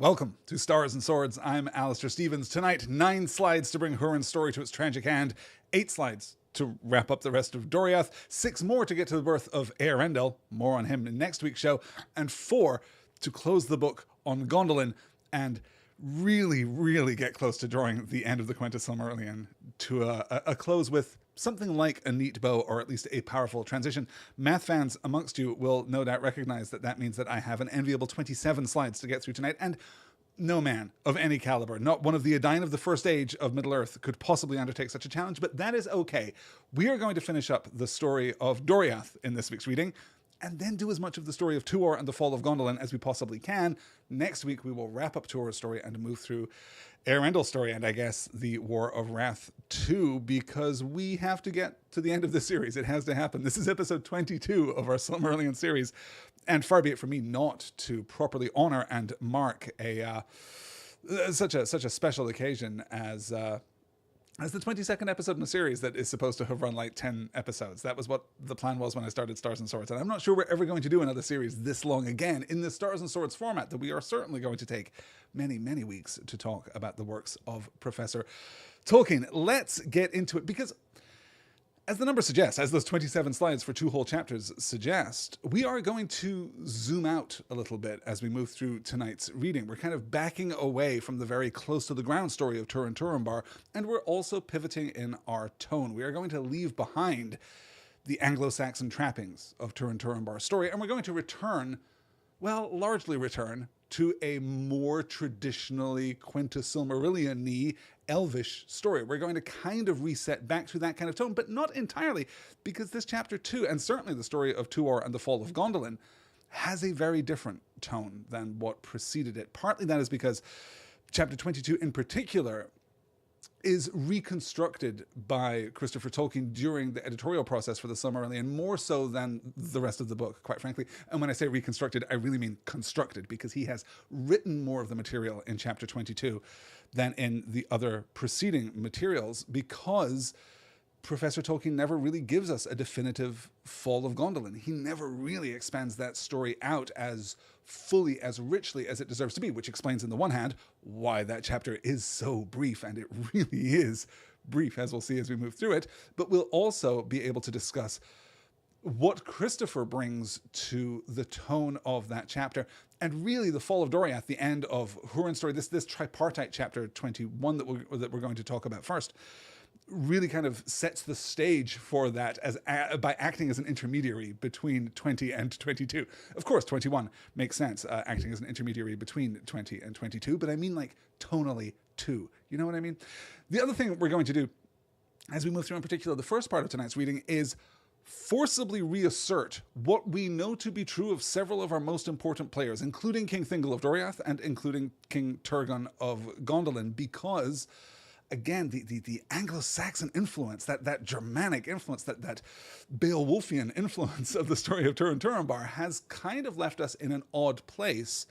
Welcome to Stars and Swords. I'm Alistair Stevens. Tonight, 9 slides to bring Húrin's story to its tragic end, 8 slides to wrap up the rest of Doriath, 6 more to get to the birth of Eärendil, more on him in next week's show, and 4 to close the book on Gondolin and really get close to drawing the end of the Quenta Silmarillion to a close with something like a neat bow, or at least a powerful transition. Math fans amongst you will no doubt recognize that that means that I have an enviable 27 slides to get through tonight, and no man of any caliber, not one of the Undone of the First Age of Middle-earth, could possibly undertake such a challenge, but that is okay. We are going to finish up the story of Doriath in this week's reading, and then do as much of the story of Tuor and the fall of Gondolin as we possibly can. Next week, we will wrap up Tuor's story and move through Eärendil's story, and I guess the War of Wrath too, because we have to get to the end of the series. It has to happen. This is episode 22 of our Silmarillion series, and far be it from me not to properly honor and mark such a special occasion as the 22nd episode in a series that is supposed to have run like 10 episodes. That was what the plan was when I started Stars and Swords. And I'm not sure we're ever going to do another series this long again in the Stars and Swords format, that we are certainly going to take many weeks to talk about the works of Professor Tolkien. Let's get into it, because as the number suggests, as those 27 slides for 2 whole chapters suggest, we are going to zoom out a little bit as we move through tonight's reading. We're kind of backing away from the very close to the ground story of Turin Turambar, and we're also pivoting in our tone. We are going to leave behind the Anglo-Saxon trappings of Turin Turambar's story, and we're going to return, well, largely return to a more traditionally Quenta Silmarillion-y elvish story. We're going to kind of reset back to that kind of tone, but not entirely, because this chapter 2, and certainly the story of Tuor and the fall of Gondolin, has a very different tone than what preceded it. Partly that is because chapter 22 in particular is reconstructed by Christopher Tolkien during the editorial process for the Silmarillion, more so than the rest of the book, quite frankly. And when I say reconstructed, I really mean constructed, because he has written more of the material in chapter 22 than in the other preceding materials, because Professor Tolkien never really gives us a definitive fall of Gondolin. He never really expands that story out as fully, as richly as it deserves to be, which explains, on the one hand, why that chapter is so brief, and it really is brief, as we'll see as we move through it. But we'll also be able to discuss what Christopher brings to the tone of that chapter, and really the fall of Doriath, the end of Húrin's story, this tripartite chapter 21 that we're going to talk about first, really kind of sets the stage for that by acting as an intermediary between 20 and 22. Of course, 21 makes sense, acting as an intermediary between 20 and 22, but I mean like tonally too. You know what I mean? The other thing we're going to do as we move through, in particular, the first part of tonight's reading, is forcibly reassert what we know to be true of several of our most important players, including King Thingol of Doriath and including King Turgon of Gondolin, because again, the Anglo-Saxon influence, that Germanic influence, that Beowulfian influence of the story of Turin Turambar has kind of left us in an odd place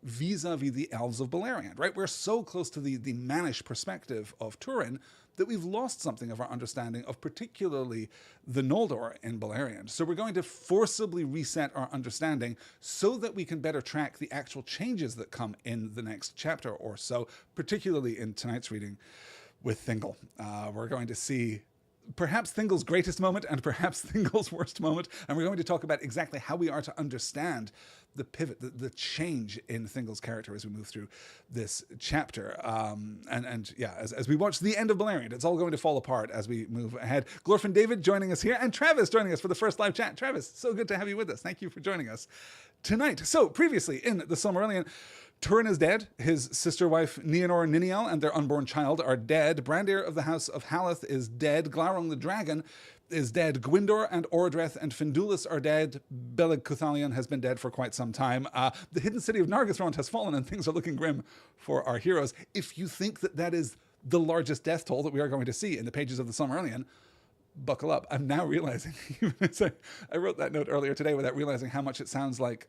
vis-a-vis the elves of Beleriand, right? We're so close to the mannish perspective of Turin that we've lost something of our understanding of particularly the Noldor in Beleriand. So we're going to forcibly reset our understanding so that we can better track the actual changes that come in the next chapter or so, particularly in tonight's reading with Thingol. We're going to see perhaps Thingol's greatest moment and perhaps Thingol's worst moment, and we're going to talk about exactly how we are to understand the pivot, the change in Thingol's character as we move through this chapter. And yeah, as we watch the end of Beleriand, it's all going to fall apart as we move ahead. Glorfin David joining us here, and Travis joining us for the first live chat. Travis, so good to have you with us. Thank you for joining us tonight. So previously in the Silmarillion, Turin is dead. His sister wife Nienor and Niniel and their unborn child are dead. Brandir of the house of Haleth is dead. Glaurung the dragon is dead. Gwyndor and Ordreth and Findulis are dead. Belig Cuthalion has been dead for quite some time. The hidden city of Nargothrond has fallen, and things are looking grim for our heroes. If you think that is the largest death toll that we are going to see in the pages of the Silmarillion, buckle up. I'm now realizing, even as I wrote that note earlier today without realizing how much it sounds like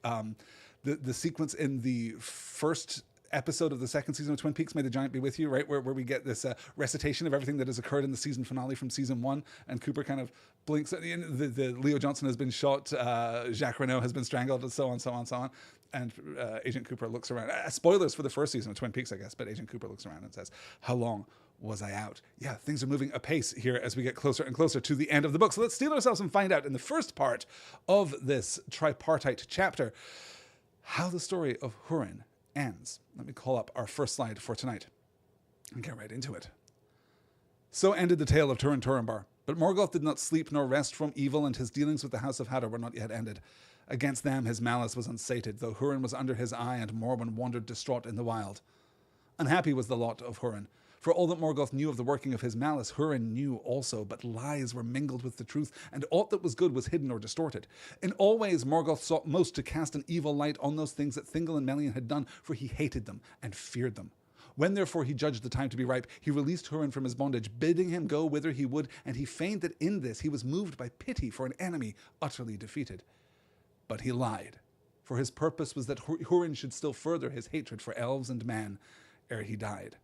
the sequence in the first episode of the second season of Twin Peaks, May the Giant Be With You, right? Where we get this recitation of everything that has occurred in the season finale from season 1, and Cooper kind of blinks at the end. The Leo Johnson has been shot, Jacques Renault has been strangled, and so on. Agent Cooper looks around. Spoilers for the first season of Twin Peaks, I guess, but Agent Cooper looks around and says, "How long was I out?" Yeah, things are moving apace here as we get closer and closer to the end of the book. So let's steel ourselves and find out in the first part of this tripartite chapter how the story of Húrin ends. Let me call up our first slide for tonight and get right into it. So ended the tale of Turin-Turambar. But Morgoth did not sleep nor rest from evil, and his dealings with the house of Hador were not yet ended. Against them his malice was unsated, though Húrin was under his eye, and Morwen wandered distraught in the wild. Unhappy was the lot of Húrin. For all that Morgoth knew of the working of his malice, Húrin knew also, but lies were mingled with the truth, and aught that was good was hidden or distorted. In all ways Morgoth sought most to cast an evil light on those things that Thingol and Melian had done, for he hated them and feared them. When therefore he judged the time to be ripe, he released Húrin from his bondage, bidding him go whither he would, and he feigned that in this he was moved by pity for an enemy utterly defeated. But he lied, for his purpose was that Húrin should still further his hatred for elves and man ere he died.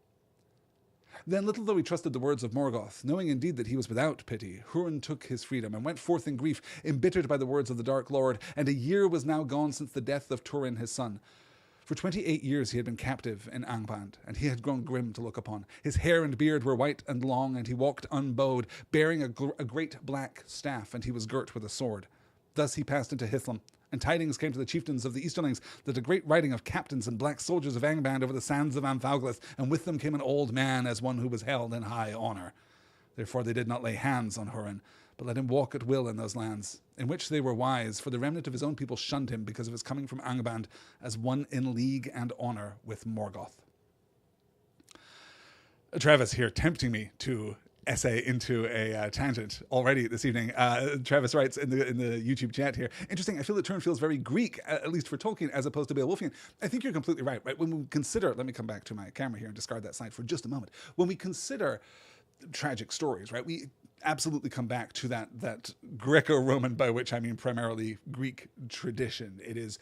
Then, little though he trusted the words of Morgoth, knowing indeed that he was without pity, Húrin took his freedom and went forth in grief, embittered by the words of the Dark Lord, and a year was now gone since the death of Turin his son. For 28 years he had been captive in Angband, and he had grown grim to look upon. His hair and beard were white and long, and he walked unbowed, bearing a great black staff, and he was girt with a sword. Thus he passed into Hithlum, and tidings came to the chieftains of the Easterlings that a great riding of captains and black soldiers of Angband over the sands of Amthauglas, and with them came an old man as one who was held in high honour. Therefore they did not lay hands on Húrin, but let him walk at will in those lands, in which they were wise, for the remnant of his own people shunned him because of his coming from Angband as one in league and honour with Morgoth. Travis here tempting me to essay into a tangent already this evening. Travis writes in the YouTube chat here, interesting, I feel that Turin feels very Greek, at least for Tolkien, as opposed to Beowulfian. I think you're completely right? When we consider, let me come back to my camera here and discard that slide for just a moment. When we consider tragic stories, right, we absolutely come back to that Greco-Roman, by which I mean primarily Greek tradition. It is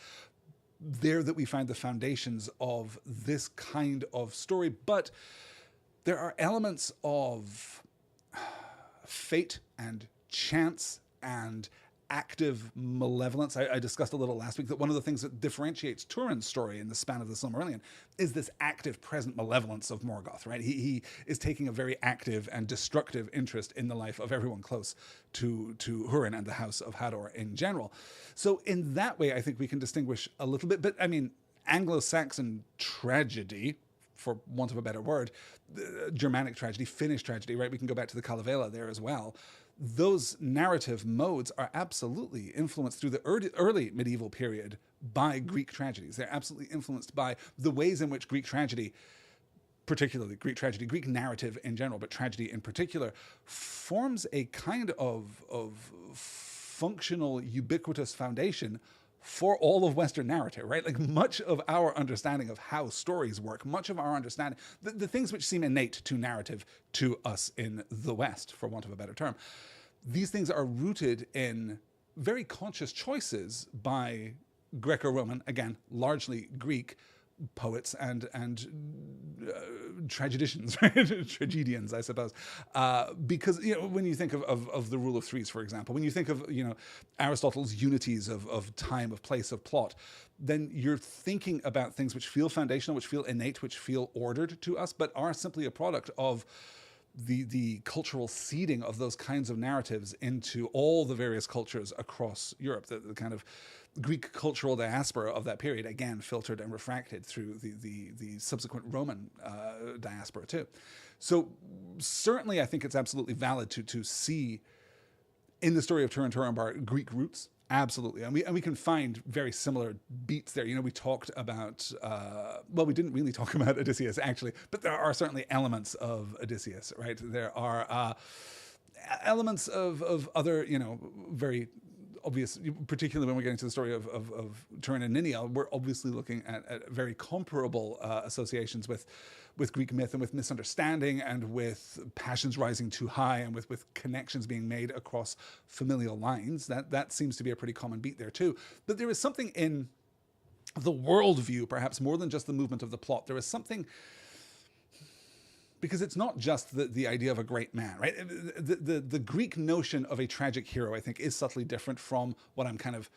there that we find the foundations of this kind of story, but there are elements of fate and chance and active malevolence. I discussed a little last week that one of the things that differentiates Turin's story in the span of the Silmarillion is this active present malevolence of Morgoth, right? He is taking a very active and destructive interest in the life of everyone close to Húrin and the House of Hador in general. So in that way, I think we can distinguish a little bit, but I mean, Anglo-Saxon tragedy, for want of a better word, Germanic tragedy, Finnish tragedy, right? We can go back to the Kalevala there as well. Those narrative modes are absolutely influenced through the early medieval period by Greek tragedies. They're absolutely influenced by the ways in which Greek tragedy, particularly Greek tragedy, Greek narrative in general, but tragedy in particular, forms a kind of functional, ubiquitous foundation for all of Western narrative, right? Like much of our understanding of how stories work, much of our understanding, the things which seem innate to narrative to us in the West, for want of a better term, these things are rooted in very conscious choices by Greco-Roman, again, largely Greek, poets and tragedians, right? Tragedians, I suppose. Because, you know, when you think of the rule of threes, for example, when you think of, you know, Aristotle's unities of time, of place, of plot, then you're thinking about things which feel foundational, which feel innate, which feel ordered to us, but are simply a product of the cultural seeding of those kinds of narratives into all the various cultures across Europe, the kind of Greek cultural diaspora of that period, again, filtered and refracted through the subsequent Roman diaspora too. So certainly I think it's absolutely valid to see in the story of Turin-Turambar Greek roots, absolutely. And we can find very similar beats there. You know, we talked about, well, we didn't really talk about Odysseus actually, but there are certainly elements of Odysseus, right? There are elements of other, you know, very obvious, particularly when we're getting to the story of Turin and Nineveh, we're obviously looking at very comparable associations with Greek myth and with misunderstanding and with passions rising too high and with connections being made across familial lines. That seems to be a pretty common beat there too. But there is something in the worldview, perhaps more than just the movement of the plot. There is something, because it's not just the idea of a great man, right? The Greek notion of a tragic hero, I think, is subtly different from what I'm kind of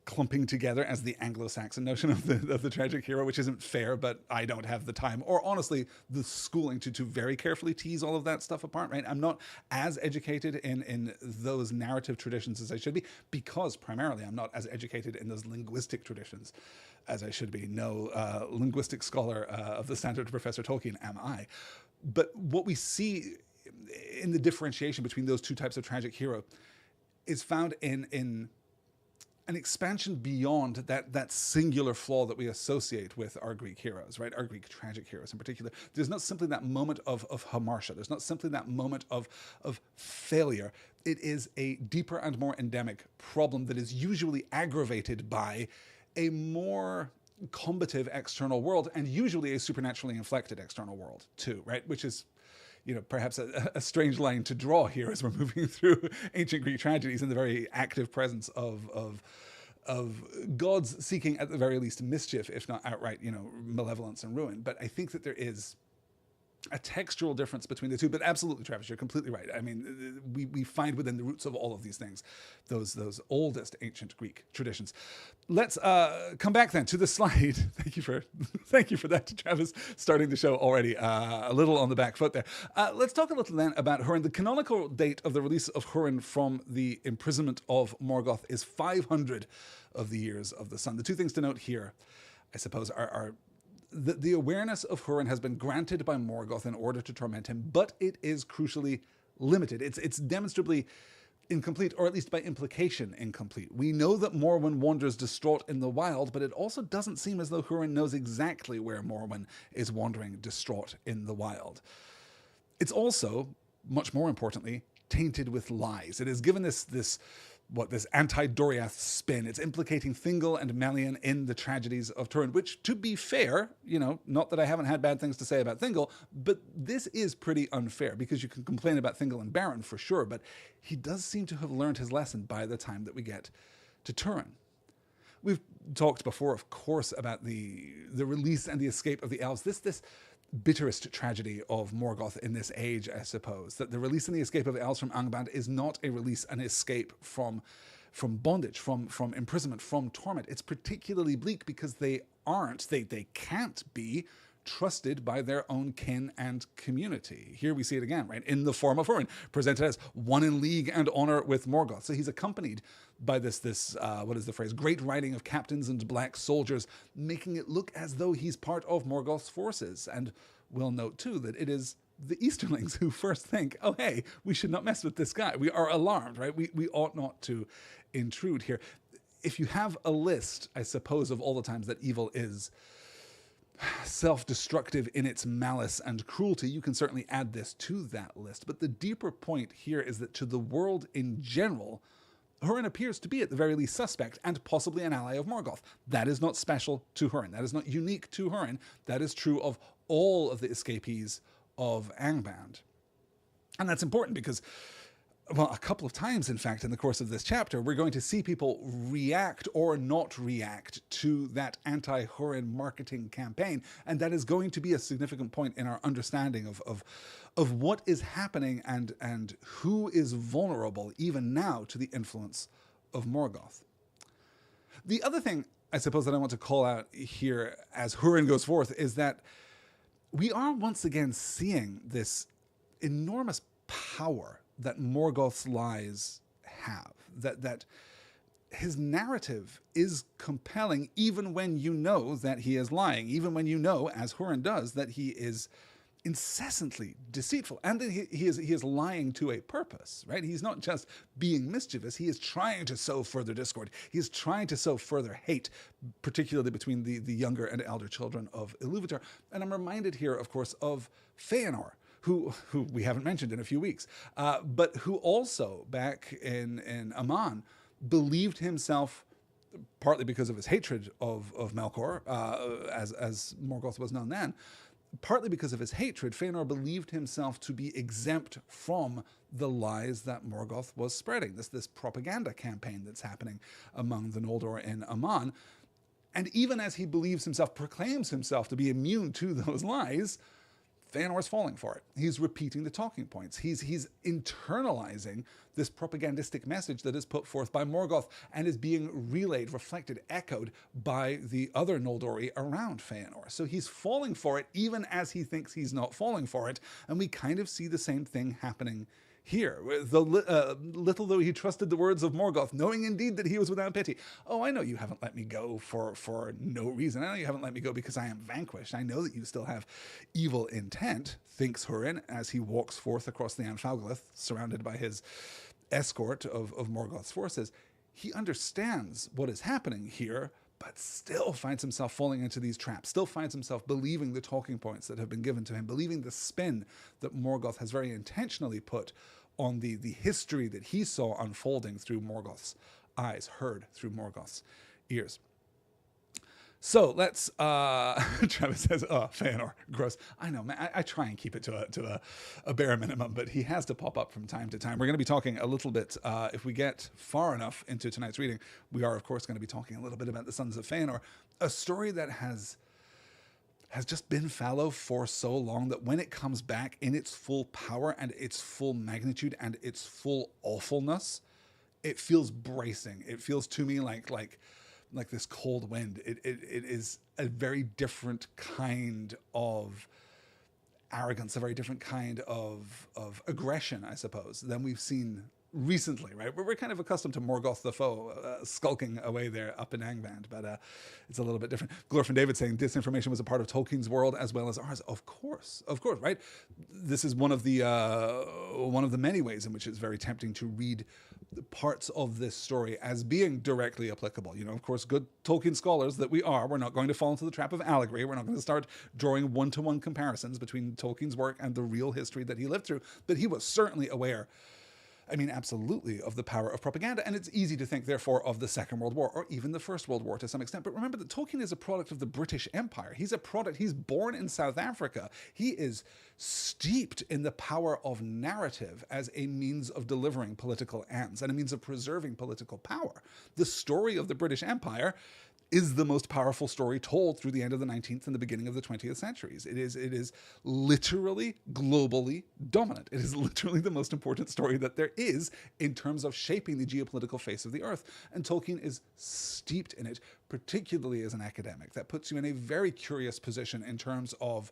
clumping together as the Anglo-Saxon notion of the tragic hero, which isn't fair, but I don't have the time or honestly the schooling to very carefully tease all of that stuff apart, right? I'm not as educated in those narrative traditions as I should be, because primarily I'm not as educated in those linguistic traditions as I should be. No linguistic scholar of the standard Professor Tolkien am I. But what we see in the differentiation between those two types of tragic hero is found in an expansion beyond that singular flaw that we associate with our Greek heroes, right? Our Greek tragic heroes in particular. There's not simply that moment of hamartia. There's not simply that moment of failure. It is a deeper and more endemic problem that is usually aggravated by a more combative external world, and usually a supernaturally inflected external world too, right? Which is, perhaps a strange line to draw here as we're moving through ancient Greek tragedies in the very active presence of gods seeking at the very least mischief, if not outright, malevolence and ruin. But I think that there is a textural difference between the two. But absolutely, Travis, you're completely right. I mean, we find within the roots of all of these things those oldest ancient Greek traditions. Let's come back then to the slide. Thank you for that, Travis, starting the show already a little on the back foot there. Let's talk a little then about Húrin. The canonical date of the release of Húrin from the imprisonment of Morgoth is 500 of the years of the sun. The two things to note here, I suppose, are the awareness of Húrin has been granted by Morgoth in order to torment him, but it is crucially limited. It's demonstrably incomplete, or at least by implication incomplete. We know that Morwen wanders distraught in the wild, but it also doesn't seem as though Húrin knows exactly where Morwen is wandering distraught in the wild. It's also, much more importantly, tainted with lies. It is given this anti-Doriath spin. It's implicating Thingol and Melian in the tragedies of Turin, which, to be fair, not that I haven't had bad things to say about Thingol, but this is pretty unfair, because you can complain about Thingol and Baron for sure, but he does seem to have learned his lesson by the time that we get to Turin. We've talked before, of course, about the release and the escape of the elves. This bitterest tragedy of Morgoth in this age, I suppose, that the release and the escape of elves from Angband is not a release and escape from bondage, from imprisonment, from torment. It's particularly bleak because they can't be trusted by their own kin and community. Here we see it again, right, in the form of Húrin, presented as one in league and honor with Morgoth. So he's accompanied by this what is the phrase, great riding of captains and black soldiers, making it look as though he's part of Morgoth's forces. And we'll note too that it is the Easterlings who first think, oh hey, we should not mess with this guy. We are alarmed, right? We ought not to intrude here. If you have a list, I suppose, of all the times that evil is self-destructive in its malice and cruelty, you can certainly add this to that list. But the deeper point here is that to the world in general, Húrin appears to be at the very least suspect and possibly an ally of Morgoth. That is not special to Húrin. That is not unique to Húrin. That is true of all of the escapees of Angband. And that's important because, well, a couple of times, in fact, in the course of this chapter, we're going to see people react or not react to that anti-Húrin marketing campaign. And that is going to be a significant point in our understanding of what is happening and who is vulnerable, even now, to the influence of Morgoth. The other thing, I suppose, that I want to call out here as Húrin goes forth is that we are once again seeing this enormous power that Morgoth's lies have, that his narrative is compelling even when you know that he is lying, even when you know, as Húrin does, that he is incessantly deceitful, and that he is lying to a purpose, right? He's not just being mischievous, he is trying to sow further discord, he is trying to sow further hate, particularly between the younger and elder children of Iluvatar. And I'm reminded here, of course, of Fëanor, who we haven't mentioned in a few weeks, but who also, back in Aman, believed himself, partly because of his hatred of Melkor, as Morgoth was known then, partly because of his hatred, Fëanor believed himself to be exempt from the lies that Morgoth was spreading, this propaganda campaign that's happening among the Noldor in Aman. And even as he believes himself, proclaims himself to be immune to those lies, Feanor's falling for it. He's repeating the talking points. He's internalizing this propagandistic message that is put forth by Morgoth and is being relayed, reflected, echoed by the other Noldori around Feanor. So he's falling for it even as he thinks he's not falling for it. And we kind of see the same thing happening here. Little though he trusted the words of Morgoth, knowing indeed that he was without pity. Oh, I know you haven't let me go for no reason. I know you haven't let me go because I am vanquished. I know that you still have evil intent, thinks Húrin as he walks forth across the Anfalglith, surrounded by his escort of Morgoth's forces. He understands what is happening here, but still finds himself falling into these traps, still finds himself believing the talking points that have been given to him, believing the spin that Morgoth has very intentionally put on the history that he saw unfolding through Morgoth's eyes, heard through Morgoth's ears. So let's, Travis says, oh, Feanor, gross. I know, man, I try and keep it to a bare minimum, but he has to pop up from time to time. We're going to be talking a little bit, if we get far enough into tonight's reading, we are, of course, going to be talking a little bit about the Sons of Feanor, a story that has just been fallow for so long that when it comes back in its full power and its full magnitude and its full awfulness, it feels bracing. It feels to me like this cold wind. It is a very different kind of arrogance, a very different kind of aggression, I suppose, than we've seen recently, right? We're kind of accustomed to Morgoth the foe skulking away there up in Angband, but it's a little bit different. Glorfin David saying disinformation was a part of Tolkien's world as well as ours. Of course, right? This is one of the many ways in which it's very tempting to read parts of this story as being directly applicable. You know, of course, good Tolkien scholars that we're not going to fall into the trap of allegory. We're not going to start drawing one-to-one comparisons between Tolkien's work and the real history that he lived through, but he was certainly aware, I mean, absolutely, of the power of propaganda. And it's easy to think, therefore, of the Second World War or even the First World War to some extent. But remember that Tolkien is a product of the British Empire. He's born in South Africa. He is steeped in the power of narrative as a means of delivering political ends and a means of preserving political power. The story of the British Empire is the most powerful story told through the end of the 19th and the beginning of the 20th centuries. It is literally globally dominant. It is literally the most important story that there is in terms of shaping the geopolitical face of the earth. And Tolkien is steeped in it, particularly as an academic. That puts you in a very curious position in terms of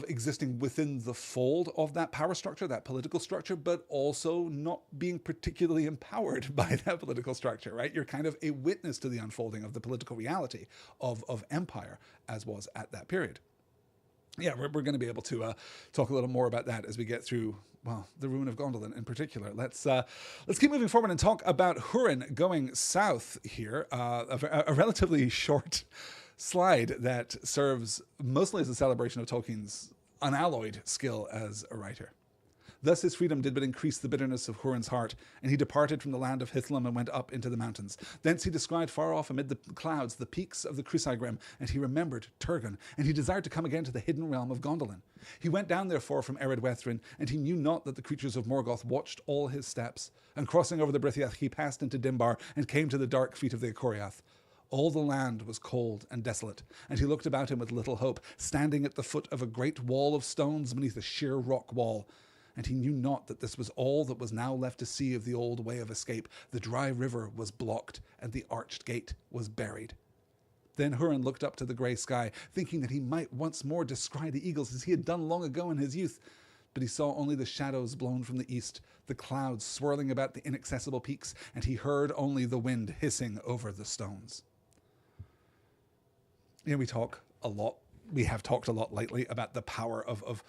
existing within the fold of that power structure, that political structure, but also not being particularly empowered by that political structure, right? You're kind of a witness to the unfolding of the political reality of empire as was at that period. Yeah, we're going to be able to talk a little more about that as we get through, well, the ruin of Gondolin in particular. Let's keep moving forward and talk about Húrin going south here, a relatively short slide that serves mostly as a celebration of Tolkien's unalloyed skill as a writer. Thus his freedom did but increase the bitterness of Húrin's heart, and he departed from the land of Hithlum and went up into the mountains. Thence he descried far off amid the clouds the peaks of the Chrysaegrim, and he remembered Turgon, and he desired to come again to the hidden realm of Gondolin. He went down therefore from Ered Wethrin, and he knew not that the creatures of Morgoth watched all his steps. And crossing over the Brithiath, he passed into Dimbar, and came to the dark feet of the Acoriath. All the land was cold and desolate, and he looked about him with little hope, standing at the foot of a great wall of stones beneath a sheer rock wall. And he knew not that this was all that was now left to see of the old way of escape. The dry river was blocked, and the arched gate was buried. Then Húrin looked up to the grey sky, thinking that he might once more descry the eagles as he had done long ago in his youth. But he saw only the shadows blown from the east, the clouds swirling about the inaccessible peaks, and he heard only the wind hissing over the stones. You know, we have talked a lot lately about the power of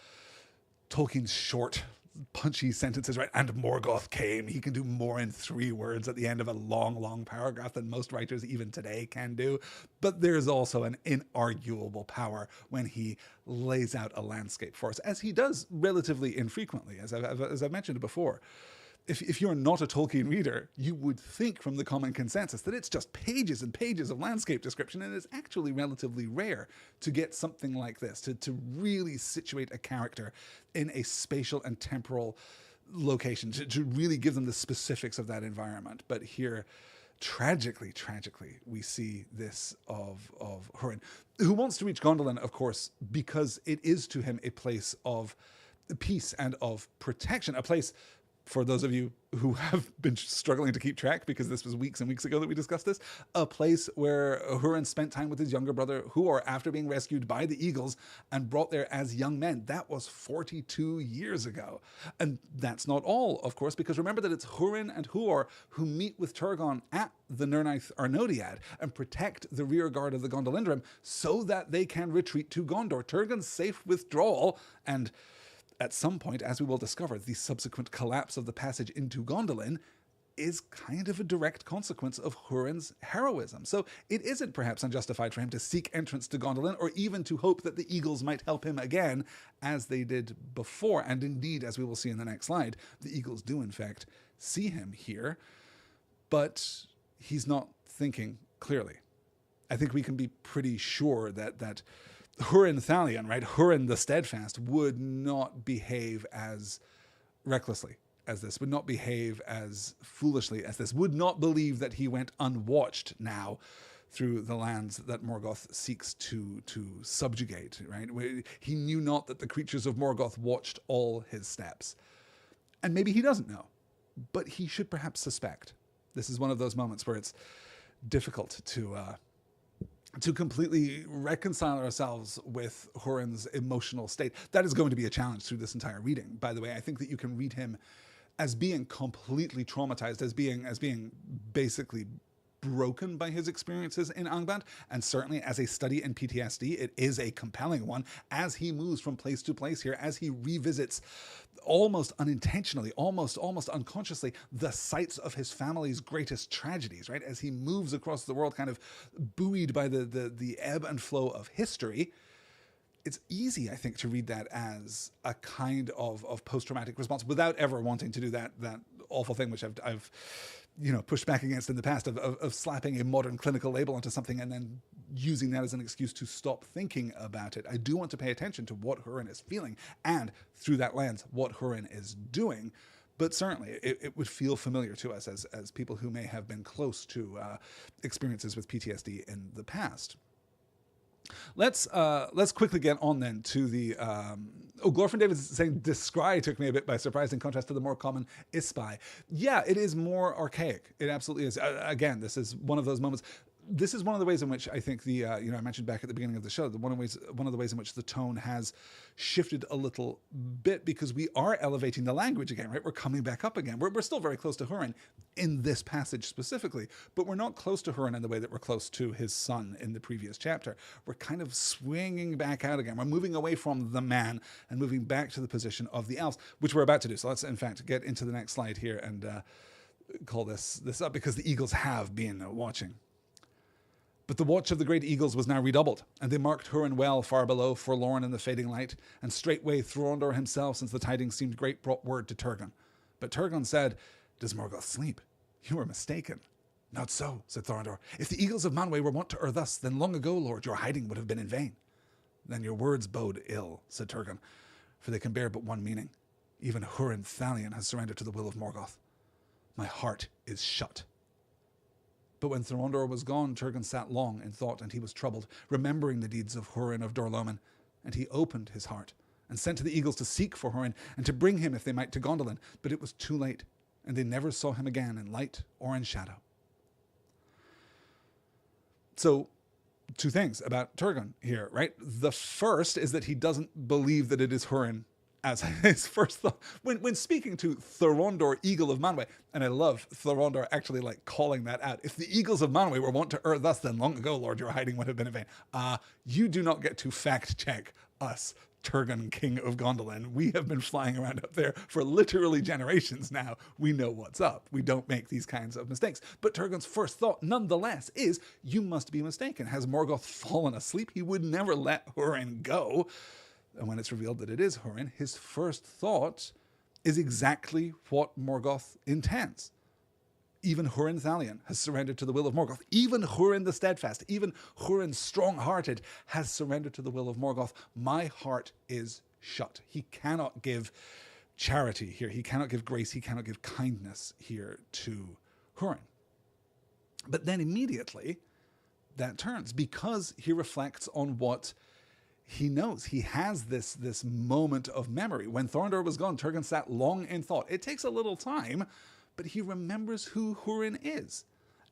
Tolkien's short, punchy sentences, right? And Morgoth came. He can do more in 3 words at the end of a long, long paragraph than most writers even today can do. But there's also an inarguable power when he lays out a landscape for us, as he does relatively infrequently, as I've mentioned before. If you're not a Tolkien reader, you would think from the common consensus that it's just pages and pages of landscape description, and it's actually relatively rare to get something like this, to really situate a character in a spatial and temporal location, to really give them the specifics of that environment. But here, tragically, we see this of Húrin, who wants to reach Gondolin, of course, because it is to him a place of peace and of protection, a place, for those of you who have been struggling to keep track, because this was weeks and weeks ago that we discussed this, a place where Húrin spent time with his younger brother, Húor, after being rescued by the eagles and brought there as young men. That was 42 years ago. And that's not all, of course, because remember that it's Húrin and Húor who meet with Turgon at the Nirnaeth Arnodiad and protect the rear guard of the Gondolindrim so that they can retreat to Gondor. Turgon's safe withdrawal and, at some point, as we will discover, the subsequent collapse of the passage into Gondolin is kind of a direct consequence of Húrin's heroism. So it isn't perhaps unjustified for him to seek entrance to Gondolin, or even to hope that the eagles might help him again, as they did before. And indeed, as we will see in the next slide, the eagles do in fact see him here, but he's not thinking clearly. I think we can be pretty sure that Húrin Thalion, right, Húrin the Steadfast, would not behave as recklessly as this, would not behave as foolishly as this, would not believe that he went unwatched now through the lands that Morgoth seeks to subjugate, right? He knew not that the creatures of Morgoth watched all his steps. And maybe he doesn't know, but he should perhaps suspect. This is one of those moments where it's difficult to completely reconcile ourselves with Húrin's emotional state. That is going to be a challenge through this entire reading. By the way, I think that you can read him as being completely traumatized, as being basically broken by his experiences in Angband, and certainly as a study in PTSD, it is a compelling one as he moves from place to place here, as he revisits almost unintentionally, almost unconsciously, the sites of his family's greatest tragedies, right? As he moves across the world, kind of buoyed by the ebb and flow of history. It's easy, I think, to read that as a kind of post-traumatic response without ever wanting to do that awful thing which I've pushed back against in the past of slapping a modern clinical label onto something and then using that as an excuse to stop thinking about it. I do want to pay attention to what Húrin is feeling, and through that lens, what Húrin is doing. But certainly, it would feel familiar to us as people who may have been close to experiences with PTSD in the past. Let's quickly get on then to the Glorfin David is saying Descry took me a bit by surprise in contrast to the more common Ispai. Yeah, it is more archaic. It absolutely is. Again, this is one of those moments. This is one of the ways in which I think the I mentioned back at the beginning of the show, one of the ways in which the tone has shifted a little bit, because we are elevating the language again, right? We're coming back up again. We're still very close to Húrin in this passage specifically, but we're not close to Húrin in the way that we're close to his son in the previous chapter. We're kind of swinging back out again. We're moving away from the man and moving back to the position of the elves, which we're about to do. So let's in fact get into the next slide here and call this up, because the eagles have been watching. But the watch of the great eagles was now redoubled, and they marked Húrin well far below, forlorn in the fading light. And straightway Thorondor himself, since the tidings seemed great, brought word to Turgon. But Turgon said, "Does Morgoth sleep? You are mistaken." "Not so," said Thorondor. "If the eagles of Manwë were wont to err thus, then long ago, Lord, your hiding would have been in vain." "Then your words bode ill," said Turgon, "for they can bear but one meaning. Even Húrin Thalion has surrendered to the will of Morgoth. My heart is shut." But when Thorondor was gone, Turgon sat long in thought, and he was troubled, remembering the deeds of Húrin of Dorloman. And he opened his heart, and sent to the eagles to seek for Húrin, and to bring him, if they might, to Gondolin. But it was too late, and they never saw him again in light or in shadow. So, two things about Turgon here, right? The first is that he doesn't believe that it is Húrin as his first thought. When speaking to Thorondor, Eagle of Manwë, and I love Thorondor actually calling that out. "If the eagles of Manwë were wont to err thus, then long ago, Lord, your hiding would have been in vain." You do not get to fact check us, Turgon, King of Gondolin. We have been flying around up there for literally generations now. We know what's up. We don't make these kinds of mistakes. But Turgon's first thought, nonetheless, is, you must be mistaken. Has Morgoth fallen asleep? He would never let Húrin go. And when it's revealed that it is Húrin, his first thought is exactly what Morgoth intends. Even Húrin Thalion has surrendered to the will of Morgoth. Even Húrin the Steadfast, even Húrin Strong-Hearted has surrendered to the will of Morgoth. My heart is shut. He cannot give charity here. He cannot give grace. He cannot give kindness here to Húrin. But then immediately that turns, because he reflects on what he knows. He has this moment of memory. When Thorondor was gone, Turgon sat long in thought. It takes a little time, but he remembers who Húrin is.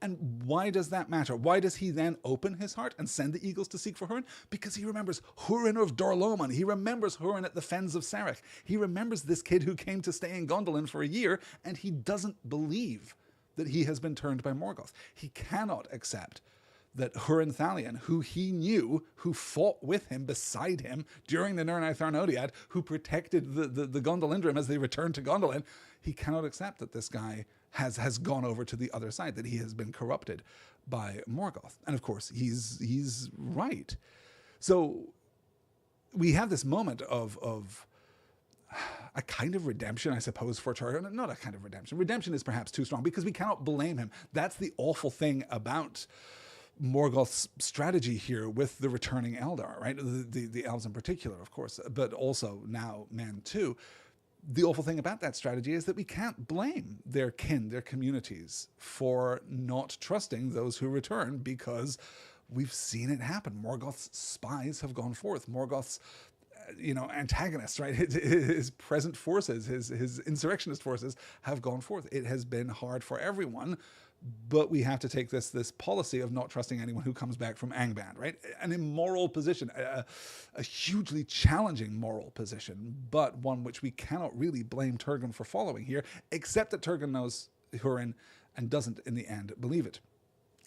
And why does that matter? Why does he then open his heart and send the eagles to seek for Húrin? Because he remembers Húrin of Dor-lóman. He remembers Húrin at the fens of Sarek. He remembers this kid who came to stay in Gondolin for a year, and he doesn't believe that he has been turned by Morgoth. He cannot accept that Húrin Thalion, who he knew, who fought with him, beside him, during the Nirnaeth Arnodiad, who protected the Gondolindrim as they returned to Gondolin, he cannot accept that this guy has gone over to the other side, that he has been corrupted by Morgoth. And of course, he's right. So we have this moment of a kind of redemption, I suppose, for Turgon. Not a kind of redemption. Redemption is perhaps too strong, because we cannot blame him. That's the awful thing about Morgoth's strategy here with the returning Eldar, right? The elves in particular, of course, but also now men too. The awful thing about that strategy is that we can't blame their kin, their communities, for not trusting those who return, because we've seen it happen. Morgoth's spies have gone forth. Morgoth's antagonists, right? His present forces, his insurrectionist forces have gone forth. It has been hard for everyone, but we have to take this policy of not trusting anyone who comes back from Angband, right? An immoral position, a hugely challenging moral position, but one which we cannot really blame Turgon for following here, except that Turgon knows Húrin and doesn't, in the end, believe it.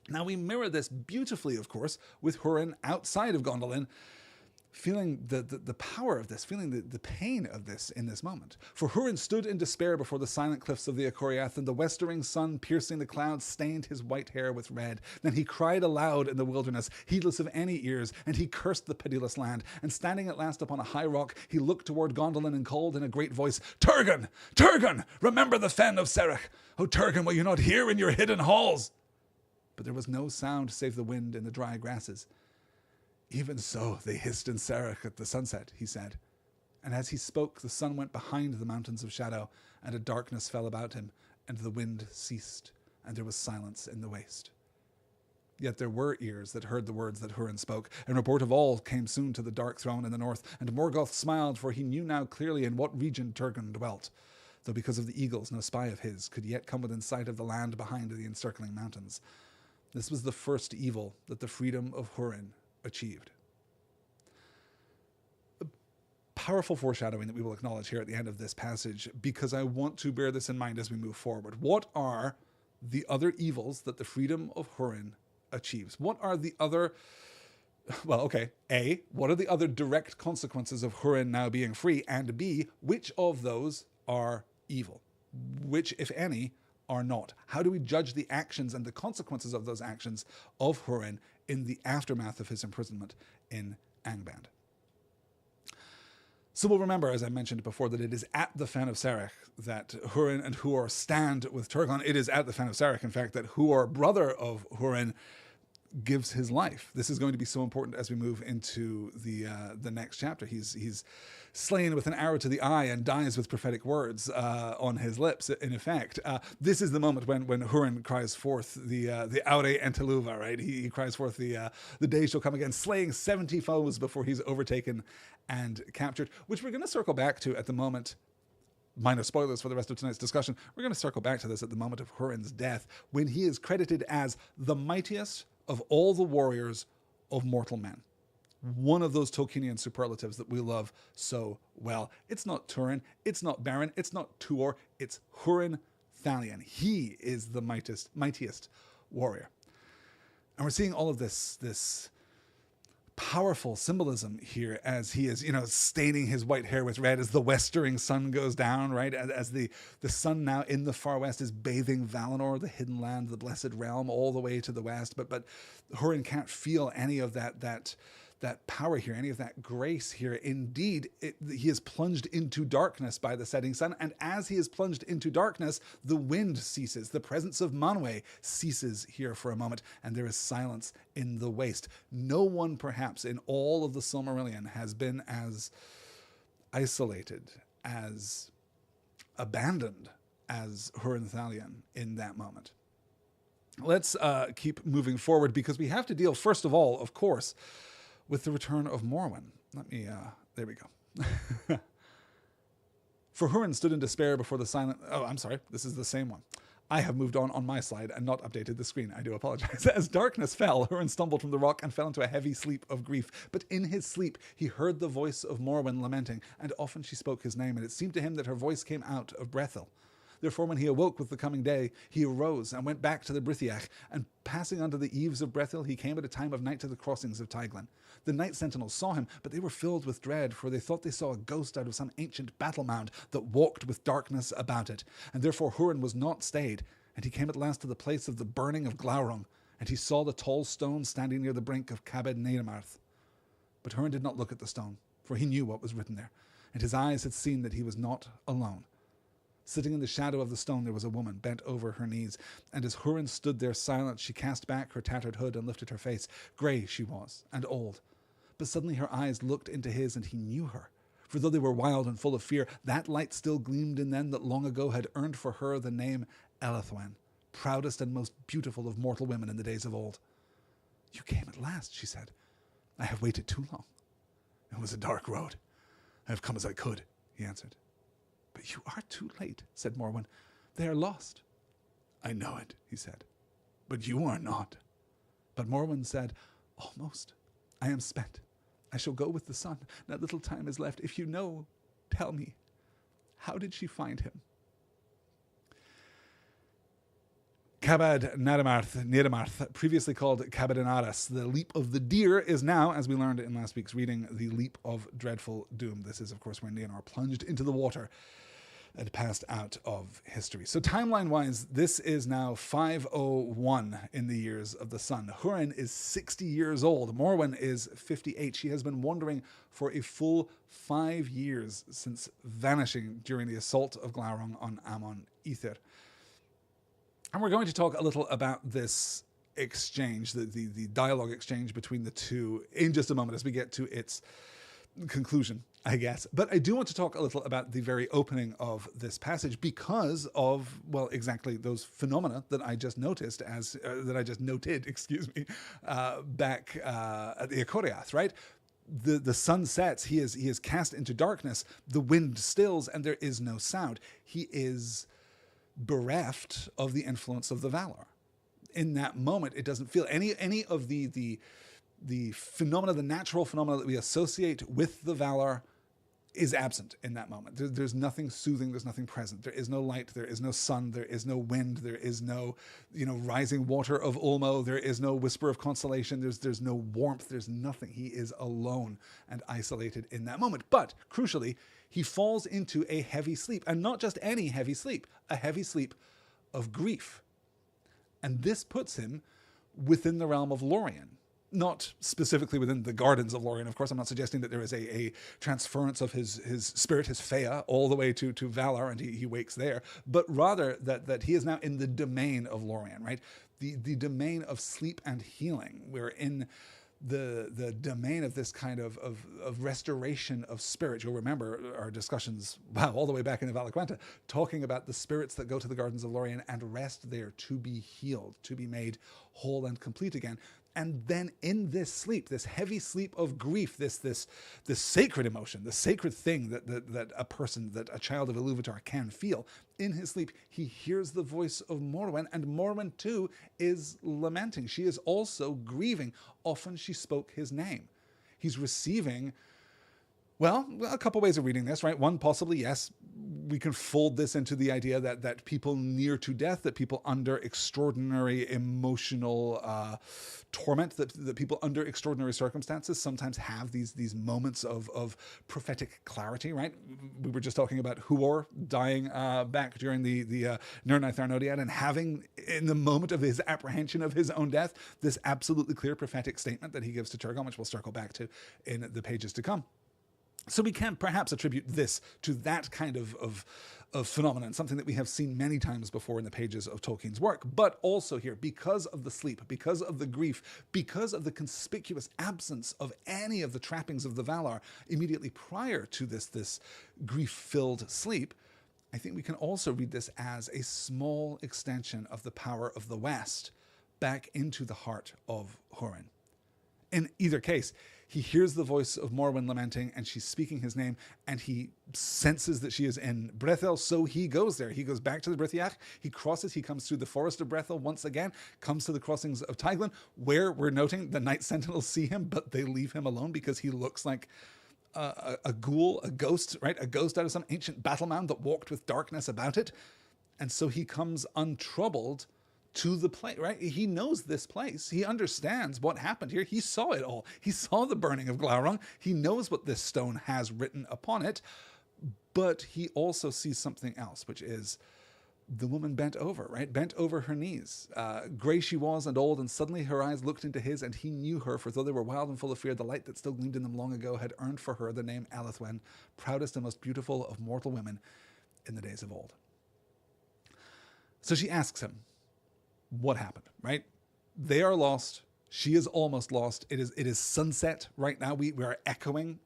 Now, we mirror this beautifully, of course, with Húrin outside of Gondolin, feeling the power of this, feeling the pain of this in this moment. For Húrin stood in despair before the silent cliffs of the Acoriath, and the westering sun, piercing the clouds, stained his white hair with red. Then he cried aloud in the wilderness, heedless of any ears, and he cursed the pitiless land. And standing at last upon a high rock, he looked toward Gondolin and called in a great voice, Turgon! Turgon! Remember the fen of Sarek! O Turgon, will you not hear in your hidden halls? But there was no sound save the wind in the dry grasses. Even so, they hissed in Sarek at the sunset, he said. And as he spoke, the sun went behind the mountains of shadow, and a darkness fell about him, and the wind ceased, and there was silence in the waste. Yet there were ears that heard the words that Húrin spoke, and report of all came soon to the dark throne in the north, and Morgoth smiled, for he knew now clearly in what region Turgon dwelt, though because of the eagles no spy of his could yet come within sight of the land behind the encircling mountains. This was the first evil that the freedom of Húrin achieved. A powerful foreshadowing that we will acknowledge here at the end of this passage, because I want to bear this in mind as we move forward. What are the other evils that the freedom of Húrin achieves? What are the other, well, okay, A, what are the other direct consequences of Húrin now being free? And B, which of those are evil? Which, if any, are not? How do we judge the actions and the consequences of those actions of Húrin in the aftermath of his imprisonment in Angband? So we'll remember, as I mentioned before, that it is at the Fen of Sarek that Húrin and Huor stand with Turgon. It is at the Fen of Sarek, in fact, that Huor, brother of Húrin, gives his life. This is going to be so important as we move into the next chapter. He's slain with an arrow to the eye and dies with prophetic words on his lips, in effect. This is the moment when Húrin cries forth the Aure Enteluva, right? He cries forth the day shall come again, slaying 70 foes before he's overtaken and captured, which we're going to circle back to at the moment. Minor spoilers for the rest of tonight's discussion. We're going to circle back to this at the moment of Húrin's death, when he is credited as the mightiest of all the warriors of mortal men. One of those Tolkienian superlatives that we love so well. It's not Turin, it's not Beren, it's not Tuor, it's Húrin Thalion. He is the mightiest warrior. And we're seeing all of this powerful symbolism here as he is, staining his white hair with red as the westering sun goes down, right? As the sun now in the far west is bathing Valinor, the hidden land, the blessed realm, all the way to the west. But Húrin can't feel any of that power here, any of that grace here. Indeed, he is plunged into darkness by the setting sun, and as he is plunged into darkness, the wind ceases. The presence of Manwë ceases here for a moment, and there is silence in the waste. No one, perhaps, in all of the Silmarillion has been as isolated, as abandoned as Húrin Thalion in that moment. Let's keep moving forward because we have to deal, first of all, of course, with the return of Morwen. Let me, there we go. For Húrin stood in despair before the silent... Oh, I'm sorry. This is the same one. I have moved on my slide and not updated the screen. I do apologize. As darkness fell, Húrin stumbled from the rock and fell into a heavy sleep of grief. But in his sleep, he heard the voice of Morwen lamenting, and often she spoke his name, and it seemed to him that her voice came out of Brethil. Therefore, when he awoke with the coming day, he arose and went back to the Brithiach, and passing under the eaves of Brethil, he came at a time of night to the crossings of Teiglin. The night sentinels saw him, but they were filled with dread, for they thought they saw a ghost out of some ancient battle mound that walked with darkness about it. And therefore Húrin was not stayed, and he came at last to the place of the burning of Glaurung, and he saw the tall stone standing near the brink of Cabed Neidamarth. But Húrin did not look at the stone, for he knew what was written there, and his eyes had seen that he was not alone. Sitting in the shadow of the stone there was a woman, bent over her knees, and as Húrin stood there silent, she cast back her tattered hood and lifted her face. Grey she was, and old. But suddenly her eyes looked into his, and he knew her. For though they were wild and full of fear, that light still gleamed in them that long ago had earned for her the name Elethwen, proudest and most beautiful of mortal women in the days of old. You came at last, she said. I have waited too long. It was a dark road. I have come as I could, he answered. But you are too late, said Morwen. They are lost. I know it, he said. But you are not. But Morwen said, almost. I am spent. I shall go with the sun. Now little time is left. If you know, tell me, how did she find him? Cabed Neidamarth, previously called Cabed Inaras, the leap of the deer, is now, as we learned in last week's reading, the leap of dreadful doom. This is, of course, when Nienor plunged into the water and passed out of history. So timeline-wise, this is now 501 in the years of the sun. Húrin is 60 years old. Morwen is 58. She has been wandering for a full 5 years since vanishing during the assault of Glaurung on Amon Ether. And we're going to talk a little about this exchange, the dialogue exchange between the two in just a moment as we get to its conclusion, I guess. But I do want to talk a little about the very opening of this passage because of, well, exactly those phenomena that I just noticed back at the Akoriath, right? The sun sets, he is cast into darkness, the wind stills, and there is no sound. He is bereft of the influence of the Valar. In that moment, it doesn't feel any of the phenomena, the natural phenomena that we associate with the Valar is absent in that moment. There's nothing soothing, there's nothing present. There is no light, there is no sun, there is no wind, there is no, rising water of Ulmo, there is no whisper of consolation, there's no warmth, there's nothing. He is alone and isolated in that moment. But, crucially, he falls into a heavy sleep, and not just any heavy sleep, a heavy sleep of grief. And this puts him within the realm of Lorien. Not specifically within the gardens of Lorien, of course. I'm not suggesting that there is a transference of his spirit, his Fea, all the way to Valar, and he wakes there, but rather that he is now in the domain of Lorien, right? The domain of sleep and healing. We're in the domain of this kind of restoration of spirit. You'll remember our discussions, all the way back in the Valaquenta, talking about the spirits that go to the gardens of Lorien and rest there to be healed, to be made whole and complete again. And then in this sleep, this heavy sleep of grief, this sacred emotion, the sacred thing that a child of Iluvatar can feel, in his sleep, he hears the voice of Morwen, and Morwen too is lamenting. She is also grieving. Often she spoke his name. He's receiving, well, a couple ways of reading this, right? One, possibly, yes, we can fold this into the idea that people near to death, that people under extraordinary emotional torment, that people under extraordinary circumstances sometimes have these moments of prophetic clarity, right? We were just talking about Huor dying back during the Nirnaeth Arnodiad, and having, in the moment of his apprehension of his own death, this absolutely clear prophetic statement that he gives to Turgon, which we'll circle back to in the pages to come. So we can perhaps attribute this to that kind of phenomenon, something that we have seen many times before in the pages of Tolkien's work, but also here, because of the sleep, because of the grief, because of the conspicuous absence of any of the trappings of the Valar immediately prior to this grief-filled sleep, I think we can also read this as a small extension of the power of the West, back into the heart of Húrin. In either case, he hears the voice of Morwen lamenting, and she's speaking his name, and he senses that she is in Brethil, so he goes there. He goes back to the Brithiach, he crosses, he comes through the forest of Brethil once again, comes to the crossings of Teiglin, where we're noting the Night Sentinels see him, but they leave him alone because he looks like a ghoul, a ghost, right? A ghost out of some ancient battle mound that walked with darkness about it. And so he comes untroubled to the place, right? He knows this place. He understands what happened here. He saw it all. He saw the burning of Glaurung. He knows what this stone has written upon it. But he also sees something else, which is the woman bent over, right? Bent over her knees. Grey she was and old, and suddenly her eyes looked into his, and he knew her, for though they were wild and full of fear, the light that still gleamed in them long ago had earned for her the name Elethwen, proudest and most beautiful of mortal women in the days of old. So she asks him, what happened, right? They are lost. She is almost lost. It is sunset right now. We are echoing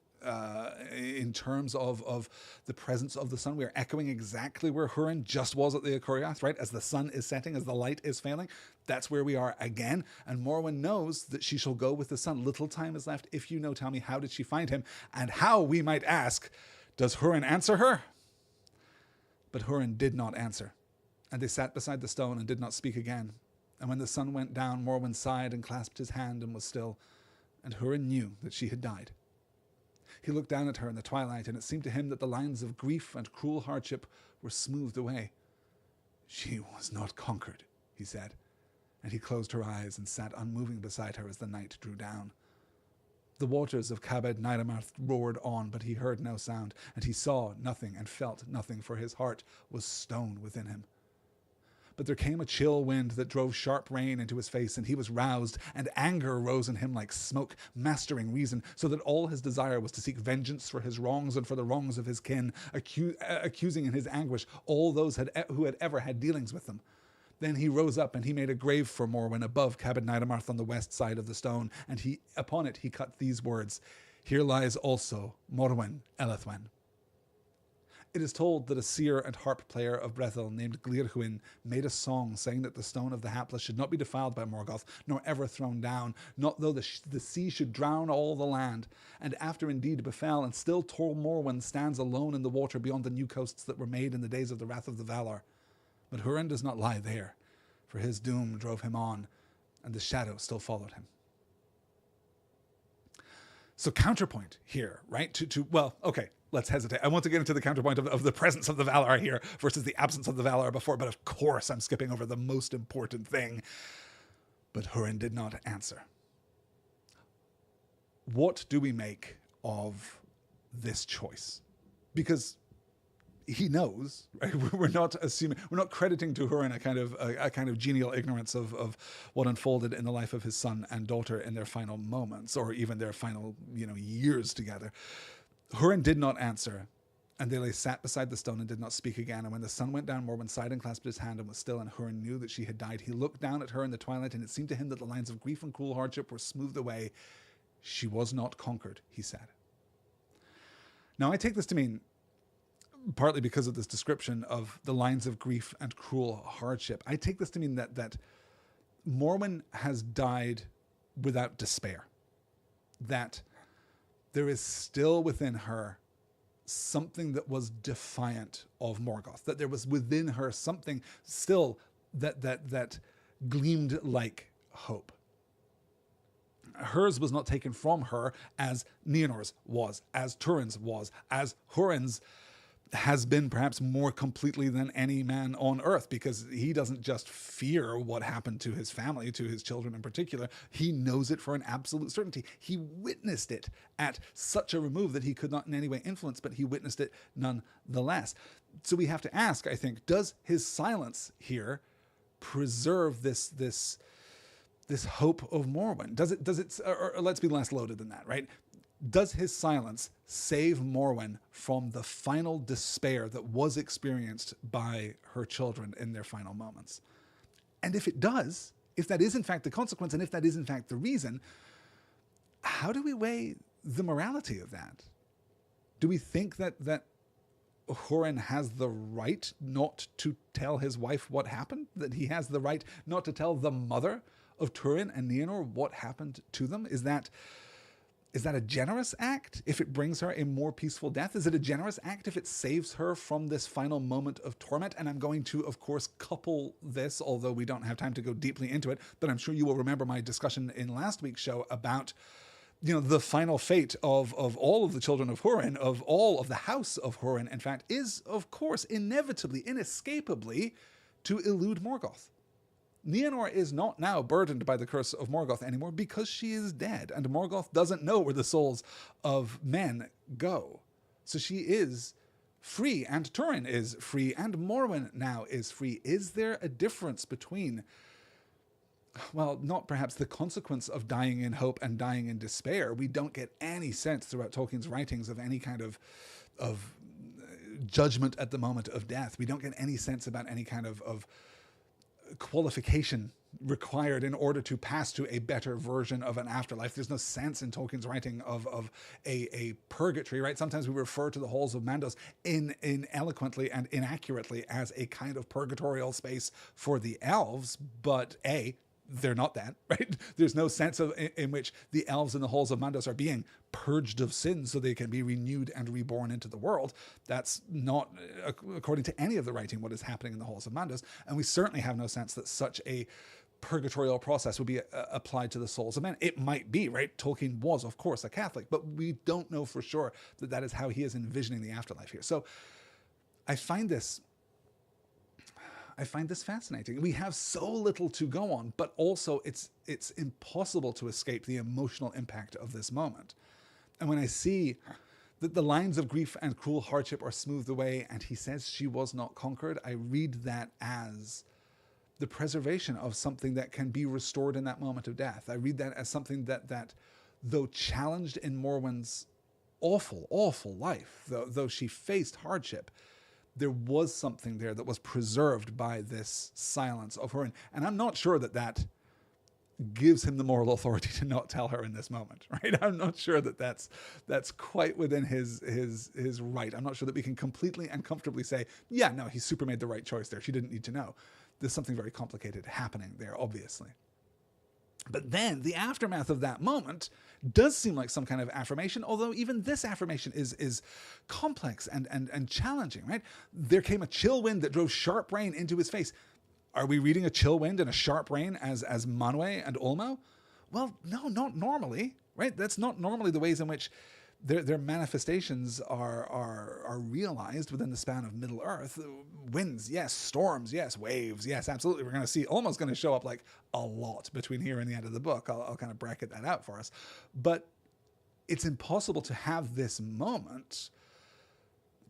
in terms of the presence of the sun. We are echoing exactly where Húrin just was at the Akoriath, right? As the sun is setting, as the light is failing, that's where we are again. And Morwen knows that she shall go with the sun. Little time is left. If you know, tell me, how did she find him? And how, we might ask, does Húrin answer her? But Húrin did not answer. And they sat beside the stone and did not speak again. And when the sun went down, Morwen sighed and clasped his hand and was still. And Húrin knew that she had died. He looked down at her in the twilight, and it seemed to him that the lines of grief and cruel hardship were smoothed away. She was not conquered, he said. And he closed her eyes and sat unmoving beside her as the night drew down. The waters of Cabed Nidamarth roared on, but he heard no sound, and he saw nothing and felt nothing, for his heart was stone within him. But there came a chill wind that drove sharp rain into his face, and he was roused, and anger rose in him like smoke, mastering reason, so that all his desire was to seek vengeance for his wrongs and for the wrongs of his kin, accusing in his anguish all those who had ever had dealings with them. Then he rose up, and he made a grave for Morwen above Cabed Nidamarth on the west side of the stone, and upon it he cut these words, "Here lies also Morwen Elethwen." It is told that a seer and harp player of Brethil named Glirhuin made a song saying that the stone of the hapless should not be defiled by Morgoth, nor ever thrown down, not though the sea should drown all the land. And after indeed befell, and still Tor Morwen stands alone in the water beyond the new coasts that were made in the days of the wrath of the Valar. But Húrin does not lie there, for his doom drove him on, and the shadow still followed him. So counterpoint here, right? Well, okay, let's hesitate. I want to get into the counterpoint of the presence of the Valar here versus the absence of the Valar before, but of course I'm skipping over the most important thing. But Húrin did not answer. What do we make of this choice? Because he knows, right? We're not assuming, we're not crediting to Húrin a kind of genial ignorance of what unfolded in the life of his son and daughter in their final moments, or even their final, years together. Húrin did not answer, and they lay sat beside the stone and did not speak again. And when the sun went down, Morwen sighed and clasped his hand and was still, and Húrin knew that she had died. He looked down at her in the twilight, and it seemed to him that the lines of grief and cruel hardship were smoothed away. She was not conquered, he said. Now I take this to mean, partly because of this description of the lines of grief and cruel hardship, I take this to mean that Morwen has died without despair. That there is still within her something that was defiant of Morgoth. That there was within her something still that gleamed like hope. Hers was not taken from her as Nianor's was, as Turin's was, as Húrin's has been perhaps more completely than any man on earth, because he doesn't just fear what happened to his family, to his children in particular. He knows it for an absolute certainty. He witnessed it at such a remove that he could not in any way influence, but he witnessed it nonetheless. So we have to ask, I think, does his silence here preserve this hope of Morwen? Does it, or let's be less loaded than that, right? Does his silence save Morwen from the final despair that was experienced by her children in their final moments? And if it does, if that is in fact the consequence, and if that is in fact the reason, how do we weigh the morality of that? Do we think that Húrin has the right not to tell his wife what happened? That he has the right not to tell the mother of Turin and Nienor, what happened to them? Is that a generous act if it brings her a more peaceful death? Is it a generous act if it saves her from this final moment of torment? And I'm going to, of course, couple this, although we don't have time to go deeply into it, but I'm sure you will remember my discussion in last week's show about, the final fate of all of the children of Húrin, of all of the house of Húrin, in fact, is, of course, inevitably, inescapably, to elude Morgoth. Nienor is not now burdened by the curse of Morgoth anymore because she is dead, and Morgoth doesn't know where the souls of men go. So she is free, and Turin is free, and Morwen now is free. Is there a difference between, well, not perhaps the consequence of dying in hope and dying in despair? We don't get any sense throughout Tolkien's writings of any kind of judgment at the moment of death. We don't get any sense about any kind of qualification required in order to pass to a better version of an afterlife. There's no sense in Tolkien's writing of a purgatory, right? Sometimes we refer to the halls of Mandos ineloquently and inaccurately as a kind of purgatorial space for the elves, but they're not that, right? There's no sense in which the elves in the halls of Mandos are being purged of sin so they can be renewed and reborn into the world. That's not, according to any of the writing, what is happening in the halls of Mandos. And we certainly have no sense that such a purgatorial process would be applied to the souls of men. It might be, right? Tolkien was, of course, a Catholic, but we don't know for sure that is how he is envisioning the afterlife here. So I find this fascinating. We have so little to go on, but also it's impossible to escape the emotional impact of this moment. And when I see that the lines of grief and cruel hardship are smoothed away, and he says she was not conquered, I read that as the preservation of something that can be restored in that moment of death. I read that as something that though challenged in Morwen's awful, awful life, though she faced hardship, there was something there that was preserved by this silence of Húrin. And I'm not sure that gives him the moral authority to not tell her in this moment, right? I'm not sure that's quite within his right. I'm not sure that we can completely and comfortably say, yeah, no, he super made the right choice there. She didn't need to know. There's something very complicated happening there, obviously. But then the aftermath of that moment does seem like some kind of affirmation, although even this affirmation is complex and challenging, right? There came a chill wind that drove sharp rain into his face. Are we reading a chill wind and a sharp rain as Manwë and Ulmo? Well, no, not normally, right? That's not normally the ways in which their manifestations are realized within the span of Middle Earth. Winds, yes. Storms, yes. Waves, yes. Absolutely. We're going to see Ulmo's going to show up like a lot between here and the end of the book. I'll kind of bracket that out for us. But it's impossible to have this moment,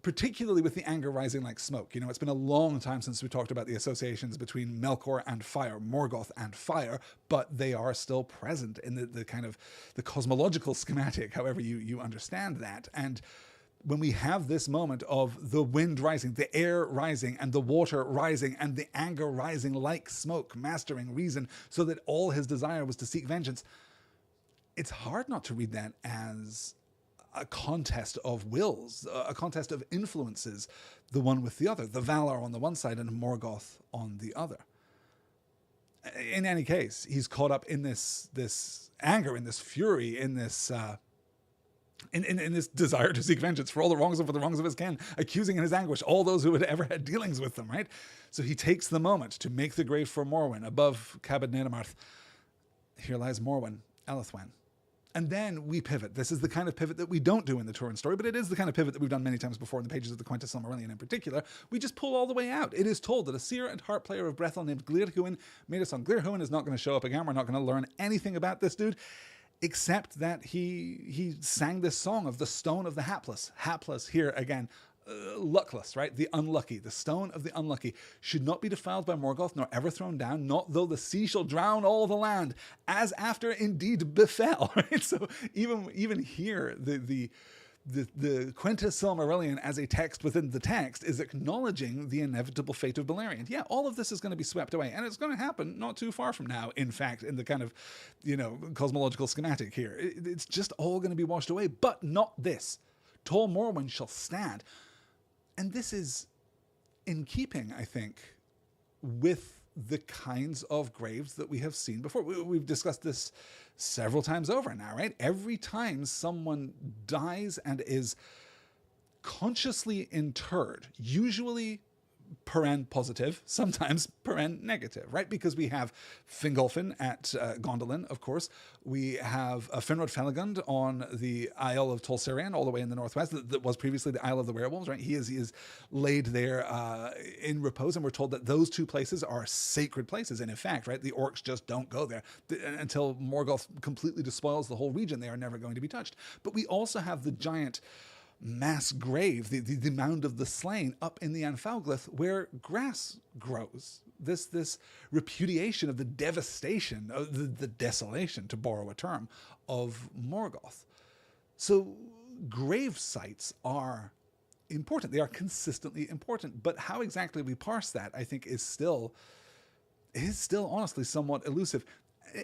particularly with the anger rising like smoke. It's been a long time since we talked about the associations between Melkor and fire, Morgoth and fire, but they are still present in the kind of the cosmological schematic, however you understand that. And when we have this moment of the wind rising, the air rising, and the water rising, and the anger rising like smoke, mastering reason, so that all his desire was to seek vengeance, it's hard not to read that as a contest of wills, a contest of influences, the one with the other, the Valar on the one side and Morgoth on the other. In any case, he's caught up in this anger, in this fury, in this in this desire to seek vengeance for all the wrongs and for the wrongs of his kin, accusing in his anguish all those who had ever had dealings with them, right? So he takes the moment to make the grave for Morwen above Cabed Nenamarth. Here lies Morwen, Elithwen. And then we pivot. This is the kind of pivot that we don't do in the Turin story, but it is the kind of pivot that we've done many times before in the pages of the Quenta Silmarillion in particular. We just pull all the way out. It is told that a seer and harp player of Brethil named Glirhuin made a song. Glirhuin is not going to show up again. We're not going to learn anything about this dude, except that he sang this song of the Stone of the Hapless. Hapless here again. Luckless, right? The unlucky, the stone of the unlucky, should not be defiled by Morgoth, nor ever thrown down, not though the sea shall drown all the land, as after indeed befell. Right? So even here, the Quenta Silmarillion as a text within the text is acknowledging the inevitable fate of Beleriand. Yeah, all of this is going to be swept away, and it's going to happen not too far from now, in fact, in the kind of, cosmological schematic here. It's just all going to be washed away, but not this. Tall Morwen shall stand. And this is in keeping, I think, with the kinds of graves that we have seen before. We've discussed this several times over now, right? Every time someone dies and is consciously interred, usually paren positive, sometimes paren negative, right? Because we have Fingolfin at Gondolin, of course. We have Finrod Felagund on the Isle of Tol Sirion, all the way in the northwest, that was previously the Isle of the Werewolves, right? He is laid there in repose, and we're told that those two places are sacred places. And in fact, right, the orcs just don't go there. Until Morgoth completely despoils the whole region, they are never going to be touched. But we also have the giant mass grave, the mound of the slain up in the Anfauglith, where grass grows. This repudiation of the devastation, of the desolation, to borrow a term, of Morgoth. So grave sites are important. They are consistently important. But how exactly we parse that, I think, is still honestly somewhat elusive.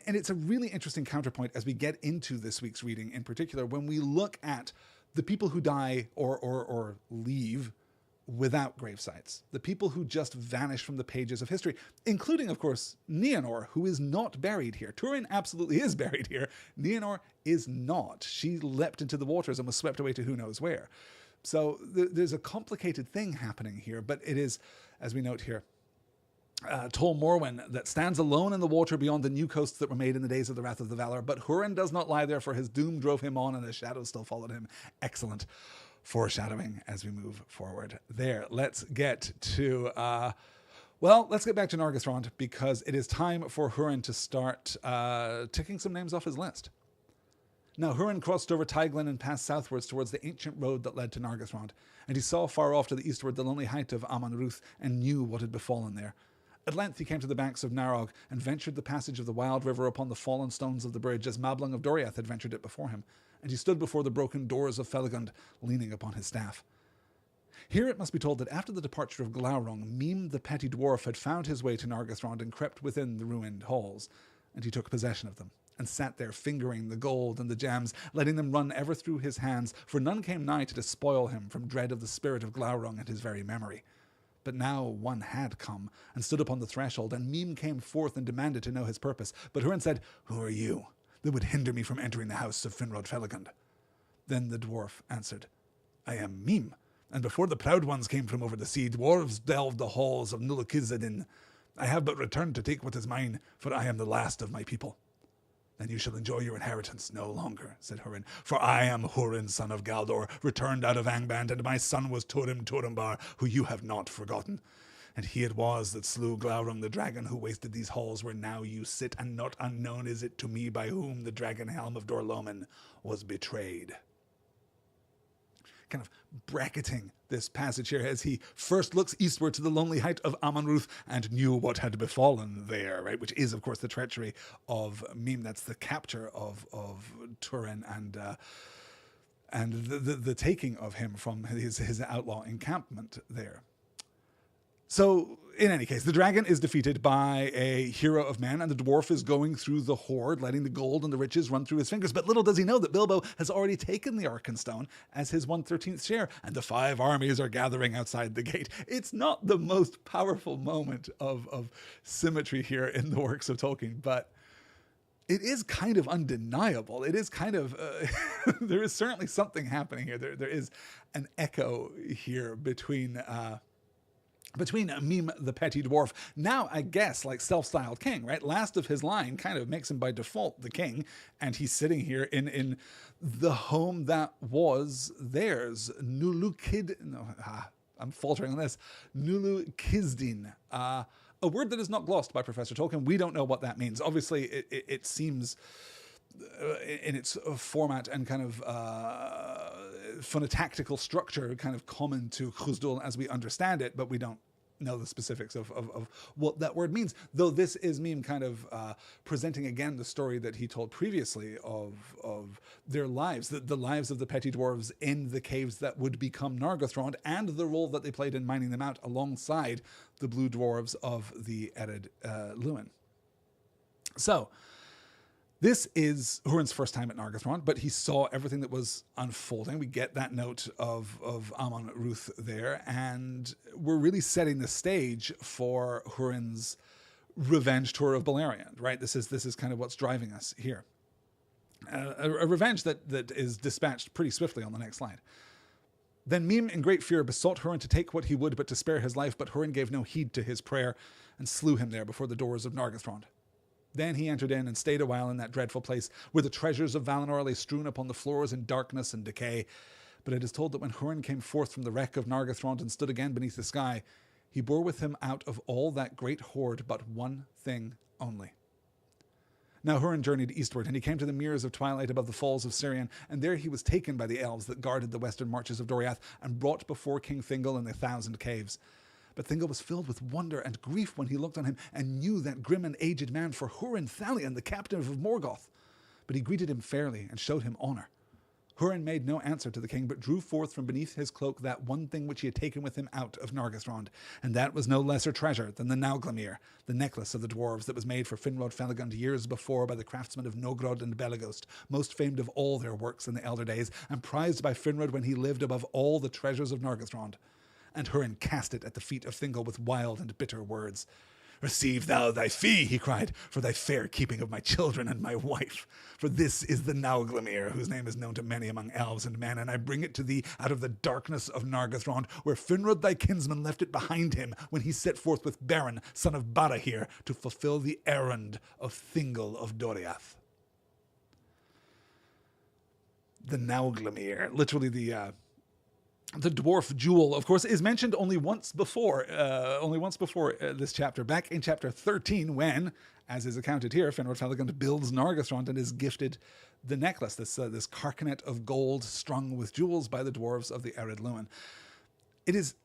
And it's a really interesting counterpoint as we get into this week's reading in particular, when we look at the people who die or leave without gravesites, the people who just vanish from the pages of history, including, of course, Nienor, who is not buried here. Turin absolutely is buried here. Nienor is not. She leapt into the waters and was swept away to who knows where. So there's a complicated thing happening here, but it is, as we note here, Tol Morwen that stands alone in the water beyond the new coasts that were made in the days of the wrath of the Valar. But Húrin does not lie there, for his doom drove him on, and his shadow still followed him. Excellent foreshadowing as we move forward there. Let's get to, let's get back to Nargothrond, because it is time for Húrin to start ticking some names off his list. Now Húrin crossed over Teiglin and passed southwards towards the ancient road that led to Nargothrond, and he saw far off to the eastward the lonely height of Amon Ruth, and knew what had befallen there. At length he came to the banks of Narog, and ventured the passage of the wild river upon the fallen stones of the bridge, as Mablung of Doriath had ventured it before him, and he stood before the broken doors of Felagund, leaning upon his staff. Here it must be told that after the departure of Glaurung, Mime the petty dwarf had found his way to Nargothrond and crept within the ruined halls, and he took possession of them, and sat there fingering the gold and the gems, letting them run ever through his hands, for none came nigh to despoil him from dread of the spirit of Glaurung and his very memory. But now one had come, and stood upon the threshold, and Mime came forth and demanded to know his purpose. But Húrin said, "Who are you, that would hinder me from entering the house of Finrod Felagund?" Then the dwarf answered, "I am Mime, and before the proud ones came from over the sea, dwarves delved the halls of Nulakizadin. I have but returned to take what is mine, for I am the last of my people." "Then you shall enjoy your inheritance no longer," said Húrin, "for I am Húrin, son of Galdor, returned out of Angband, and my son was Turim Turambar, who you have not forgotten. And he it was that slew Glaurung the dragon, who wasted these halls where now you sit, and not unknown is it to me by whom the dragon helm of Dorloman was betrayed." Kind of bracketing this passage here as he first looks eastward to the lonely height of Amon Ruth and knew what had befallen there, right? Which is, of course, the treachery of Mime. That's the capture of Turin and the taking of him from his outlaw encampment there. So, in any case, the dragon is defeated by a hero of men, and the dwarf is going through the hoard, letting the gold and the riches run through his fingers. But little does he know that Bilbo has already taken the Arkenstone as his 1/13th share, and the 5 armies are gathering outside the gate. It's not the most powerful moment of symmetry here in the works of Tolkien, but it is kind of undeniable. It is kind of, there is certainly something happening here. There is an echo here between Mime the petty dwarf, now I guess like self-styled king, right? Last of his line kind of makes him by default the king, and he's sitting here in the home that was theirs. I'm faltering on this. Nulu-Kizdin, a word that is not glossed by Professor Tolkien. We don't know what that means. Obviously, it seems in its format and kind of phonotactical structure kind of common to Khuzdul as we understand it, but we don't know the specifics of what that word means, though this is Mime kind of presenting again the story that he told previously of their lives, the lives of the petty dwarves in the caves that would become Nargothrond, and the role that they played in mining them out alongside the blue dwarves of the Ered Luin. So, this is Húrin's first time at Nargothrond, but he saw everything that was unfolding. We get that note of Amon Ruth there, and we're really setting the stage for Húrin's revenge tour of Beleriand, right? This is kind of what's driving us here. A revenge that is dispatched pretty swiftly on the next slide. Then Mim, in great fear, besought Húrin to take what he would, but to spare his life. But Húrin gave no heed to his prayer, and slew him there before the doors of Nargothrond. Then he entered in and stayed a while in that dreadful place, where the treasures of Valinor lay strewn upon the floors in darkness and decay. But it is told that when Húrin came forth from the wreck of Nargothrond and stood again beneath the sky, he bore with him out of all that great hoard but one thing only. Now Húrin journeyed eastward, and he came to the mirrors of twilight above the falls of Sirion, and there he was taken by the elves that guarded the western marches of Doriath, and brought before King Thingol in the 1,000 caves. But Thingol was filled with wonder and grief when he looked on him, and knew that grim and aged man for Húrin Thalion, the captive of Morgoth. But he greeted him fairly, and showed him honour. Húrin made no answer to the king, but drew forth from beneath his cloak that one thing which he had taken with him out of Nargothrond, and that was no lesser treasure than the Nauglamir, the necklace of the dwarves that was made for Finrod Felagund years before by the craftsmen of Nogrod and Belegost, most famed of all their works in the elder days, and prized by Finrod when he lived above all the treasures of Nargothrond. And Húrin cast it at the feet of Thingol with wild and bitter words. "Receive thou thy fee," he cried, "for thy fair keeping of my children and my wife. For this is the Nauglamir, whose name is known to many among elves and men, and I bring it to thee out of the darkness of Nargothrond, where Finrod thy kinsman left it behind him when he set forth with Beren, son of Barahir, to fulfill the errand of Thingol of Doriath." The Nauglamir, literally the dwarf jewel, of course, is mentioned only once before this chapter, back in chapter 13, when, as is accounted here, Finrod Felagund builds Nargothrond and is gifted the necklace, this carcanet of gold strung with jewels by the dwarves of the Ered Luin. It is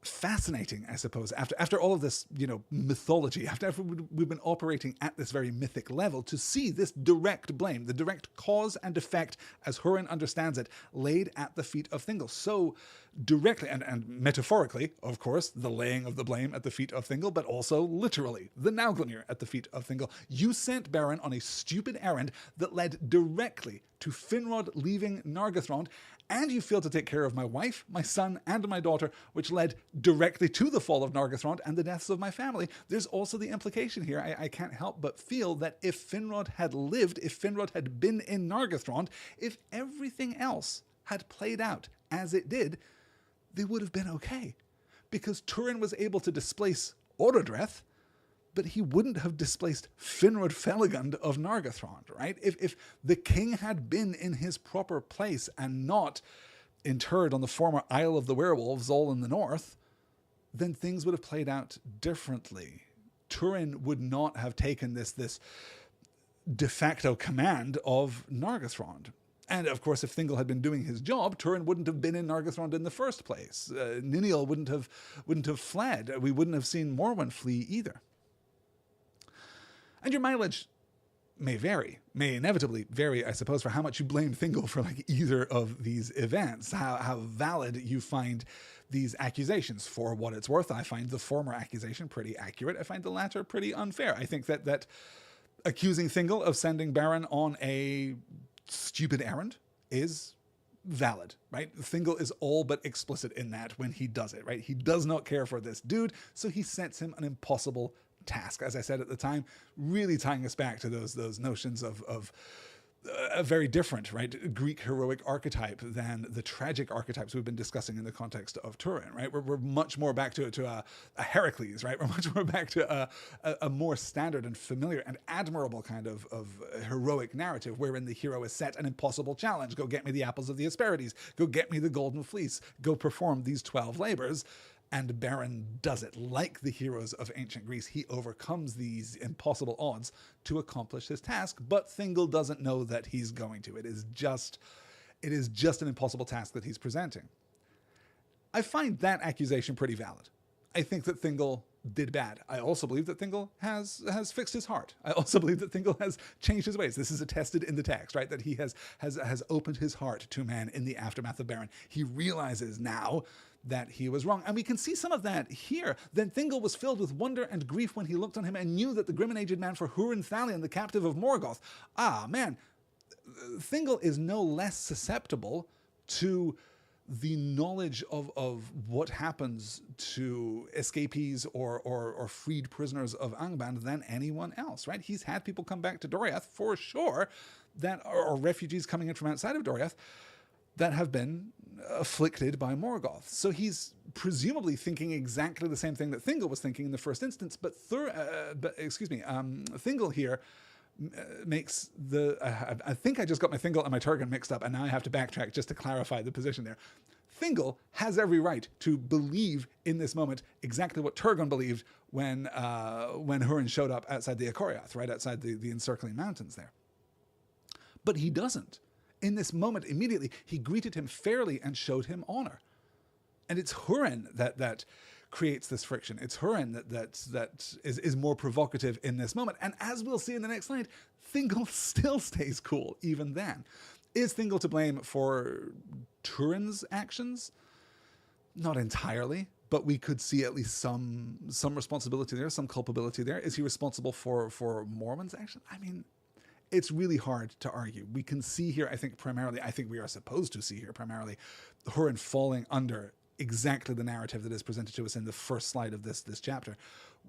fascinating, I suppose, after all of this, mythology, after we've been operating at this very mythic level, to see this direct blame, the direct cause and effect, as Húrin understands it, laid at the feet of Thingol. So directly, and metaphorically, of course, the laying of the blame at the feet of Thingol, but also literally, the Nauglamir at the feet of Thingol. You sent Beren on a stupid errand that led directly to Finrod leaving Nargothrond, and you failed to take care of my wife, my son, and my daughter, which led directly to the fall of Nargothrond and the deaths of my family. There's also the implication here, I can't help but feel that if Finrod had lived, if Finrod had been in Nargothrond, if everything else had played out as it did, they would have been okay. Because Turin was able to displace Orodreth, but he wouldn't have displaced Finrod Felagund of Nargothrond, right? If the king had been in his proper place and not interred on the former Isle of the Werewolves, all in the north, then things would have played out differently. Turin would not have taken this de facto command of Nargothrond. And of course, if Thingol had been doing his job, Turin wouldn't have been in Nargothrond in the first place. Niniel wouldn't have fled. We wouldn't have seen Morwen flee either. And your mileage may inevitably vary, I suppose, for how much you blame Thingol for either of these events, how valid you find these accusations. For what it's worth, I find the former accusation pretty accurate. I find the latter pretty unfair. I think that accusing Thingol of sending Beren on a stupid errand is valid, right? Thingol is all but explicit in that when he does it, right? He does not care for this dude, so he sets him an impossible task, as I said at the time, really tying us back to those notions of a very different, right, Greek heroic archetype than the tragic archetypes we've been discussing in the context of Turin, right? We're much more back to a Heracles, right? We're much more back to a more standard and familiar and admirable kind of heroic narrative wherein the hero is set an impossible challenge. Go get me the apples of the Hesperides. Go get me the golden fleece. Go perform these 12 labors. And Beren does it. Like the heroes of ancient Greece, he overcomes these impossible odds to accomplish his task, but Thingol doesn't know that he's going to. It is just an impossible task that he's presenting. I find that accusation pretty valid. I think that Thingol did bad. I also believe that Thingol has fixed his heart. I also believe that Thingol has changed his ways. This is attested in the text, right? That he has opened his heart to man in the aftermath of Beren. He realizes now that he was wrong. And we can see some of that here. Then Thingol was filled with wonder and grief when he looked on him and knew that the grim and aged man for Húrin Thalion, the captive of Morgoth. Ah, man, Thingol is no less susceptible to the knowledge of what happens to escapees or freed prisoners of Angband than anyone else, right? He's had people come back to Doriath for sure that are refugees coming in from outside of Doriath that have been afflicted by Morgoth. So he's presumably thinking exactly the same thing that Thingol was thinking in the first instance, but Thingol here makes the... I think I just got my Thingol and my Turgon mixed up, and now I have to backtrack just to clarify the position there. Thingol has every right to believe in this moment exactly what Turgon believed when Húrin showed up outside the Acoriath, right outside the encircling mountains there. But he doesn't. In this moment, immediately, he greeted him fairly and showed him honor. And it's Húrin that creates this friction. It's Húrin that is more provocative in this moment. And as we'll see in the next slide, Thingol still stays cool even then. Is Thingol to blame for Turin's actions? Not entirely, but we could see at least some responsibility there, some culpability there. Is he responsible for Morwen's action? I mean, it's really hard to argue. We can see here, I think we are supposed to see here primarily, Húrin falling under exactly the narrative that is presented to us in the first slide of this chapter.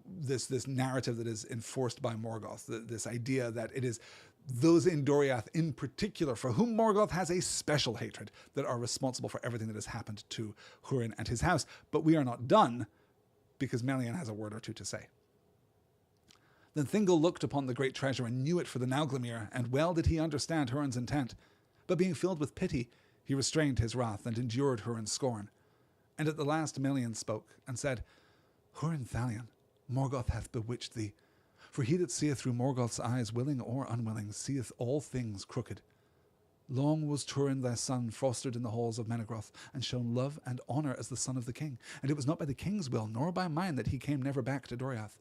This narrative that is enforced by Morgoth, this idea that it is those in Doriath in particular, for whom Morgoth has a special hatred, that are responsible for everything that has happened to Húrin and his house. But we are not done, because Melian has a word or two to say. Then Thingol looked upon the great treasure and knew it for the Nauglamir, and well did he understand Húrin's intent. But being filled with pity, he restrained his wrath and endured Húrin's scorn. And at the last Melian spoke, and said, Húrin Thalion, Morgoth hath bewitched thee. For he that seeth through Morgoth's eyes, willing or unwilling, seeth all things crooked. Long was Turin thy son fostered in the halls of Menegroth, and shown love and honour as the son of the king. And it was not by the king's will, nor by mine, that he came never back to Doriath.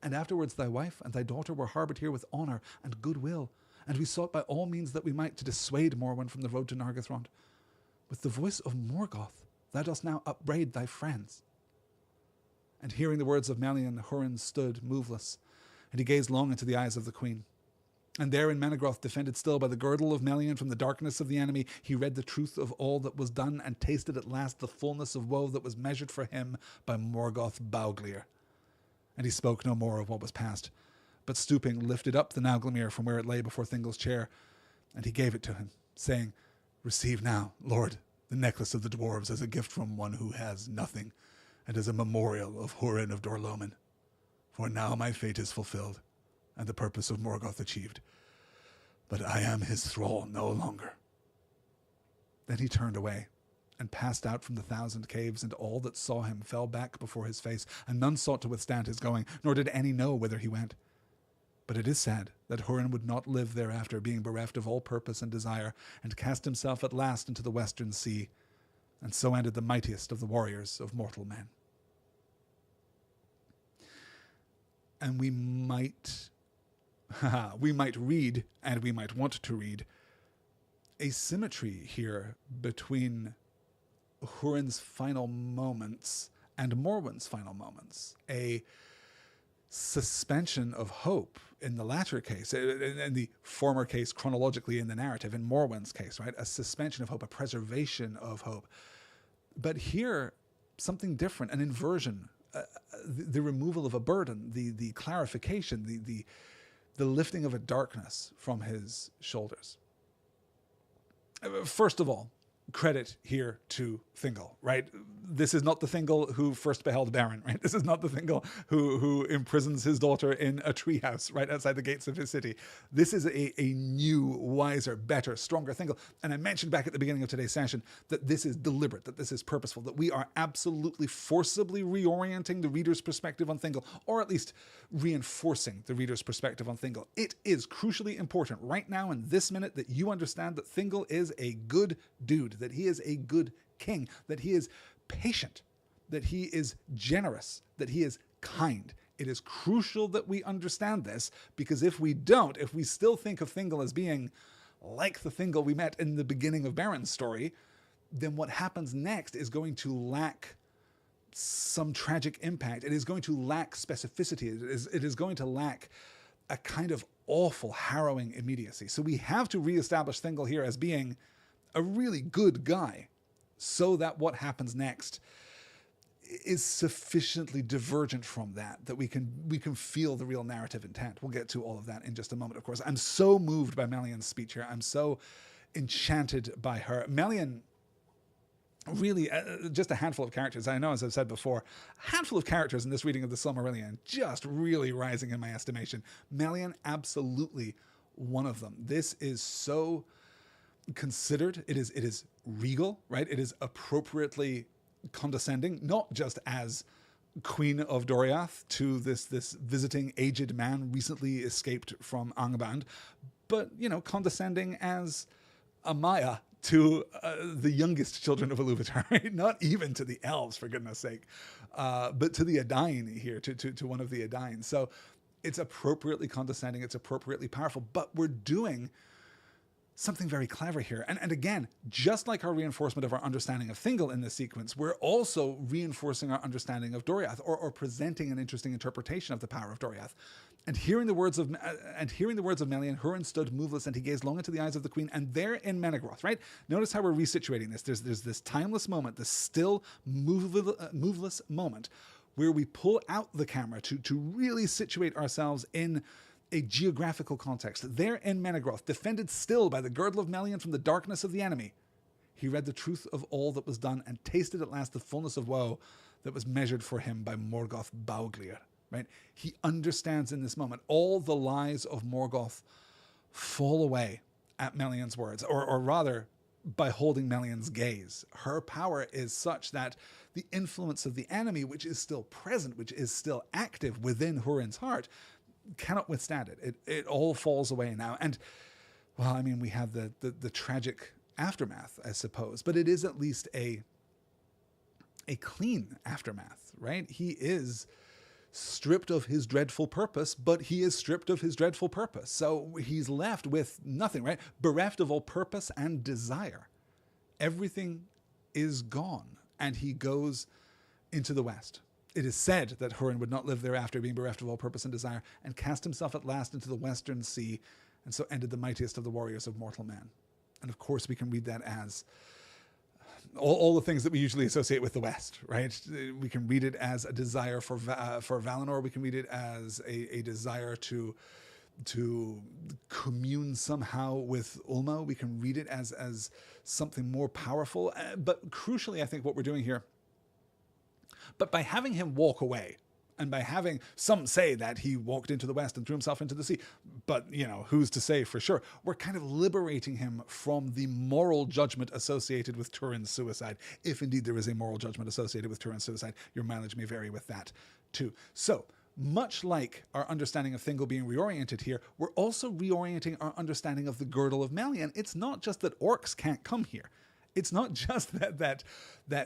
And afterwards thy wife and thy daughter were harboured here with honour and goodwill, and we sought by all means that we might to dissuade Morwen from the road to Nargothrond. With the voice of Morgoth thou dost now upbraid thy friends. And hearing the words of Melian, Húrin stood moveless, and he gazed long into the eyes of the queen. And there in Menegroth, defended still by the girdle of Melian from the darkness of the enemy, he read the truth of all that was done, and tasted at last the fullness of woe that was measured for him by Morgoth Bauglir. And he spoke no more of what was past, but stooping lifted up the Nauglamir from where it lay before Thingol's chair, and he gave it to him, saying, Receive now, Lord, the necklace of the dwarves as a gift from one who has nothing, and as a memorial of Húrin of Dorlomin. For now my fate is fulfilled, and the purpose of Morgoth achieved. But I am his thrall no longer. Then he turned away, and passed out from the 1,000 caves, and all that saw him fell back before his face, and none sought to withstand his going, nor did any know whither he went. But it is said that Húrin would not live thereafter, being bereft of all purpose and desire, and cast himself at last into the western sea, and so ended the mightiest of the warriors of mortal men. And we might read, and we might want to read, a symmetry here between Húrin's final moments and Morwen's final moments. A suspension of hope in the latter case, in the former case chronologically in the narrative, in Morwen's case, right? A suspension of hope, a preservation of hope. But here, something different, an inversion, the removal of a burden, the clarification, the lifting of a darkness from his shoulders. First of all, credit here to Thingol, right? This is not the Thingol who first beheld Beren, right? This is not the Thingol who imprisons his daughter in a treehouse right outside the gates of his city. This is a new, wiser, better, stronger Thingol. And I mentioned back at the beginning of today's session that this is deliberate, that this is purposeful, that we are absolutely forcibly reorienting the reader's perspective on Thingol, or at least reinforcing the reader's perspective on Thingol. It is crucially important right now in this minute that you understand that Thingol is a good dude, that he is a good king, that he is patient, that he is generous, that he is kind. It is crucial that we understand this, because if we don't, if we still think of Thingol as being like the Thingol we met in the beginning of Beren's story, then what happens next is going to lack some tragic impact. It is going to lack specificity. It is going to lack a kind of awful, harrowing immediacy. So we have to reestablish Thingol here as being a really good guy, so that what happens next is sufficiently divergent from that we can feel the real narrative intent. We'll get to all of that in just a moment, of course. I'm so moved by Melian's speech here. I'm so enchanted by her. Melian, really, just a handful of characters. I know, as I've said before, a handful of characters in this reading of the Silmarillion just really rising in my estimation. Melian, absolutely one of them. This is so considered. It is regal, right? It is appropriately condescending, not just as Queen of Doriath to this visiting aged man recently escaped from Angband, but, condescending as Amaya to the youngest children of Iluvatar, right? Not even to the elves, for goodness sake, but to the Edain here, to one of the Edain. So it's appropriately condescending, it's appropriately powerful, but we're doing something very clever here. And again, just like our reinforcement of our understanding of Thingol in this sequence, we're also reinforcing our understanding of Doriath, or presenting an interesting interpretation of the power of Doriath. And hearing the words of Melian, Húrin stood moveless, and he gazed long into the eyes of the queen. And there in Menegroth, right? Notice how we're resituating this. There's this timeless moment, this still moveless moment, where we pull out the camera to really situate ourselves in a geographical context. There in Menegroth, defended still by the girdle of Melian from the darkness of the enemy, he read the truth of all that was done, and tasted at last the fullness of woe that was measured for him by Morgoth Bauglir. Right? He understands in this moment all the lies of Morgoth fall away at Melian's words, or rather, by holding Melian's gaze. Her power is such that the influence of the enemy, which is still present, which is still active within Húrin's heart, cannot withstand it. It all falls away now. And, well, I mean, we have the tragic aftermath, I suppose, but it is at least a clean aftermath, right? He is stripped of his dreadful purpose, but he is stripped of his dreadful purpose. So he's left with nothing, right? Bereft of all purpose and desire. Everything is gone, and he goes into the west. It is said that Húrin would not live thereafter, being bereft of all purpose and desire, and cast himself at last into the western sea, and so ended the mightiest of the warriors of mortal man. And of course we can read that as all the things that we usually associate with the West, right? We can read it as a desire for Valinor. We can read it as a desire to commune somehow with Ulmo. We can read it as something more powerful. But crucially, I think what we're doing here, but by having him walk away, and by having some say that he walked into the west and threw himself into the sea, but, who's to say for sure? We're kind of liberating him from the moral judgment associated with Turin's suicide, if indeed there is a moral judgment associated with Turin's suicide. Your mileage may vary with that too. So, much like our understanding of Thingol being reoriented here, we're also reorienting our understanding of the girdle of Melian. It's not just that orcs can't come here. It's not just that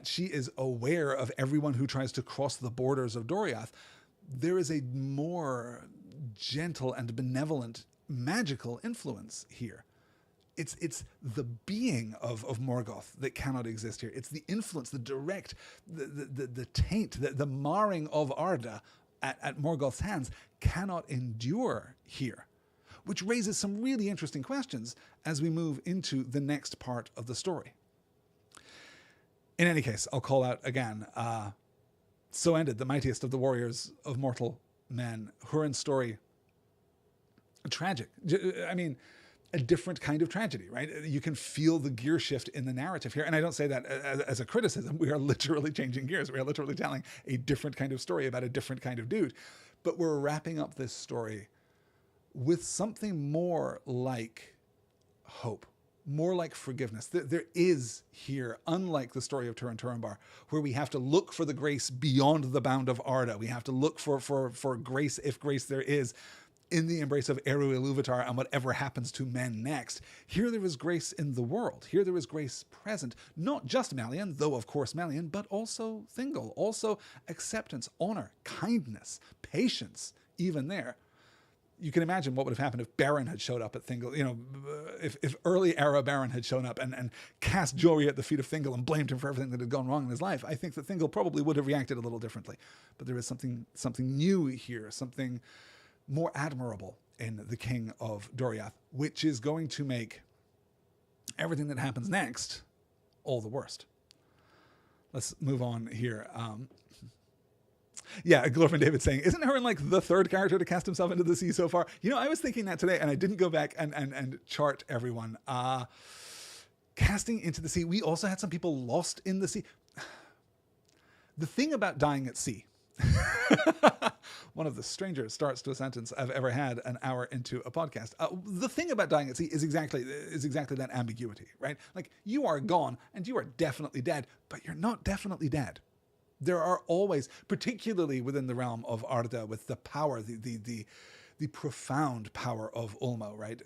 she is aware of everyone who tries to cross the borders of Doriath. There is a more gentle and benevolent magical influence here. It's the being of Morgoth that cannot exist here. It's the influence, the direct, the taint, the marring of Arda at Morgoth's hands cannot endure here, which raises some really interesting questions as we move into the next part of the story. In any case, I'll call out again, so ended the mightiest of the warriors of mortal men. Húrin's story, tragic. I mean, a different kind of tragedy, right? You can feel the gear shift in the narrative here. And I don't say that as a criticism. We are literally changing gears. We are literally telling a different kind of story about a different kind of dude. But we're wrapping up this story with something more like hope, more like forgiveness. There is here, unlike the story of Turin Turambar, where we have to look for the grace beyond the bound of Arda. We have to look for grace, if grace there is, in the embrace of Eru Iluvatar and whatever happens to men next. Here there is grace in the world. Here there is grace present. Not just Melian, though of course Melian, but also Thingol. Also acceptance, honor, kindness, patience, even there. You can imagine what would have happened if Beren had showed up at Thingol. If early era Beren had shown up and cast jewelry at the feet of Thingol and blamed him for everything that had gone wrong in his life. I think that Thingol probably would have reacted a little differently. But there is something new here, something more admirable in the King of Doriath, which is going to make everything that happens next all the worst. let's move on here. Yeah, Glorfin David saying, isn't Húrin like the third character to cast himself into the sea so far? You know, I was thinking that today, and I didn't go back and chart everyone. Casting into the sea, we also had some people lost in the sea. The thing about dying at sea, one of the strangest starts to a sentence I've ever had an hour into a podcast. The thing about dying at sea is exactly that ambiguity, right? Like, you are gone and you are definitely dead, but you're not definitely dead. There are always, particularly within the realm of Arda, with the power, the profound power of Ulmo, right?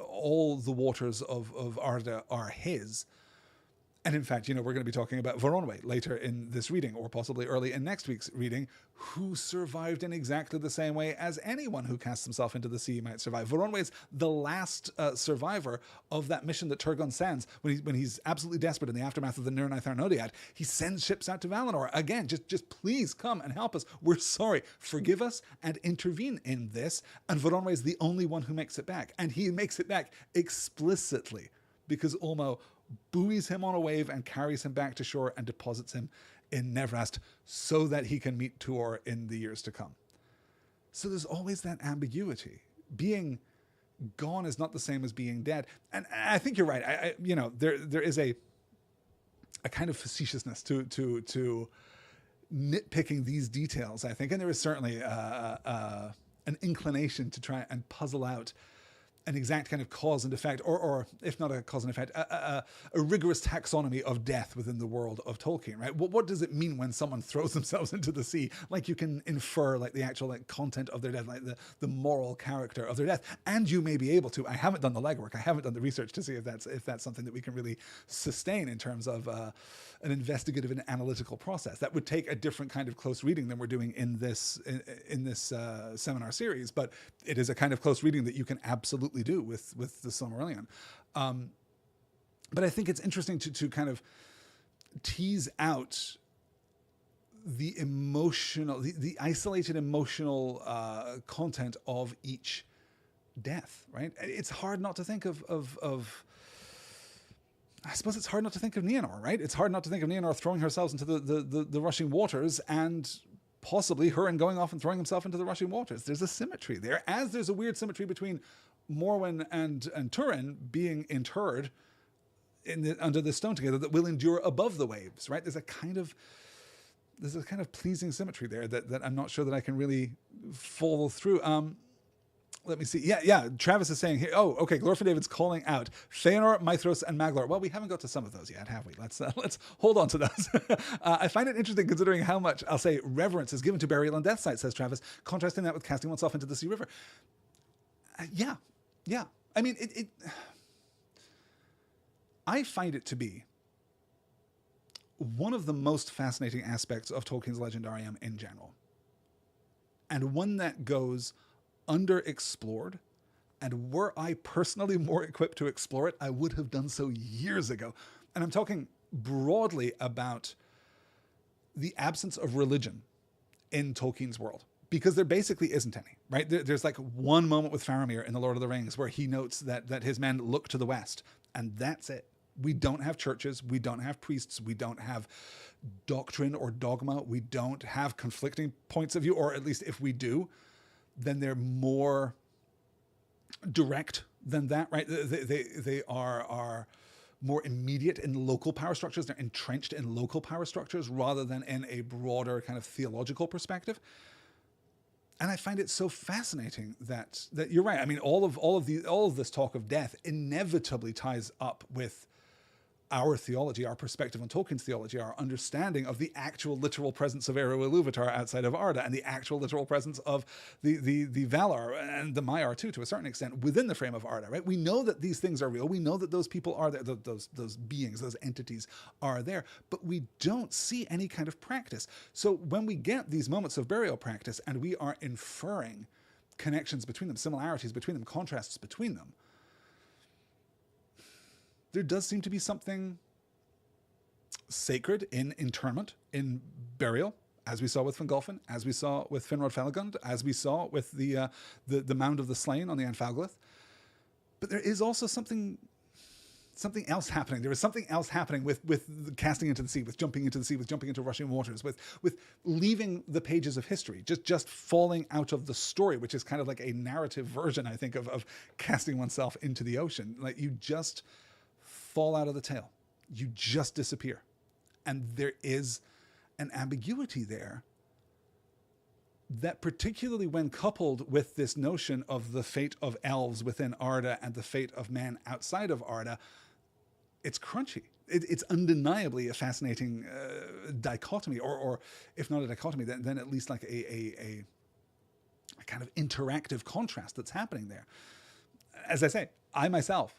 All the waters of Arda are his. And in fact, you know, we're going to be talking about Voronoi later in this reading, or possibly early in next week's reading, who survived in exactly the same way as anyone who casts himself into the sea might survive. Voronoi is the last survivor of that mission that Turgon sends when he's absolutely desperate in the aftermath of the Nirnaeth Arnodiad. He sends ships out to Valinor. Again, just please come and help us. We're sorry. Forgive us and intervene in this. And Voronoi is the only one who makes it back. And he makes it back explicitly because Ulmo buoys him on a wave and carries him back to shore and deposits him in Nevrast so that he can meet Tuor in the years to come. So there's always that ambiguity. Being gone is not the same as being dead. And I think you're right. You know, there is a kind of facetiousness to nitpicking these details, I think. And there is certainly an inclination to try and puzzle out an exact kind of cause and effect, or if not a cause and effect, a rigorous taxonomy of death within the world of Tolkien, right? What does it mean when someone throws themselves into the sea? Like, you can infer like the actual like content of their death, like the moral character of their death, and you may be able to. I haven't done the legwork. I haven't done the research to see if that's something that we can really sustain in terms of an investigative and analytical process. That would take a different kind of close reading than we're doing in this seminar series, but it is a kind of close reading that you can absolutely do with the Silmarillion. But I think it's interesting to kind of tease out the emotional, the isolated emotional content of each death, right? It's hard not to think of I suppose it's hard not to think of Nienor, right? It's hard not to think of Nienor throwing herself into the rushing waters, and possibly Húrin going off and throwing himself into the rushing waters. There's a symmetry there, as there's a weird symmetry between Morwen and Turin being interred under the stone together that will endure above the waves, right? There's a kind of pleasing symmetry there that I'm not sure that I can really follow through. Let me see. Yeah. Travis is saying here. Oh, okay. Glorfin David's calling out Feanor, Maithros, and Maglor. Well, we haven't got to some of those yet, have we? Let's hold on to those. I find it interesting considering how much, I'll say, reverence is given to burial and death sites, says Travis, contrasting that with casting oneself into the sea river. Yeah. I mean, I find it to be one of the most fascinating aspects of Tolkien's Legendarium in general, and one that goes underexplored, and were I personally more equipped to explore it, I would have done so years ago. And I'm talking broadly about the absence of religion in Tolkien's world, because there basically isn't any, right? There's like one moment with Faramir in The Lord of the Rings where he notes that his men look to the west, and that's it. We don't have churches, we don't have priests, we don't have doctrine or dogma, we don't have conflicting points of view, or at least if we do, then they're more direct than that, right? They are more immediate in local power structures. They're entrenched in local power structures rather than in a broader kind of theological perspective. And I find it so fascinating that you're right. I mean, all of this talk of death inevitably ties up with our theology, our perspective on Tolkien's theology, our understanding of the actual literal presence of Eru Ilúvatar outside of Arda, and the actual literal presence of the Valar and the Maiar too, to a certain extent, within the frame of Arda, right? We know that these things are real. We know that those people are there, those beings, those entities are there, but we don't see any kind of practice. So when we get these moments of burial practice and we are inferring connections between them, similarities between them, contrasts between them, there does seem to be something sacred in interment, in burial, as we saw with Fingolfin, as we saw with Finrod Felagund, as we saw with the Mound of the Slain on the Anfalglith. But there is also something something else happening. There is something else happening with casting into the sea, with jumping into the sea, with jumping into rushing waters, with leaving the pages of history, just falling out of the story, which is kind of like a narrative version, I think, of casting oneself into the ocean. Like, you just fall out of the tale. You just disappear. And there is an ambiguity there that, particularly when coupled with this notion of the fate of elves within Arda and the fate of man outside of Arda, it's crunchy. It's undeniably a fascinating dichotomy, or if not a dichotomy, then at least like a kind of interactive contrast that's happening there. As I say, I myself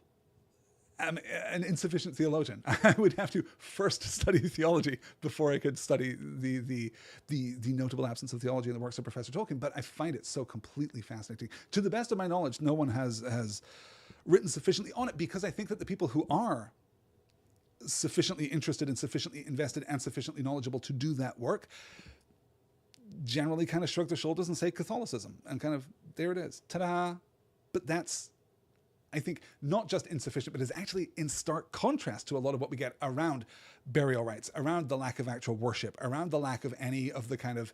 am an insufficient theologian. I would have to first study theology before I could study the notable absence of theology in the works of Professor Tolkien, but I find it so completely fascinating. To the best of my knowledge, no one has written sufficiently on it, because I think that the people who are sufficiently interested and sufficiently invested and sufficiently knowledgeable to do that work generally kind of shrug their shoulders and say Catholicism, and kind of, there it is, ta-da. But that's, I think, not just insufficient, but is actually in stark contrast to a lot of what we get around burial rites, around the lack of actual worship, around the lack of any of the kind of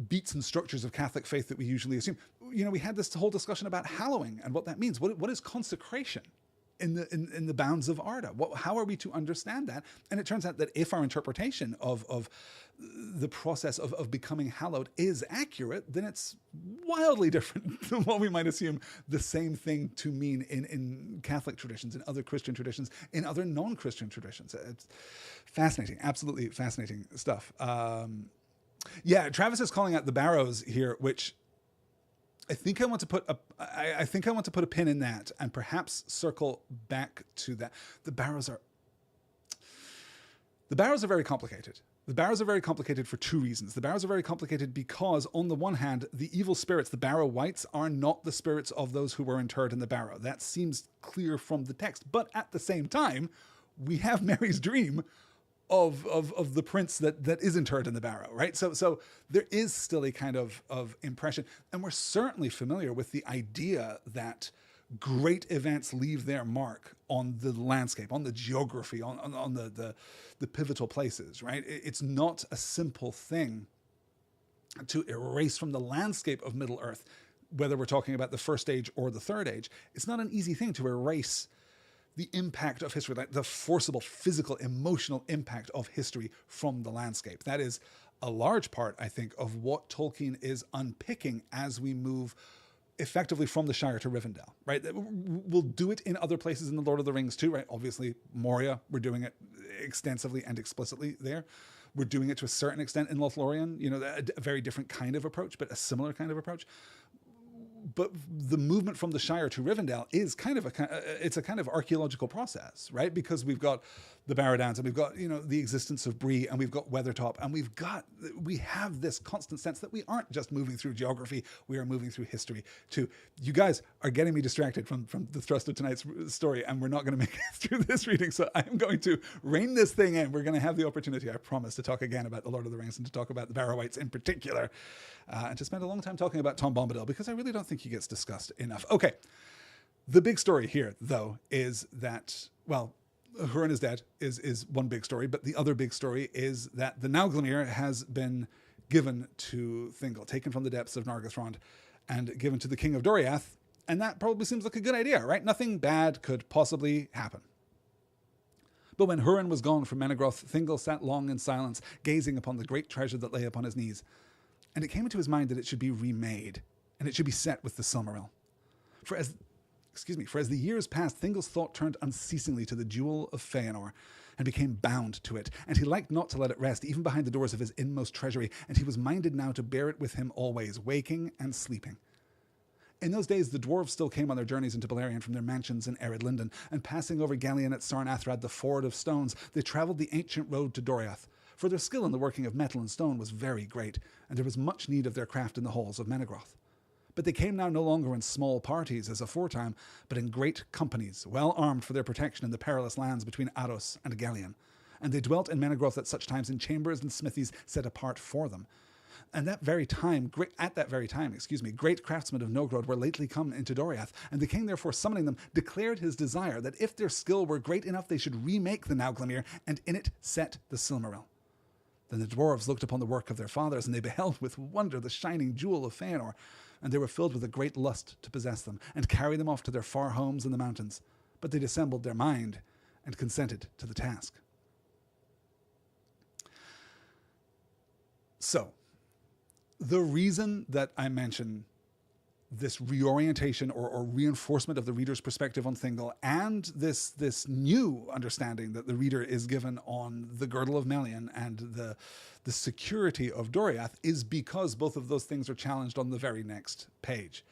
beats and structures of Catholic faith that we usually assume. You know, we had this whole discussion about hallowing and what that means. What is consecration in the bounds of Arda? How are we to understand that? And it turns out that if our interpretation of the process of becoming hallowed is accurate, then it's wildly different than what we might assume the same thing to mean in Catholic traditions, in other Christian traditions, in other non-Christian traditions. It's fascinating, absolutely fascinating stuff. Yeah, Travis is calling out the Barrows here, which I think I want to put a pin in that and perhaps circle back to that. The Barrows are very complicated. The Barrows are very complicated for two reasons. The Barrows are very complicated because, on the one hand, the evil spirits, the Barrow Wights, are not the spirits of those who were interred in the Barrow. That seems clear from the text. But at the same time, we have Mary's dream of the prince that is interred in the Barrow, right? So there is still a kind of impression. And we're certainly familiar with the idea that great events leave their mark on the landscape, on the geography, on the pivotal places, right? It's not a simple thing to erase from the landscape of Middle Earth, whether we're talking about the First Age or the Third Age. It's not an easy thing to erase the impact of history, like the forcible, physical, emotional impact of history from the landscape. That is a large part, I think, of what Tolkien is unpicking as we move effectively from the Shire to Rivendell, right? We'll do it in other places in the Lord of the Rings too, right? Obviously, Moria, we're doing it extensively and explicitly there. We're doing it to a certain extent in Lothlorien, you know, a very different kind of approach, but a similar kind of approach. But the movement from the Shire to Rivendell is kind of it's a kind of archaeological process, right? Because we've got the Barradans, and we've got, you know, the existence of Bree, and we've got Weathertop, and we have this constant sense that we aren't just moving through geography, we are moving through history too. You guys are getting me distracted from the thrust of tonight's story, and we're not going to make it through this reading, so I'm going to rein this thing in. We're going to have the opportunity, I promise, to talk again about the Lord of the Rings and to talk about the Barrow-wights in particular, and to spend a long time talking about Tom Bombadil, because I really don't think he gets discussed enough. Okay, the big story here, though, is that, well, Húrin is dead is one big story, but the other big story is that the Nauglamir has been given to Thingol, taken from the depths of Nargothrond and given to the King of Doriath, and that probably seems like a good idea, right? Nothing bad could possibly happen. But when Húrin was gone from Menegroth, Thingol sat long in silence, gazing upon the great treasure that lay upon his knees, and it came into his mind that it should be remade, and it should be set with the Silmaril. For as the years passed, Thingol's thought turned unceasingly to the jewel of Feanor, and became bound to it, and he liked not to let it rest, even behind the doors of his inmost treasury, and he was minded now to bear it with him always, waking and sleeping. In those days, the dwarves still came on their journeys into Beleriand from their mansions in Ered Linden, and passing over Gallion at Sarnathrad, the Ford of Stones, they travelled the ancient road to Doriath, for their skill in the working of metal and stone was very great, and there was much need of their craft in the halls of Menegroth. But they came now no longer in small parties as aforetime, but in great companies, well armed for their protection in the perilous lands between Aros and Gallion. And they dwelt in Menegroth at such times in chambers and smithies set apart for them. at that very time, great craftsmen of Novgorod were lately come into Doriath, and the king, therefore summoning them, declared his desire that if their skill were great enough, they should remake the Nauglamir, and in it set the Silmaril. Then the dwarves looked upon the work of their fathers, and they beheld with wonder the shining jewel of Fëanor, and they were filled with a great lust to possess them, and carry them off to their far homes in the mountains. But they dissembled their mind, and consented to the task. So, the reason that I mention this reorientation or reinforcement of the reader's perspective on Thingol, and this new understanding that the reader is given on the girdle of Melian and the security of Doriath, is because both of those things are challenged on the very next page.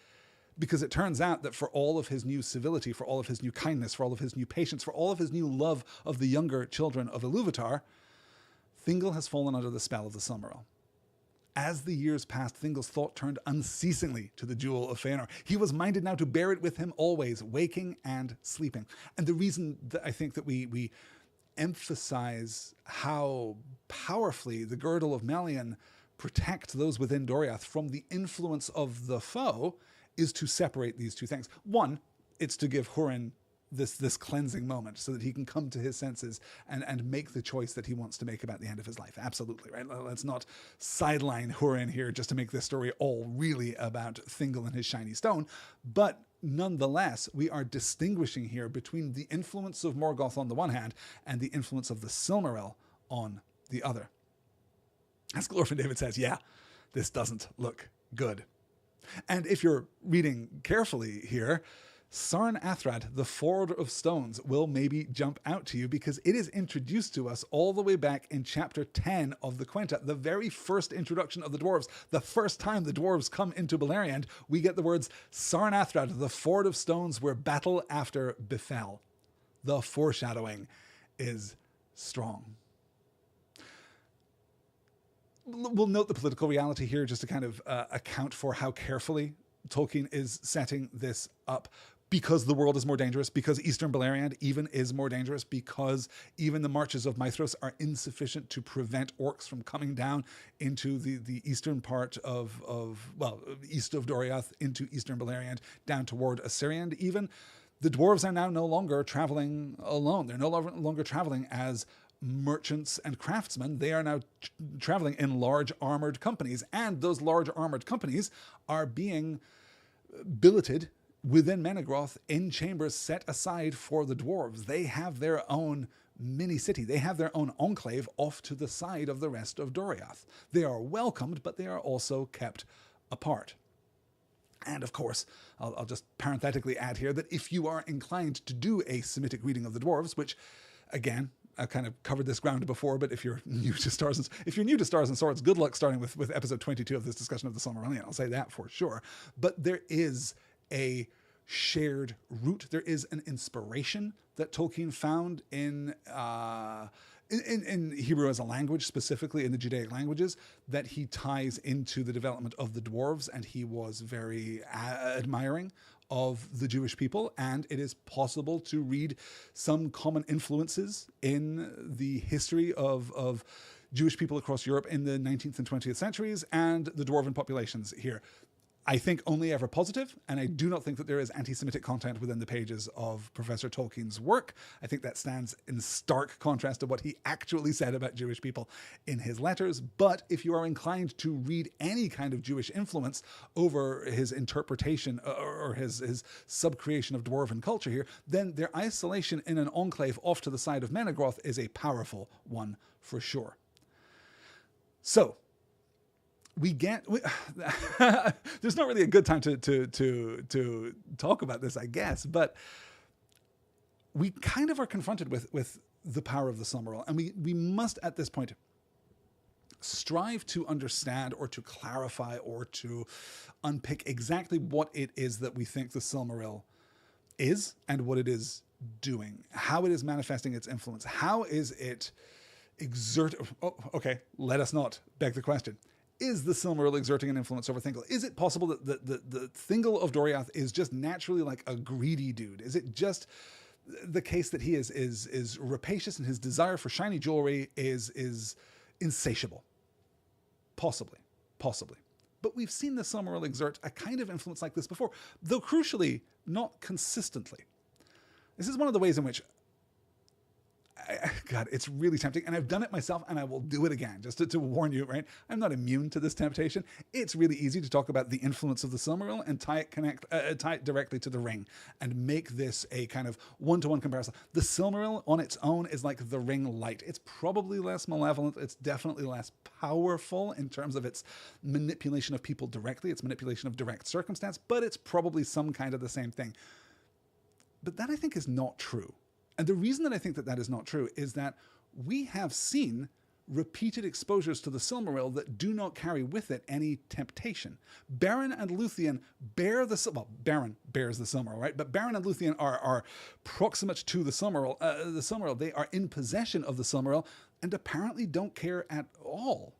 Because it turns out that for all of his new civility, for all of his new kindness, for all of his new patience, for all of his new love of the younger children of Ilúvatar, Thingol has fallen under the spell of the Silmaril. As the years passed, Thingol's thought turned unceasingly to the jewel of Fëanor. He was minded now to bear it with him always, waking and sleeping. And the reason that I think that we emphasize how powerfully the girdle of Melian protects those within Doriath from the influence of the foe is to separate these two things. One, it's to give Húrin this cleansing moment so that he can come to his senses and make the choice that he wants to make about the end of his life. Absolutely, right? Let's not sideline Húrin here just to make this story all really about Thingol and his shiny stone. But nonetheless, we are distinguishing here between the influence of Morgoth on the one hand and the influence of the Silmaril on the other. As Glorfin David says, yeah, this doesn't look good. And if you're reading carefully here, Sarn Athrad, the Ford of Stones, will maybe jump out to you because it is introduced to us all the way back in Chapter 10 of the Quenta, the very first introduction of the dwarves. The first time the dwarves come into Beleriand, we get the words, Sarn Athrad, the Ford of Stones, where battle after befell. The foreshadowing is strong. We'll note the political reality here just to kind of account for how carefully Tolkien is setting this up. Because the world is more dangerous, because Eastern Beleriand even is more dangerous, because even the marches of Maethros are insufficient to prevent orcs from coming down into the eastern part of east of Doriath, into Eastern Beleriand, down toward Assyrian even. The dwarves are now no longer traveling alone. They're no longer traveling as merchants and craftsmen. They are now traveling in large armored companies, and those large armored companies are being billeted within Menegroth in chambers set aside for the dwarves. They have their own mini-city. They have their own enclave off to the side of the rest of Doriath. They are welcomed, but they are also kept apart. And of course, I'll just parenthetically add here that if you are inclined to do a Semitic reading of the dwarves, which, again, I've kind of covered this ground before, but if you're new to Stars and Swords, good luck starting with episode 22 of this discussion of the Silmarillion. I'll say that for sure. But there is a shared root. There is an inspiration that Tolkien found in Hebrew as a language, specifically in the Judaic languages, that he ties into the development of the dwarves, and he was very admiring of the Jewish people, and it is possible to read some common influences in the history of Jewish people across Europe in the 19th and 20th centuries and the dwarven populations here. I think only ever positive, and I do not think that there is anti-Semitic content within the pages of Professor Tolkien's work. I think that stands in stark contrast to what he actually said about Jewish people in his letters. But if you are inclined to read any kind of Jewish influence over his interpretation or his subcreation of dwarven culture here, then their isolation in an enclave off to the side of Menegroth is a powerful one for sure. So, there's not really a good time to talk about this, I guess, but we kind of are confronted with the power of the Silmaril, and we must at this point strive to understand or to clarify or to unpick exactly what it is that we think the Silmaril is and what it is doing, how it is manifesting its influence, how is it let us not beg the question. Is the Silmaril exerting an influence over Thingol? Is it possible that the Thingol of Doriath is just naturally like a greedy dude? Is it just the case that he is rapacious and his desire for shiny jewelry is insatiable? Possibly. Possibly. But we've seen the Silmaril exert a kind of influence like this before, though crucially, not consistently. This is one of the ways in which, God, it's really tempting, and I've done it myself, and I will do it again, just to warn you, right? I'm not immune to this temptation. It's really easy to talk about the influence of the Silmaril and tie it directly to the ring, and make this a kind of one-to-one comparison. The Silmaril on its own is like the ring light. It's probably less malevolent. It's definitely less powerful in terms of its manipulation of people directly, its manipulation of direct circumstance, but it's probably some kind of the same thing. But that, I think, is not true. And the reason that I think that that is not true is that we have seen repeated exposures to the Silmaril that do not carry with it any temptation. Beren and Luthien bear the... Well, Beren bears the Silmaril, right? But Beren and Luthien are proximate to the Silmaril. They are in possession of the Silmaril and apparently don't care at all.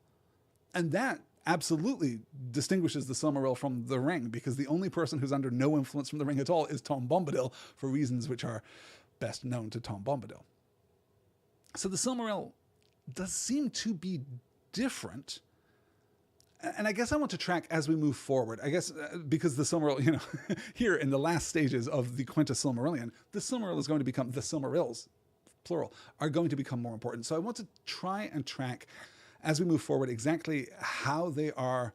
And that absolutely distinguishes the Silmaril from the ring, because the only person who's under no influence from the ring at all is Tom Bombadil, for reasons which are best known to Tom Bombadil. So the Silmaril does seem to be different. And I guess I want to track as we move forward. I guess because the Silmaril, here in the last stages of the Quinta Silmarillion, the Silmaril is going to become, the Silmarils, plural, are going to become more important. So I want to try and track as we move forward exactly how they are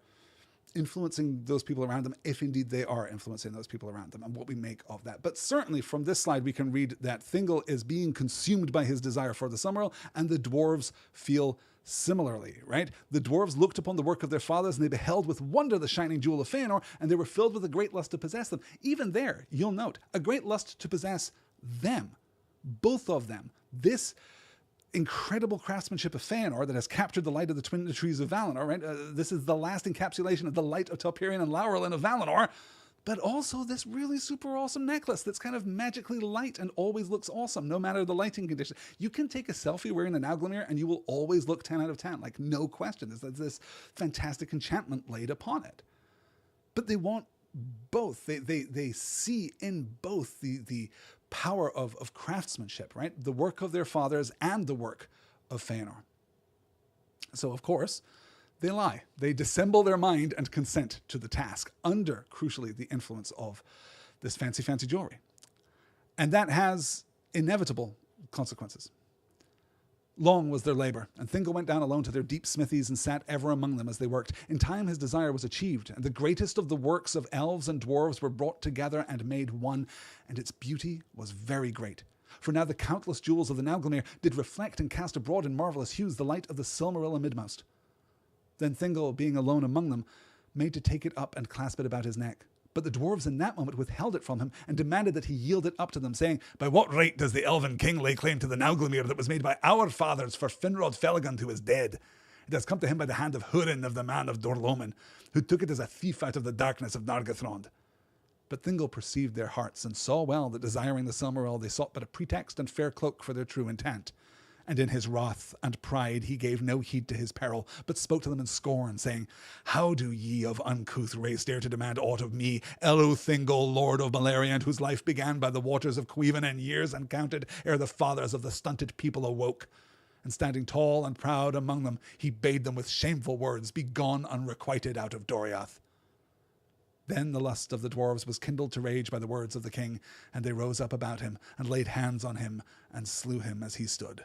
influencing those people around them, if indeed they are influencing those people around them, and what we make of that. But certainly from this slide, we can read that Thingol is being consumed by his desire for the Silmaril, and the dwarves feel similarly, right? The dwarves looked upon the work of their fathers, and they beheld with wonder the shining jewel of Feanor, and they were filled with a great lust to possess them. Even there, you'll note, a great lust to possess them, both of them. This incredible craftsmanship of Feanor that has captured the light of the twin trees of Valinor, right? This is the last encapsulation of the light of Telperion and Laurelin of Valinor, but also this really super awesome necklace that's kind of magically light and always looks awesome, no matter the lighting condition. You can take a selfie wearing an Nauglamir and you will always look 10 out of 10, like no question. There's this fantastic enchantment laid upon it. But they want both. They see in both the power of craftsmanship, right? The work of their fathers and the work of Feanor. So, of course, they lie. They dissemble their mind and consent to the task under, crucially, the influence of this fancy jewelry. And that has inevitable consequences. Long was their labour, and Thingol went down alone to their deep smithies and sat ever among them as they worked. In time his desire was achieved, and the greatest of the works of elves and dwarves were brought together and made one, and its beauty was very great. For now the countless jewels of the Nauglamir did reflect and cast abroad in marvellous hues the light of the Silmaril amidmost. Then Thingol, being alone among them, made to take it up and clasp it about his neck. But the dwarves in that moment withheld it from him and demanded that he yield it up to them, saying, "By what right does the elven king lay claim to the Nauglamir that was made by our fathers for Finrod Felagund, who is dead? It has come to him by the hand of Húrin of the man of Dorloman, who took it as a thief out of the darkness of Nargothrond." But Thingol perceived their hearts and saw well that desiring the Silmaril they sought but a pretext and fair cloak for their true intent. And in his wrath and pride he gave no heed to his peril, but spoke to them in scorn, saying, "How do ye of uncouth race dare to demand aught of me, Elu Thingol, lord of Beleriand, whose life began by the waters of Cuiven and years uncounted ere the fathers of the stunted people awoke?" And standing tall and proud among them, he bade them with shameful words be gone unrequited out of Doriath. Then the lust of the dwarves was kindled to rage by the words of the king, and they rose up about him, and laid hands on him, and slew him as he stood.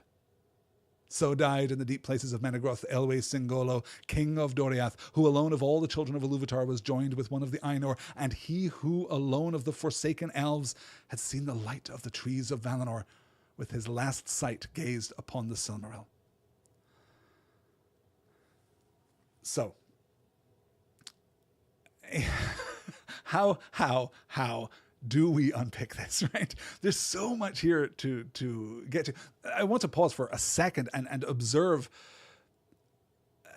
So died in the deep places of Menegroth Elwë Singolo, king of Doriath, who alone of all the children of Ilúvatar was joined with one of the Ainur, and he who alone of the forsaken elves had seen the light of the trees of Valinor, with his last sight gazed upon the Silmaril. So, how do we unpick this, right? There's so much here to get to. I want to pause for a second and observe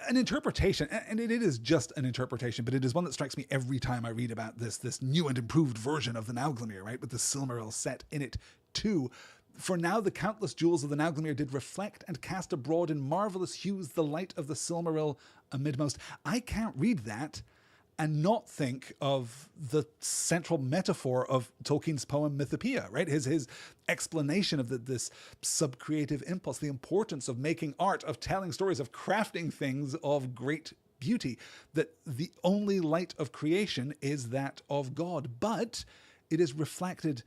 an interpretation, and it is just an interpretation, but it is one that strikes me every time I read about this new and improved version of the Nauglamir, right, with the Silmaril set in it too. For now the countless jewels of the Nauglamir did reflect and cast abroad in marvellous hues the light of the Silmaril amidmost. I can't read that and not think of the central metaphor of Tolkien's poem Mythopoeia, right? His explanation of this subcreative impulse, the importance of making art, of telling stories, of crafting things of great beauty, that the only light of creation is that of God, but it is reflected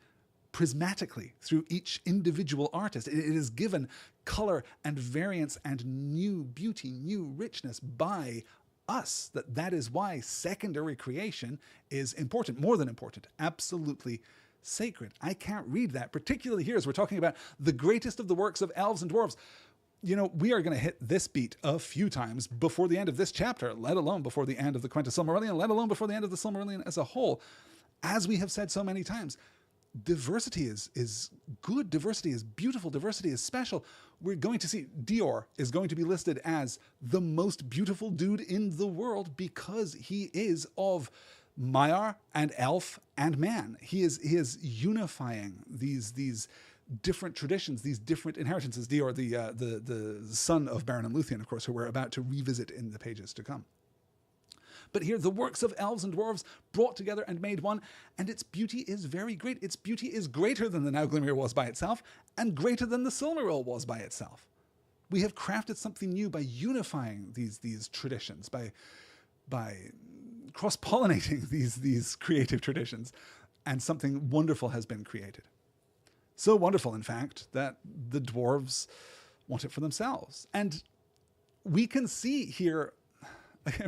prismatically through each individual artist. It is given color and variance and new beauty, new richness by us. That is why secondary creation is important, more than important, absolutely sacred. I can't read that, particularly here as we're talking about the greatest of the works of elves and dwarves. You know, we are going to hit this beat a few times before the end of this chapter, let alone before the end of the Quenta Silmarillion, let alone before the end of the Silmarillion as a whole. As we have said so many times, diversity is good, diversity is beautiful, diversity is special. We're going to see Dior is going to be listed as the most beautiful dude in the world because he is of Maiar and elf and man. He is unifying these different traditions, these different inheritances. Dior, the son of Baron and Luthien, of course, who we're about to revisit in the pages to come. But here, the works of elves and dwarves brought together and made one, and its beauty is very great. Its beauty is greater than the Nauglamir was by itself, and greater than the Silmaril was by itself. We have crafted something new by unifying these traditions, by cross-pollinating these creative traditions, and something wonderful has been created. So wonderful, in fact, that the dwarves want it for themselves. And we can see here,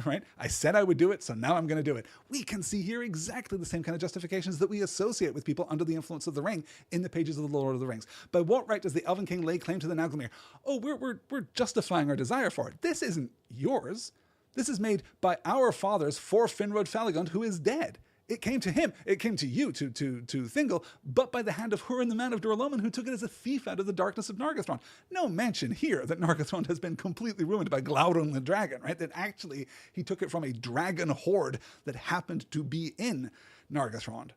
right? I said I would do it, so now I'm going to do it. We can see here exactly the same kind of justifications that we associate with people under the influence of the ring in the pages of the Lord of the Rings. By what right does the Elven King lay claim to the Nauglamir? Oh, we're justifying our desire for it. This isn't yours. This is made by our fathers for Finrod Felagund, who is dead. It came to him, it came to you, to Thingol, but by the hand of Húrin, the man of Dor-lómin, who took it as a thief out of the darkness of Nargothrond. No mention here that Nargothrond has been completely ruined by Glaurung the dragon, right? That actually he took it from a dragon horde that happened to be in Nargothrond.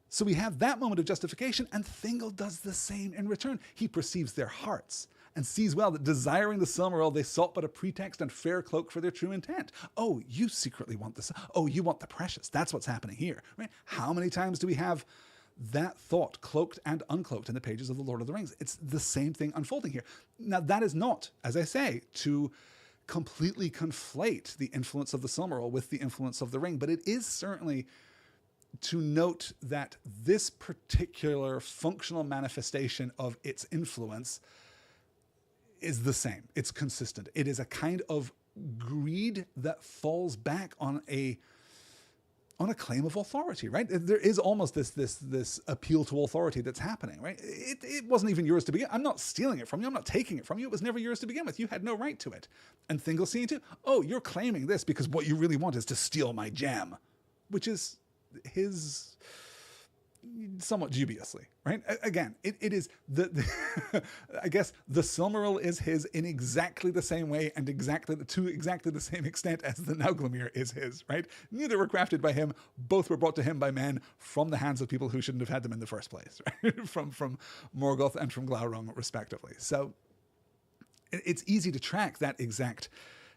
So we have that moment of justification, and Thingol does the same in return. He perceives their hearts and sees well that desiring the Silmaril, they sought but a pretext and fair cloak for their true intent. Oh, you secretly want this. Oh, you want the precious. That's what's happening here, right? How many times do we have that thought cloaked and uncloaked in the pages of the Lord of the Rings? It's the same thing unfolding here. Now, that is not, as I say, to completely conflate the influence of the Silmaril with the influence of the ring, but it is certainly to note that this particular functional manifestation of its influence is the same. It's consistent. It is a kind of greed that falls back on a claim of authority, right? There is almost this appeal to authority that's happening, right? It wasn't even yours to begin. I'm not stealing it from you. I'm not taking it from you. It was never yours to begin with. You had no right to it. And Thingol seeing too, oh, you're claiming this because what you really want is to steal my gem, which is his somewhat dubiously, right? Again, it is I guess the Silmaril is his in exactly the same way and to exactly the same extent as the Nauglamir is his, right? Neither were crafted by him. Both were brought to him by men from the hands of people who shouldn't have had them in the first place, right? from Morgoth and from Glaurung, respectively. So it's easy to track that exact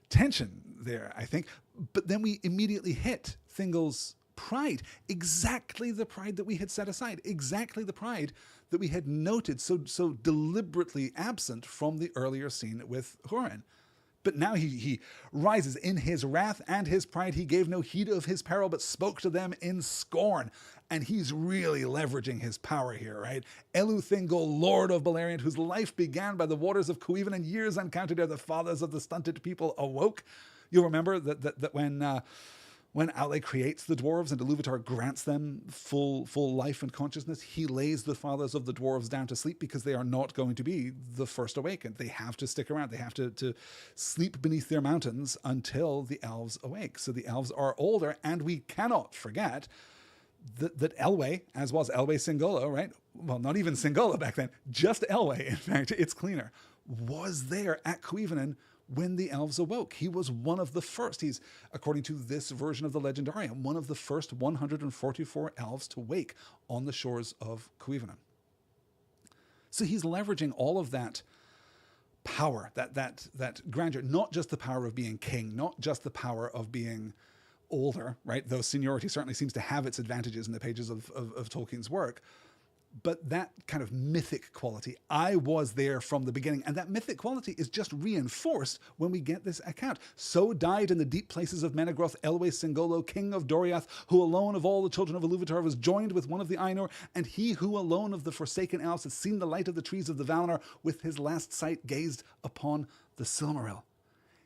tension there, I think. But then we immediately hit Thingol's pride, exactly the pride that we had set aside, exactly the pride that we had noted so deliberately absent from the earlier scene with Húrin. But now he rises in his wrath and his pride. He gave no heed of his peril, but spoke to them in scorn. And he's really leveraging his power here, right? Elu Thingol, Lord of Beleriand, whose life began by the waters of Cuiven, and years uncounted ere the fathers of the stunted people awoke. You'll remember that when Aule creates the dwarves and Iluvatar grants them full life and consciousness, he lays the fathers of the dwarves down to sleep because they are not going to be the first awakened. They have to stick around. They have to sleep beneath their mountains until the elves awake. So the elves are older, and we cannot forget that Elwë, as was Elwë Singolo, right? Well, not even Singolo back then, just Elwë, in fact, it's cleaner, was there at Cuivenin when the elves awoke. He was one of the first. He's, according to this version of the Legendarium, one of the first 144 elves to wake on the shores of Cuivenin. So he's leveraging all of that power, that grandeur, not just the power of being king, not just the power of being older, right? Though seniority certainly seems to have its advantages in the pages of Tolkien's work, but that kind of mythic quality, I was there from the beginning, and that mythic quality is just reinforced when we get this account. So died in the deep places of Menegroth Elwë Singolo, king of Doriath, who alone of all the children of Iluvatar was joined with one of the Ainur, and he who alone of the Forsaken Elves has seen the light of the trees of the Valinor, with his last sight gazed upon the Silmaril.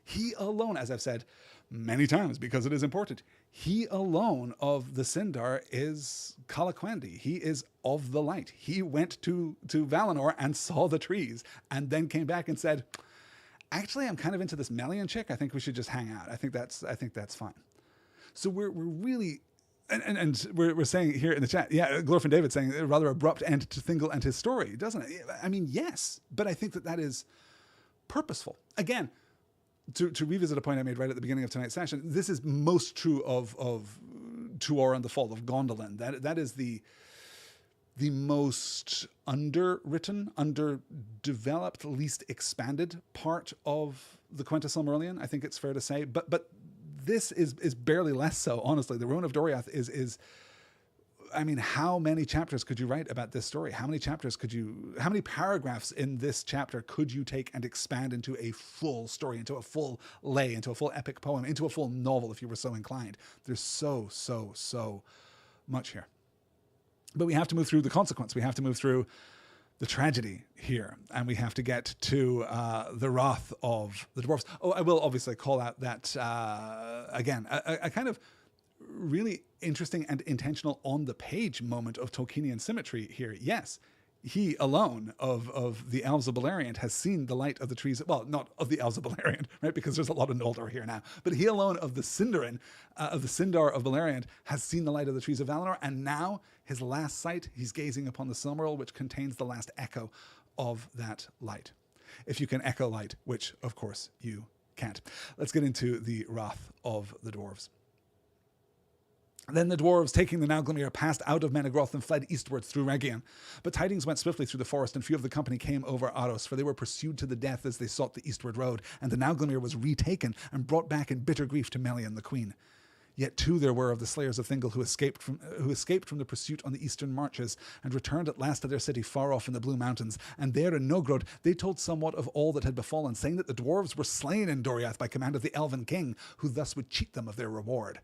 He alone, as I've said many times because it is important, he alone of the Sindar is Calaquendi. He is of the light. He went to Valinor and saw the trees and then came back and said, actually, I'm kind of into this Melian chick. I think we should just hang out. I think that's fine. So we're really, and we're saying here in the chat, yeah, Glorfin David saying a rather abrupt end to Thingol and his story, doesn't it? I mean, yes, but I think that is purposeful. Again, to revisit a point I made right at the beginning of tonight's session, this is most true of Tuor and the Fall of Gondolin. That is the most underwritten, underdeveloped, least expanded part of the Quenta Silmarillion, I think it's fair to say. But this is barely less so, honestly. The Ruin of Doriath is I mean, how many chapters could you write about this story? How many paragraphs in this chapter could you take and expand into a full story, into a full lay, into a full epic poem, into a full novel if you were so inclined? There's so much here. But we have to move through the consequence. We have to move through the tragedy here, and we have to get to the wrath of the dwarves. Oh, I will obviously call out that, again, a kind of really interesting and intentional on-the-page moment of Tolkienian symmetry here. Yes, he alone of the Elves of Beleriand has seen the light of the trees. Well, not of the Elves of Beleriand, right? Because there's a lot of Noldor here now. But he alone of the Sindarin, of the Sindar of Beleriand, has seen the light of the trees of Valinor. And now his last sight, he's gazing upon the Silmaril, which contains the last echo of that light. If you can echo light, which of course you can't. Let's get into the wrath of the dwarves. Then the dwarves, taking the Nauglamir, passed out of Menegroth and fled eastwards through Rhegion. But tidings went swiftly through the forest, and few of the company came over Aros, for they were pursued to the death as they sought the eastward road, and the Nauglamir was retaken and brought back in bitter grief to Melian the queen. Yet two there were of the slayers of Thingol who escaped from the pursuit on the eastern marches, and returned at last to their city far off in the Blue Mountains. And there in Nogrod they told somewhat of all that had befallen, saying that the dwarves were slain in Doriath by command of the Elven king, who thus would cheat them of their reward.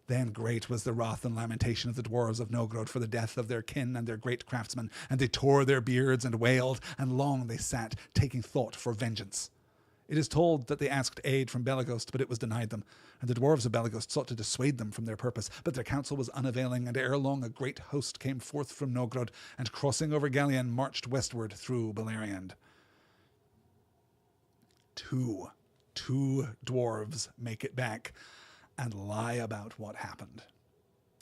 Then great was the wrath and lamentation of the dwarves of Nogrod for the death of their kin and their great craftsmen, and they tore their beards and wailed, and long they sat, taking thought for vengeance. It is told that they asked aid from Belegost, but it was denied them, and the dwarves of Belegost sought to dissuade them from their purpose, but their counsel was unavailing, and ere long a great host came forth from Nogrod, and crossing over Gallian marched westward through Beleriand. Two dwarves make it back and lie about what happened.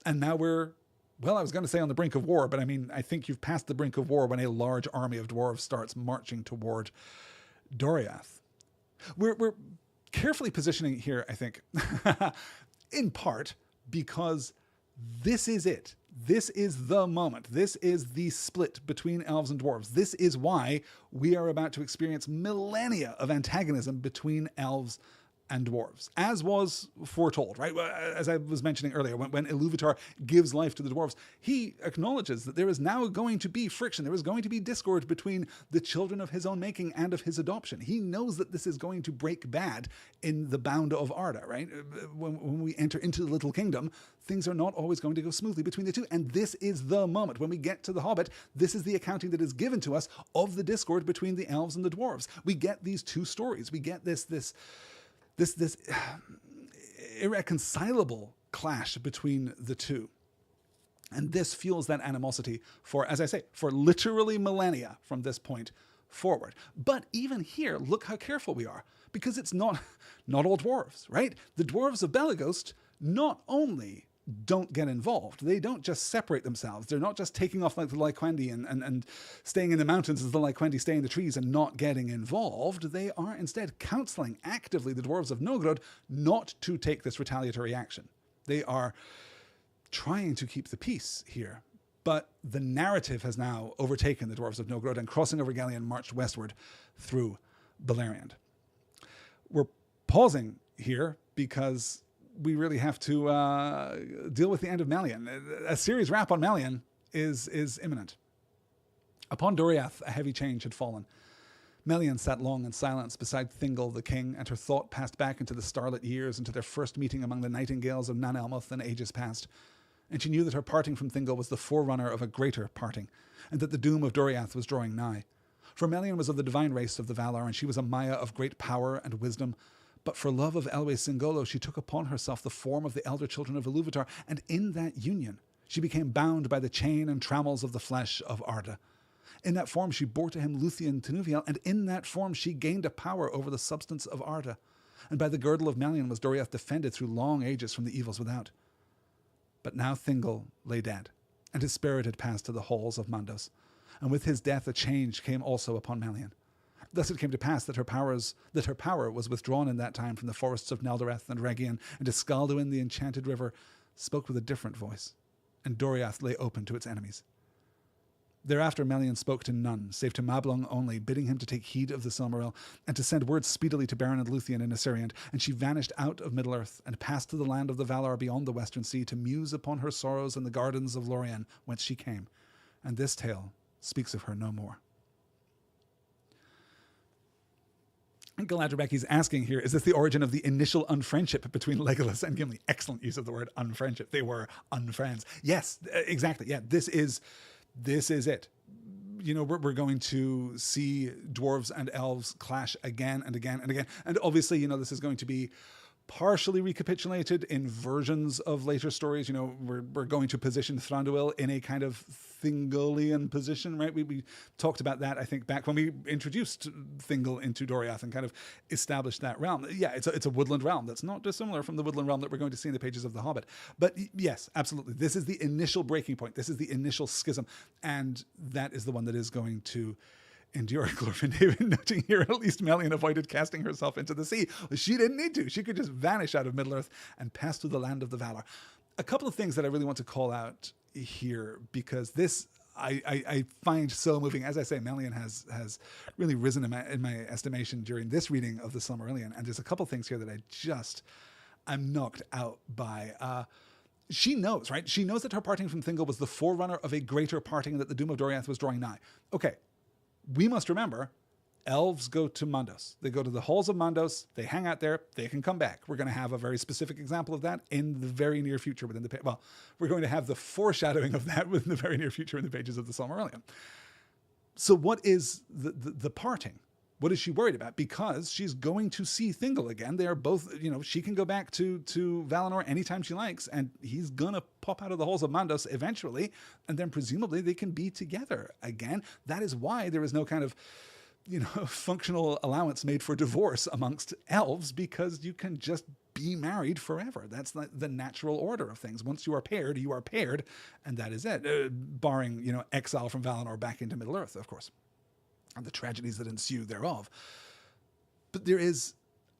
And now we're, well, I was going to say on the brink of war, but I mean, I think you've passed the brink of war when a large army of dwarves starts marching toward Doriath. We're carefully positioning here, I think, in part because this is it. This is the moment. This is the split between elves and dwarves. This is why we are about to experience millennia of antagonism between elves and dwarves, as was foretold, right? As I was mentioning earlier, when Iluvatar gives life to the dwarves, he acknowledges that there is now going to be friction. There is going to be discord between the children of his own making and of his adoption. He knows that this is going to break bad in the bound of Arda, right? When we enter into the Little Kingdom, things are not always going to go smoothly between the two. And this is the moment. When we get to The Hobbit, this is the accounting that is given to us of the discord between the elves and the dwarves. We get these two stories. We get this irreconcilable clash between the two. And this fuels that animosity for, as I say, for literally millennia from this point forward. But even here, look how careful we are, because it's not all dwarves, right? The dwarves of Belegost not only don't get involved. They don't just separate themselves. They're not just taking off like the Lyquendi and staying in the mountains as the Lyquendi stay in the trees and not getting involved. They are instead counseling actively the dwarves of Nogrod not to take this retaliatory action. They are trying to keep the peace here. But the narrative has now overtaken the dwarves of Nogrod, and crossing over Gallian marched westward through Beleriand. We're pausing here because we really have to deal with the end of Melian. A series wrap on Melian is imminent. Upon Doriath, a heavy change had fallen. Melian sat long in silence beside Thingol the king, and her thought passed back into the starlit years, into their first meeting among the nightingales of Nan Elmoth in ages past. And she knew that her parting from Thingol was the forerunner of a greater parting, and that the doom of Doriath was drawing nigh. For Melian was of the divine race of the Valar, and she was a Maya of great power and wisdom. But for love of Elwë Singolo, she took upon herself the form of the elder children of Ilúvatar, and in that union she became bound by the chain and trammels of the flesh of Arda. In that form she bore to him Luthien Tinuviel, and in that form she gained a power over the substance of Arda. And by the girdle of Melian was Doriath defended through long ages from the evils without. But now Thingol lay dead, and his spirit had passed to the halls of Mandos. And with his death a change came also upon Melian. Thus it came to pass that her power was withdrawn in that time from the forests of Neldoreth and Regian, and Iskalduin the enchanted river spoke with a different voice, and Doriath lay open to its enemies. Thereafter Melian spoke to none, save to Mablung only, bidding him to take heed of the Silmaril, and to send word speedily to Beren and Luthien in Assyrian. And she vanished out of Middle-earth, and passed to the land of the Valar beyond the western sea, to muse upon her sorrows in the gardens of Lorien, whence she came. And this tale speaks of her no more. And Galadriel Becky's asking here, is this the origin of the initial unfriendship between Legolas and Gimli? Excellent use of the word unfriendship. They were unfriends. Yes, exactly. Yeah, this is it. You know, we're going to see dwarves and elves clash again and again and again. And obviously, you know, this is going to be partially recapitulated in versions of later stories. You know, we're going to position Thranduil in a kind of Thingolian position, right? We talked about that, I think, back when we introduced Thingol into Doriath and kind of established that realm. Yeah, it's a woodland realm that's not dissimilar from the woodland realm that we're going to see in the pages of The Hobbit. But yes, absolutely. This is the initial breaking point. This is the initial schism. And that is the one that is going to endure. Glorfin David noting here, at least Melian avoided casting herself into the sea. Well, she didn't need to. She could just vanish out of Middle-earth and pass to the land of the Valar. A couple of things that I really want to call out here, because this I find so moving. As I say, Melian has really risen in my estimation during this reading of the Silmarillion, and there's a couple of things here that I'm knocked out by. She knows, right? She knows that her parting from Thingol was the forerunner of a greater parting, and that the doom of Doriath was drawing nigh. Okay, we must remember, elves go to Mandos. They go to the halls of Mandos. They hang out there. They can come back. We're going to have a very specific example of that in the very near future within the well, we're going to have the foreshadowing of that within the very near future in the pages of the Silmarillion. So what is the parting? What is she worried about? Because she's going to see Thingol again. They are both, you know, she can go back to Valinor anytime she likes, and he's going to pop out of the halls of Mandos eventually, and then presumably they can be together again. That is why there is no kind of, you know, functional allowance made for divorce amongst elves, because you can just be married forever. That's the natural order of things. Once you are paired, and that is it. Barring, you know, exile from Valinor back into Middle-earth, of course, and the tragedies that ensue thereof. But there is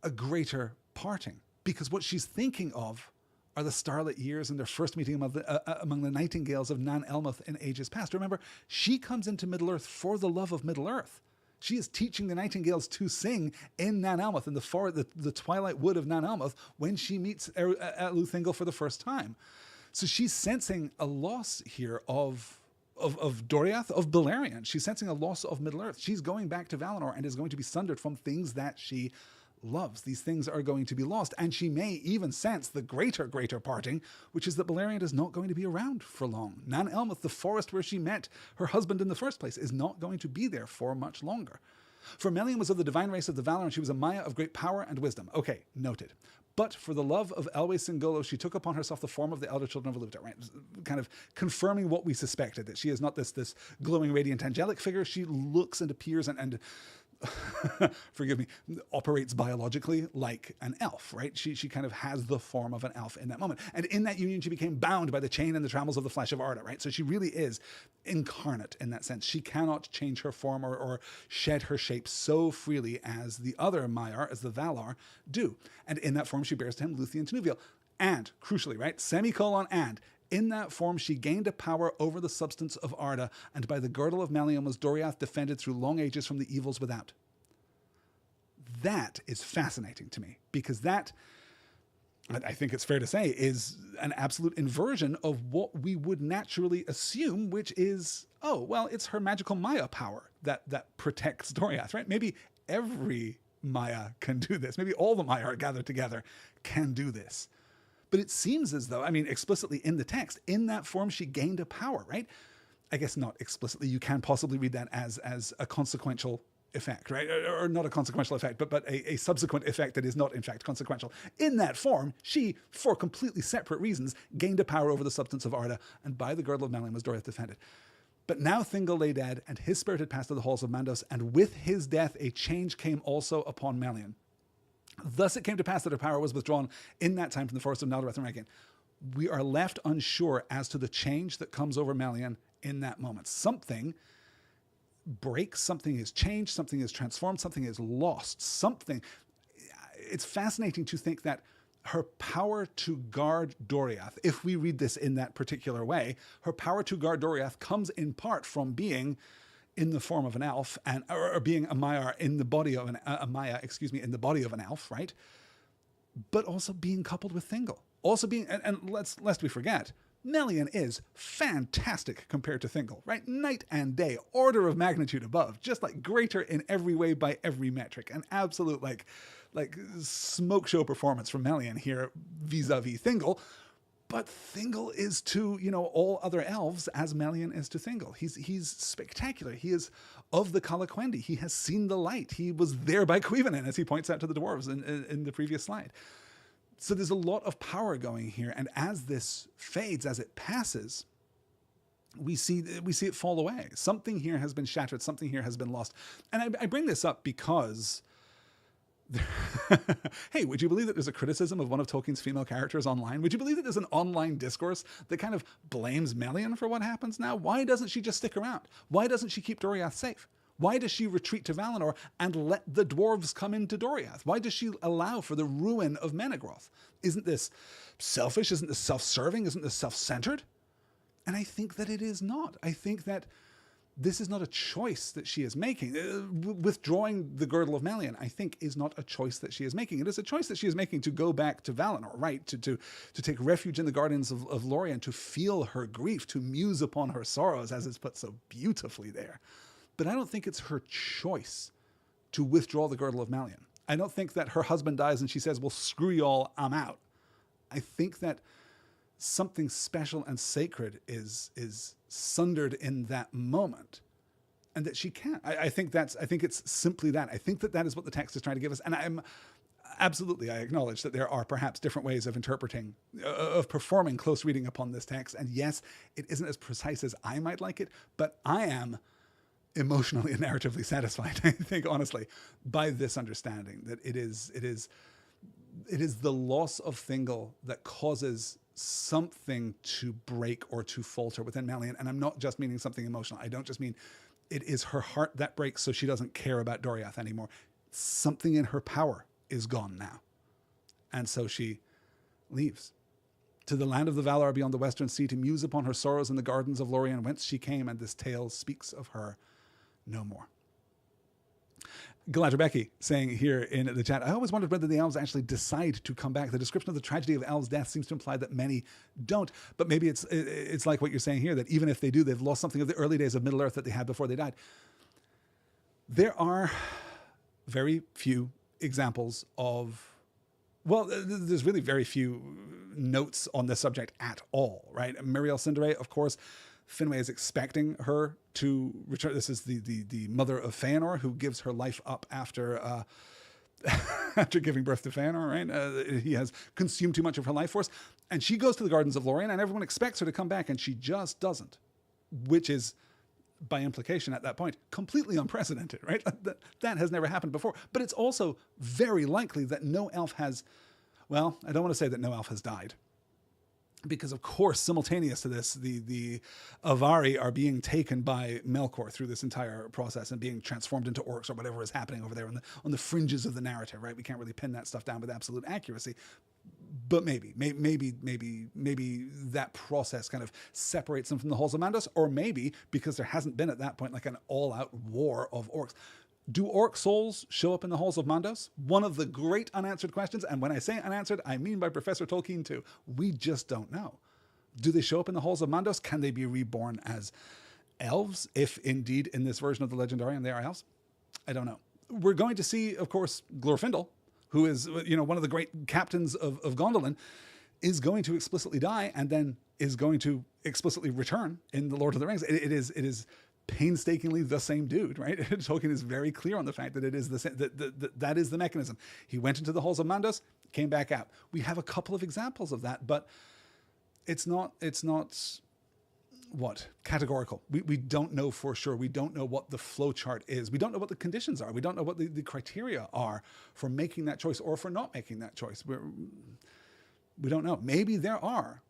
a greater parting, because what she's thinking of are the starlit years and their first meeting among the nightingales of Nan Elmoth in ages past. Remember, she comes into Middle-earth for the love of Middle-earth. She is teaching the nightingales to sing in Nan Elmoth, in the twilight wood of Nan Elmoth, when she meets Elu Thingol for the first time. So she's sensing a loss here of Doriath, of Beleriand. She's sensing a loss of Middle-earth. She's going back to Valinor and is going to be sundered from things that she loves. These things are going to be lost, and she may even sense the greater parting, which is that Beleriand is not going to be around for long. Nan Elmoth, the forest where she met her husband in the first place, is not going to be there for much longer. For Melian was of the divine race of the Valar, and she was a Maya of great power and wisdom. Okay, noted. But for the love of Elwë Singolo, she took upon herself the form of the elder children of Ilúvatar, right? Kind of confirming what we suspected, that she is not this glowing, radiant, angelic figure. She looks and appears and forgive me, operates biologically like an elf, right? She kind of has the form of an elf in that moment. And in that union, she became bound by the chain and the trammels of the flesh of Arda, right? So she really is incarnate in that sense. She cannot change her form or shed her shape so freely as the other Maiar, as the Valar, do. And in that form, she bears to him Luthien Tinuviel. And, crucially, right, semicolon and, in that form, she gained a power over the substance of Arda, and by the girdle of Melian was Doriath defended through long ages from the evils without. That is fascinating to me, because that I think it's fair to say, is an absolute inversion of what we would naturally assume, which is, oh, well, it's her magical Maya power that protects Doriath, right? Maybe every Maya can do this. Maybe all the Maya gathered together can do this. But it seems as though, I mean, explicitly in the text, in that form, she gained a power, right? I guess not explicitly. You can possibly read that as a consequential effect, right? Or not a consequential effect, but a subsequent effect that is not, in fact, consequential. In that form, she, for completely separate reasons, gained a power over the substance of Arda, and by the girdle of Melian was Doriath defended. But now Thingol lay dead, and his spirit had passed to the halls of Mandos, and with his death a change came also upon Melian. Thus it came to pass that her power was withdrawn in that time from the forest of Naldoreth and Regan. We are left unsure as to the change that comes over Melian in that moment. Something breaks, something is changed, something is transformed, something is lost, something. It's fascinating to think that her power to guard Doriath, if we read this in that particular way, her power to guard Doriath comes in part from being in the form of an elf, or being a Maya in the body of in the body of an elf, right? But also being coupled with Thingol. Also being, and lest we forget, Melian is fantastic compared to Thingol, right? Night and day, order of magnitude above, just like greater in every way by every metric. An absolute like smoke show performance from Melian here vis-a-vis Thingol. But Thingol is to, all other elves as Melian is to Thingol. He's spectacular. He is of the Calaquendi. He has seen the light. He was there by Cuivanen, as he points out to the dwarves in the previous slide. So there's a lot of power going here, and as this fades, as it passes, we see it fall away. Something here has been shattered. Something here has been lost. And I bring this up because, hey, would you believe that there's a criticism of one of Tolkien's female characters online? Would you believe that there's an online discourse that kind of blames Melian for what happens now? Why doesn't she just stick around? Why doesn't she keep Doriath safe? Why does she retreat to Valinor and let the dwarves come into Doriath? Why does she allow for the ruin of Menegroth? Isn't this selfish? Isn't this self-serving? Isn't this self-centered? And I think that it is not. I think that this is not a choice that she is making. Withdrawing the girdle of Melian, I think, is not a choice that she is making. It is a choice that she is making to go back to Valinor, right? To take refuge in the gardens of Lorien, to feel her grief, to muse upon her sorrows, as it's put so beautifully there. But I don't think it's her choice to withdraw the girdle of Melian. I don't think that her husband dies and she says, well, screw y'all, I'm out. I think that something special and sacred is sundered in that moment, and that she can't. I think it's simply that. I think that is what the text is trying to give us. And I acknowledge that there are perhaps different ways of interpreting, of performing close reading upon this text. And yes, it isn't as precise as I might like it, but I am emotionally and narratively satisfied, I think, honestly, by this understanding that it is the loss of Thingol that causes something to break or to falter within Melian. And I'm not just meaning something emotional. I don't just mean it is her heart that breaks so she doesn't care about Doriath anymore. Something in her power is gone now. And so she leaves to the land of the Valar beyond the western sea to muse upon her sorrows in the gardens of Lorien, whence she came, and this tale speaks of her no more. Galadriel Becky saying here in the chat, I always wondered whether the elves actually decide to come back. The description of the tragedy of elves' death seems to imply that many don't. But maybe it's like what you're saying here, that even if they do, they've lost something of the early days of Middle-earth that they had before they died. There are very few examples of, well, there's really very few notes on this subject at all, right? Miriel Cinderé, of course, Finwë is expecting her to return. This is the mother of Feanor, who gives her life up after after giving birth to Feanor, right? He has consumed too much of her life force. And she goes to the Gardens of Lorien, and everyone expects her to come back, and she just doesn't, which is, by implication at that point, completely unprecedented, right? That has never happened before. But it's also very likely that no elf has, well, I don't want to say that no elf has died, because, of course, simultaneous to this, the Avari are being taken by Melkor through this entire process and being transformed into orcs or whatever is happening over there on the fringes of the narrative, right? We can't really pin that stuff down with absolute accuracy. But maybe that process kind of separates them from the halls of Mandos, or maybe because there hasn't been at that point like an all-out war of orcs. Do orc souls show up in the halls of Mandos? One of the great unanswered questions, and when I say unanswered, I mean by Professor Tolkien too. We just don't know. Do they show up in the halls of Mandos? Can they be reborn as elves, if indeed in this version of the Legendarium they are elves? I don't know. We're going to see, of course, Glorfindel, who is one of the great captains of Gondolin, is going to explicitly die and then is going to explicitly return in the Lord of the Rings. It is painstakingly the same dude, right? Tolkien is very clear on the fact that it is the same, that is the mechanism. He went into the halls of Mandos, came back out. We have a couple of examples of that, but it's not what? Categorical. We don't know for sure. We don't know what the flow chart is. We don't know what the conditions are. We don't know what the criteria are for making that choice or for not making that choice. We don't know. Maybe there are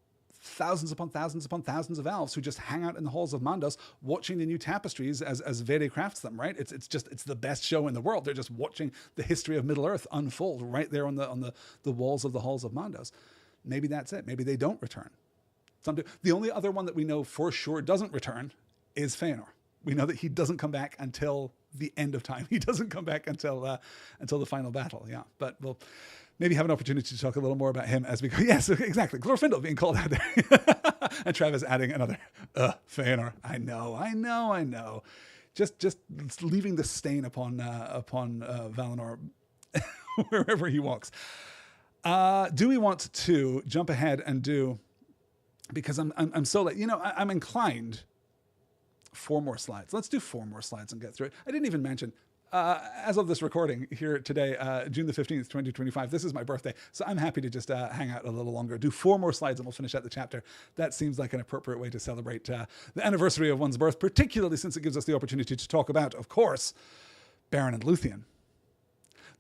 thousands upon thousands upon thousands of elves who just hang out in the halls of Mandos watching the new tapestries as Vede crafts them, right? It's the best show in the world. They're just watching the history of Middle-earth unfold right there on the walls of the halls of Mandos. Maybe that's it. Maybe they don't return. The only other one that we know for sure doesn't return is Feanor. We know that he doesn't come back until the end of time. He doesn't come back until the final battle. Yeah, but we'll maybe have an opportunity to talk a little more about him as we go. Yes, exactly. Glorfindel being called out there. And Travis adding another, Feanor. I know. Just leaving the stain upon Valinor wherever he walks. Do we want to jump ahead and do, because I'm so late, I'm inclined 4 more slides. Let's do 4 more slides and get through it. I didn't even mention, as of this recording here today, June the 15th, 2025, this is my birthday. So I'm happy to just hang out a little longer, do 4 more slides and we'll finish out the chapter. That seems like an appropriate way to celebrate the anniversary of one's birth, particularly since it gives us the opportunity to talk about, of course, Beren and Luthien.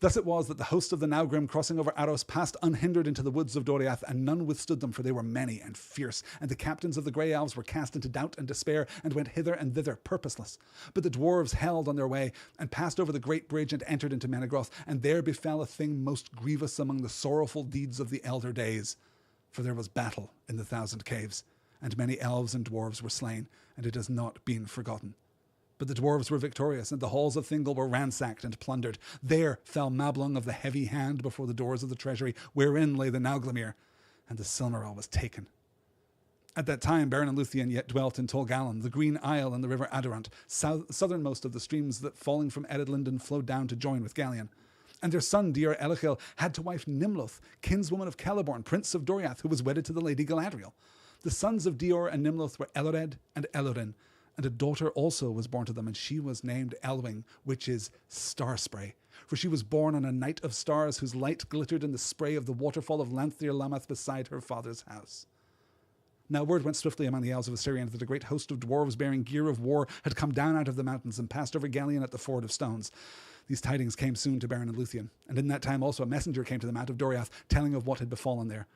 Thus it was that the host of the Naugrim crossing over Aros passed unhindered into the woods of Doriath, and none withstood them, for they were many and fierce, and the captains of the grey elves were cast into doubt and despair, and went hither and thither purposeless. But the dwarves held on their way, and passed over the great bridge, and entered into Menegroth, and there befell a thing most grievous among the sorrowful deeds of the elder days. For there was battle in the 1,000 caves, and many elves and dwarves were slain, and it has not been forgotten. But the dwarves were victorious, and the halls of Thingol were ransacked and plundered. There fell Mablung of the heavy hand before the doors of the treasury, wherein lay the Nauglamir, and the Silmaril was taken. At that time Beren and Luthien yet dwelt in Tol Galen, the green isle and the river Adorant, southernmost of the streams that falling from Edidlinden flowed down to join with Gallion. And their son dear Elachil had to wife Nimloth, kinswoman of Celeborn, prince of Doriath, who was wedded to the lady Galadriel. The sons of Dior and Nimloth were Elored and Elorin, and a daughter also was born to them, and she was named Elwing, which is Star Spray. For she was born on a night of stars, whose light glittered in the spray of the waterfall of Lanthir Lamath beside her father's house. Now word went swiftly among the elves of Assyrian that a great host of dwarves bearing gear of war had come down out of the mountains and passed over Gallion at the Ford of Stones. These tidings came soon to Beren and Luthien, and in that time also a messenger came to them out of Doriath, telling of what had befallen there.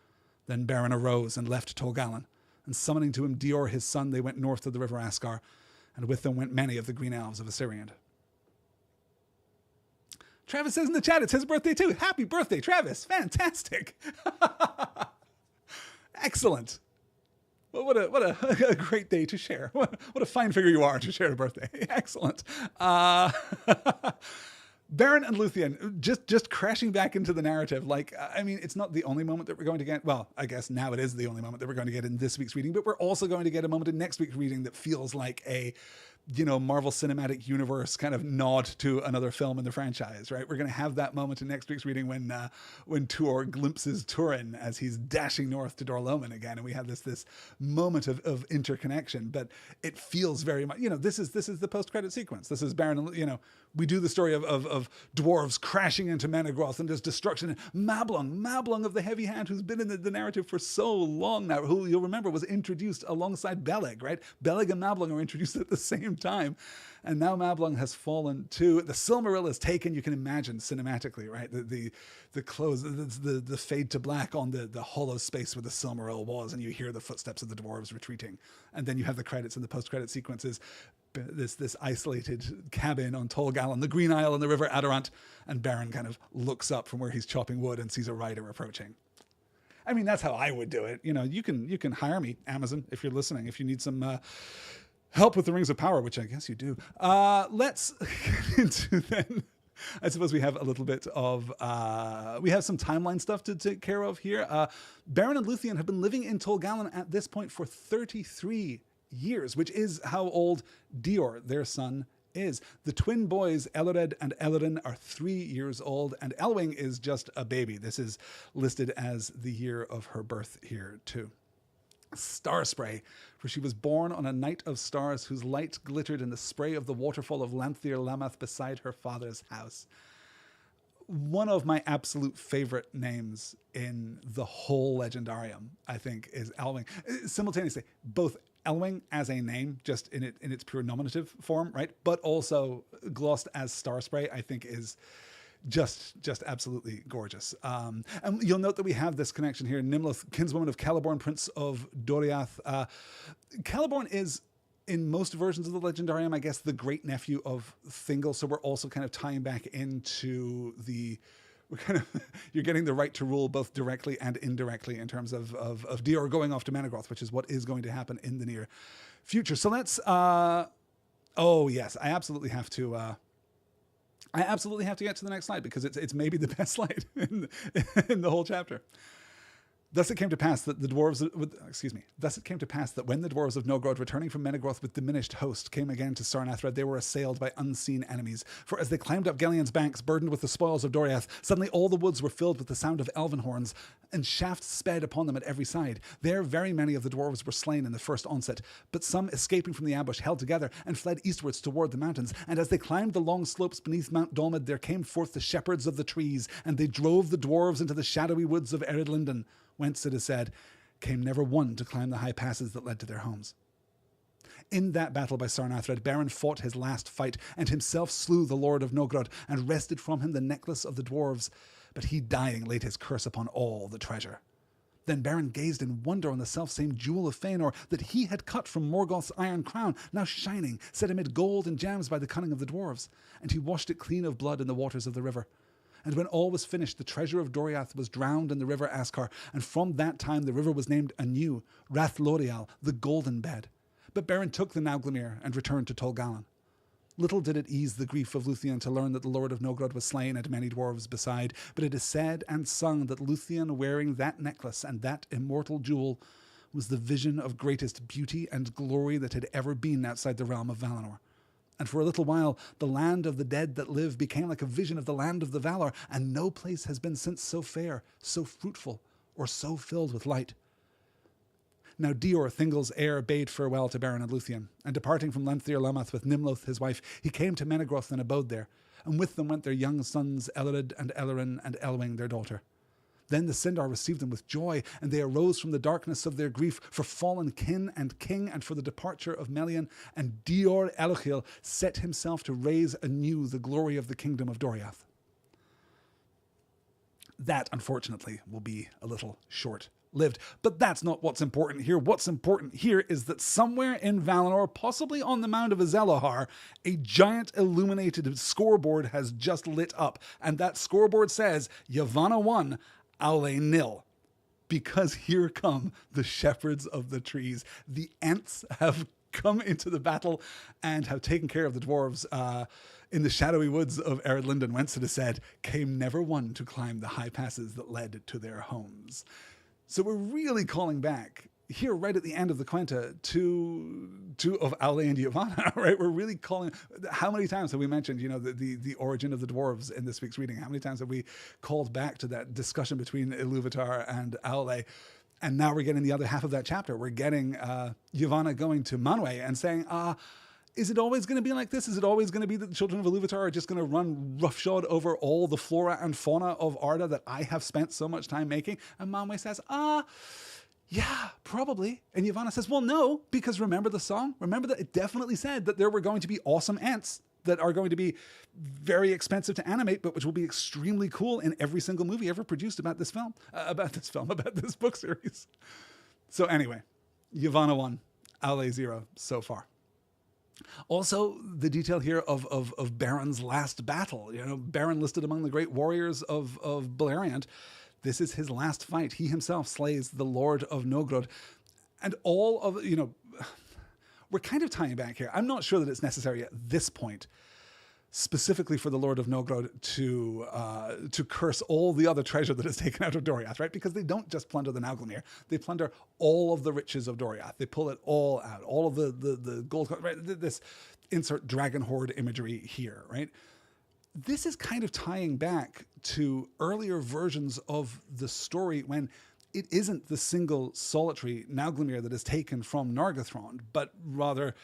Then Beren arose and left Tol Galen, and summoning to him Dior his son, they went north to the river Ascar, and with them went many of the green elves of Assyrian. Travis says in the chat it's his birthday too. Happy birthday, Travis. Fantastic. Excellent. Well, what a great day to share. What a fine figure you are to share a birthday. Excellent. Beren and Luthien, just crashing back into the narrative. It's not the only moment that we're going to get. Well, I guess now it is the only moment that we're going to get in this week's reading, but we're also going to get a moment in next week's reading that feels like a, Marvel Cinematic Universe kind of nod to another film in the franchise, right? We're going to have that moment in next week's reading when Tuor glimpses Turin as he's dashing north to Dor-Lomin again, and we have this moment of interconnection. But it feels very much, this is the post-credit sequence. This is Beren, we do the story of dwarves crashing into Menegroth, and there's destruction. Mablung of the Heavy Hand, who's been in the narrative for so long now, who you'll remember was introduced alongside Beleg, right? Beleg and Mablung are introduced at the same time, and now Mablung has fallen too. The Silmaril is taken. You can imagine cinematically, right? The close, the fade to black on the hollow space where the Silmaril was, and you hear the footsteps of the dwarves retreating, and then you have the credits and the post-credit sequences. This isolated cabin on Tol Galen, the Green Isle and the River Adorant, and Beren kind of looks up from where he's chopping wood and sees a rider approaching. That's how I would do it. You can hire me, Amazon, if you're listening. If you need some help with the Rings of Power, which I guess you do. Let's get into then. I suppose we have a little bit of, we have some timeline stuff to take care of here. Beren and Luthien have been living in Tol Galen at this point for 33 years, which is how old Dior, their son, is. The twin boys, Elored and Elorin, are 3 years old, and Elwing is just a baby. This is listed as the year of her birth here, too. Star spray, for she was born on a night of stars whose light glittered in the spray of the waterfall of Lanthier Lamath beside her father's house. One of my absolute favorite names in the whole Legendarium, I think, is Elwing. Simultaneously, both Elwing as a name, just in its pure nominative form, right? But also glossed as Star Spray, I think is just absolutely gorgeous. And you'll note that we have this connection here. Nimloth, kinswoman of Celeborn, Prince of Doriath. Celeborn is, in most versions of the Legendarium, I guess, the great nephew of Thingol. So we're also kind of tying back into you're getting the right to rule both directly and indirectly in terms of Dior going off to Menegroth, which is what is going to happen in the near future. So let's, oh yes, I absolutely have to get to the next slide because it's maybe the best slide in the whole chapter. Thus it came to pass that when the dwarves of Nogrod, returning from Menegroth with diminished host, came again to Sarnathra, they were assailed by unseen enemies. For as they climbed up Gelian's banks, burdened with the spoils of Doriath, suddenly all the woods were filled with the sound of elven horns, and shafts sped upon them at every side. There very many of the dwarves were slain in the first onset, but some, escaping from the ambush, held together and fled eastwards toward the mountains. And as they climbed the long slopes beneath Mount Dolmed, there came forth the shepherds of the trees, and they drove the dwarves into the shadowy woods of Ered Linden, whence, it is said, came never one to climb the high passes that led to their homes. In that battle by Sarnathred, Beren fought his last fight, and himself slew the Lord of Nogrod, and wrested from him the necklace of the dwarves. But he, dying, laid his curse upon all the treasure. Then Beren gazed in wonder on the selfsame jewel of Fëanor that he had cut from Morgoth's iron crown, now shining, set amid gold and gems by the cunning of the dwarves. And he washed it clean of blood in the waters of the river. And when all was finished, the treasure of Doriath was drowned in the river Askar, and from that time the river was named anew Rathlorial, the Golden Bed. But Beren took the Nauglamir and returned to Tol Galen. Little did it ease the grief of Luthien to learn that the Lord of Nogrod was slain and many dwarves beside, but it is said and sung that Luthien, wearing that necklace and that immortal jewel, was the vision of greatest beauty and glory that had ever been outside the realm of Valinor. And for a little while, the land of the dead that live became like a vision of the land of the Valar, and no place has been since so fair, so fruitful, or so filled with light. Now Dior, Thingol's heir, bade farewell to Beren and Luthien, and departing from Lanthier Lamath with Nimloth his wife, he came to Menegroth and abode there, and with them went their young sons Elored and Elorin and Elwing their daughter. Then the Sindar received them with joy, and they arose from the darkness of their grief for fallen kin and king, and for the departure of Melian, and Dior Elochil set himself to raise anew the glory of the kingdom of Doriath. That, unfortunately, will be a little short-lived, but that's not what's important here. What's important here is that somewhere in Valinor, possibly on the Mound of Azelohar, a giant illuminated scoreboard has just lit up, and that scoreboard says, Yavanna 1, Aule 0, because here come the shepherds of the trees. The Ents have come into the battle and have taken care of the dwarves in the shadowy woods of Ered Linden, whence it is said, came never one to climb the high passes that led to their homes. So we're really calling back here right at the end of the Quenta to of Aule and Yavanna, right? We're really calling. How many times have we mentioned, the origin of the dwarves in this week's reading? How many times have we called back to that discussion between Iluvatar and Aule? And now we're getting the other half of that chapter. We're getting Yavanna going to Manwë and saying, is it always going to be like this? Is it always going to be that the children of Iluvatar are just going to run roughshod over all the flora and fauna of Arda that I have spent so much time making? And Manwë says, yeah, probably. And Yavanna says, well, no, because remember the song? Remember that it definitely said that there were going to be awesome Ents that are going to be very expensive to animate, but which will be extremely cool in every single movie ever produced about this book series. So anyway, Yavanna 1, Aule 0 so far. Also, the detail here of Beren's last battle. Beren listed among the great warriors of Beleriand. This is his last fight. He himself slays the Lord of Nogrod. And all of, we're kind of tying back here. I'm not sure that it's necessary at this point, specifically for the Lord of Novgorod to curse all the other treasure that is taken out of Doriath, right? Because they don't just plunder the Nauglamir, they plunder all of the riches of Doriath. They pull it all out, all of the gold, right? This insert dragon horde imagery here, right? This is kind of tying back to earlier versions of the story when it isn't the single solitary Nauglamir that is taken from Nargothrond, but rather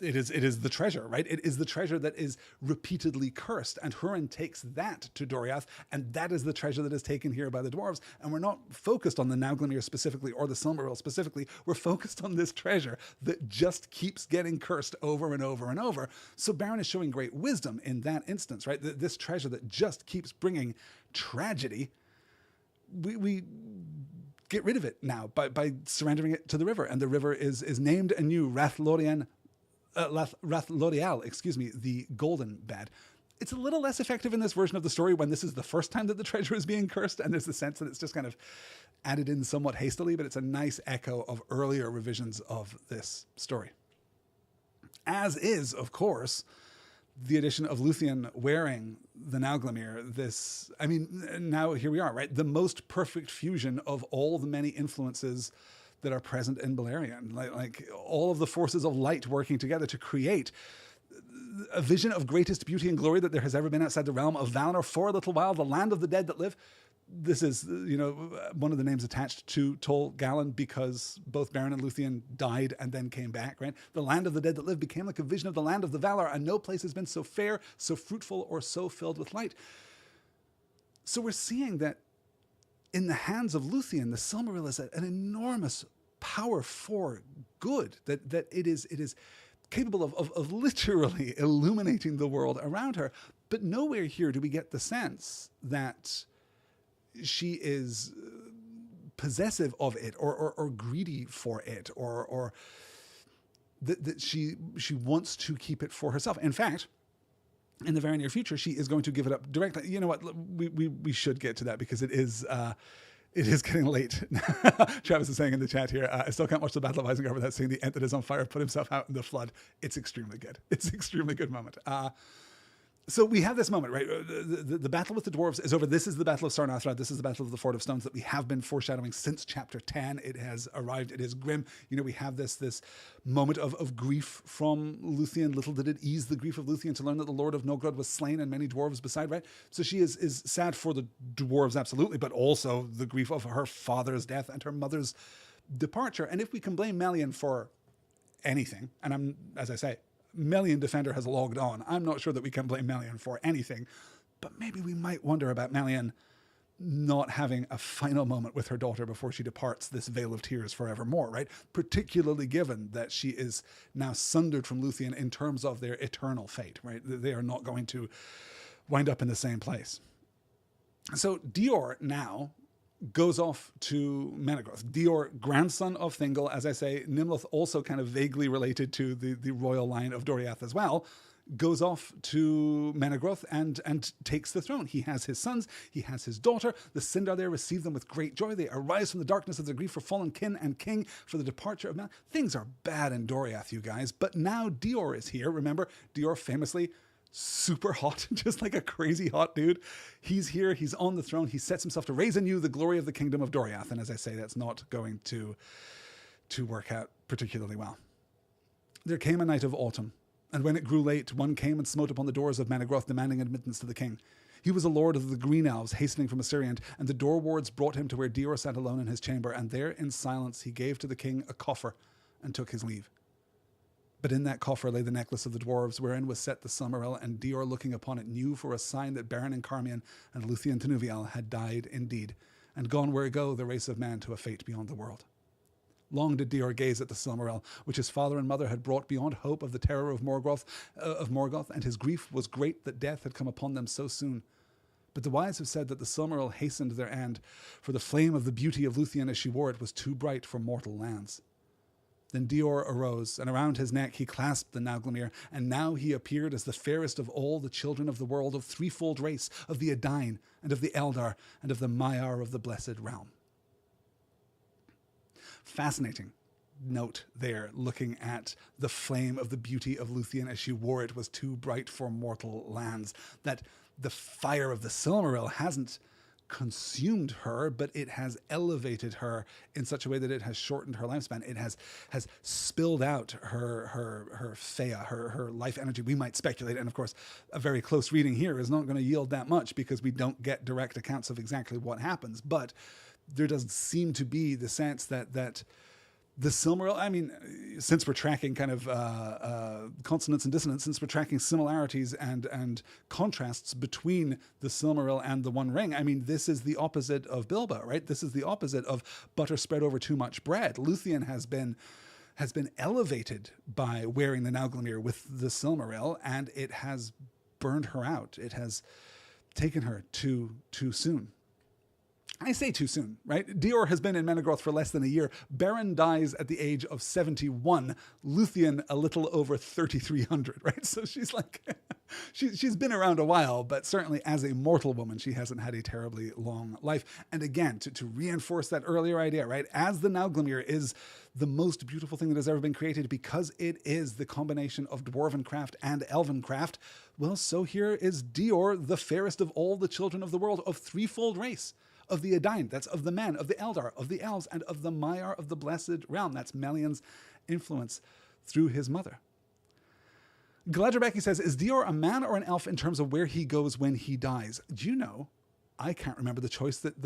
it is the treasure, right? It is the treasure that is repeatedly cursed, and Húrin takes that to Doriath, and that is the treasure that is taken here by the dwarves. And we're not focused on the Nauglamir specifically or the Silmarils specifically. We're focused on this treasure that just keeps getting cursed over and over and over. So Beren is showing great wisdom in that instance, right? This treasure that just keeps bringing tragedy, we get rid of it now by surrendering it to the river, and the river is named anew Rathlorial, the Golden Bed. It's a little less effective in this version of the story when this is the first time that the treasure is being cursed, and there's the sense that it's just kind of added in somewhat hastily, but it's a nice echo of earlier revisions of this story. As is, of course, the addition of Luthien wearing the Nauglamir. This, I mean, now here we are, right? The most perfect fusion of all the many influences that are present in Beleriand, like all of the forces of light working together to create a vision of greatest beauty and glory that there has ever been outside the realm of Valinor for a little while, the land of the dead that live. This is, one of the names attached to Tol Galen because both Beren and Luthien died and then came back, right? The land of the dead that live became like a vision of the land of the Valar, and no place has been so fair, so fruitful, or so filled with light. So we're seeing that in the hands of Luthien, the Silmaril is an enormous power for good, that it is capable of literally illuminating the world around her. But nowhere here do we get the sense that she is possessive of it or greedy for it or that she wants to keep it for herself. In fact, in the very near future, she is going to give it up directly. You know what? We should get to that because it is getting late. Travis is saying in the chat here, I still can't watch the Battle of Isengard without seeing the Ent that is on fire put himself out in the flood. It's extremely good. It's an extremely good moment. So we have this moment, right? The battle with the dwarves is over. This is the Battle of Sarnathrad. This is the Battle of the Fort of Stones that we have been foreshadowing since Chapter 10. It has arrived. It is grim. We have this moment of grief from Luthien. Little did it ease the grief of Luthien to learn that the Lord of Novgorod was slain and many dwarves beside, right? So she is sad for the dwarves, absolutely, but also the grief of her father's death and her mother's departure. And if we can blame Melian for anything, and as I say, Melian Defender has logged on. I'm not sure that we can blame Melian for anything, but maybe we might wonder about Melian not having a final moment with her daughter before she departs this Vale of Tears forevermore, right? Particularly given that she is now sundered from Luthien in terms of their eternal fate, right? They are not going to wind up in the same place. So Dior now goes off to Menegroth. Dior, grandson of Thingol, as I say, Nimloth also kind of vaguely related to the royal line of Doriath as well, goes off to Menegroth and takes the throne. He has his sons, he has his daughter. The Sindar there receive them with great joy. They arise from the darkness of their grief for fallen kin and king, for the departure of Things are bad in Doriath, you guys, but now Dior is here. Remember, Dior famously super hot, just like a crazy hot dude. He's here, he's on the throne, he sets himself to raise anew the glory of the kingdom of Doriath. And as I say, that's not going to work out particularly well. There came a night of autumn, and when it grew late, one came and smote upon the doors of Menegroth, demanding admittance to the king. He was a lord of the Green Elves, hastening from Assyrian, and the door wards brought him to where Dior sat alone in his chamber, and there in silence he gave to the king a coffer and took his leave. But in that coffer lay the necklace of the dwarves, wherein was set the Silmaril, and Dior, looking upon it, knew for a sign that Beren and Carmian and Luthien Tenuvial had died indeed, and gone where go the race of man to a fate beyond the world. Long did Dior gaze at the Silmaril, which his father and mother had brought beyond hope of the terror of Morgoth, and his grief was great that death had come upon them so soon. But the wise have said that the Silmaril hastened their end, for the flame of the beauty of Luthien as she wore it was too bright for mortal lands. Then Dior arose, and around his neck he clasped the Nauglamir, and now he appeared as the fairest of all the children of the world, of threefold race, of the Edain, and of the Eldar, and of the Maiar of the blessed realm. Fascinating note there, looking at the flame of the beauty of Luthien as she wore it was too bright for mortal lands. That the fire of the Silmaril hasn't consumed her, but it has elevated her in such a way that it has shortened her lifespan. It has spilled out her Fea, her life energy. We might speculate, and of course, a very close reading here is not going to yield that much because we don't get direct accounts of exactly what happens. But there does seem to be the sense that the Silmaril, I mean, since we're tracking kind of consonance and dissonance, since we're tracking similarities and contrasts between the Silmaril and the One Ring, I mean, this is the opposite of Bilbo, right? This is the opposite of butter spread over too much bread. Luthien has been elevated by wearing the Nauglamir with the Silmaril, and it has burned her out. It has taken her too soon. I say too soon, right? Dior has been in Menegroth for less than a year. Beren dies at the age of 71. Luthien a little over 3,300, right? So she's like, she's been around a while, but certainly as a mortal woman, she hasn't had a terribly long life. And again, to reinforce that earlier idea, right? As the Nauglamir is the most beautiful thing that has ever been created because it is the combination of dwarven craft and elven craft, well, so here is Dior, the fairest of all the children of the world, of threefold race. Of the Edain, that's of the men, of the Eldar, of the elves, and of the Maiar of the Blessed Realm. That's Melian's influence through his mother. Galadriel says, is Dior a man or an elf in terms of where he goes when he dies? Do you know? I can't remember the choice that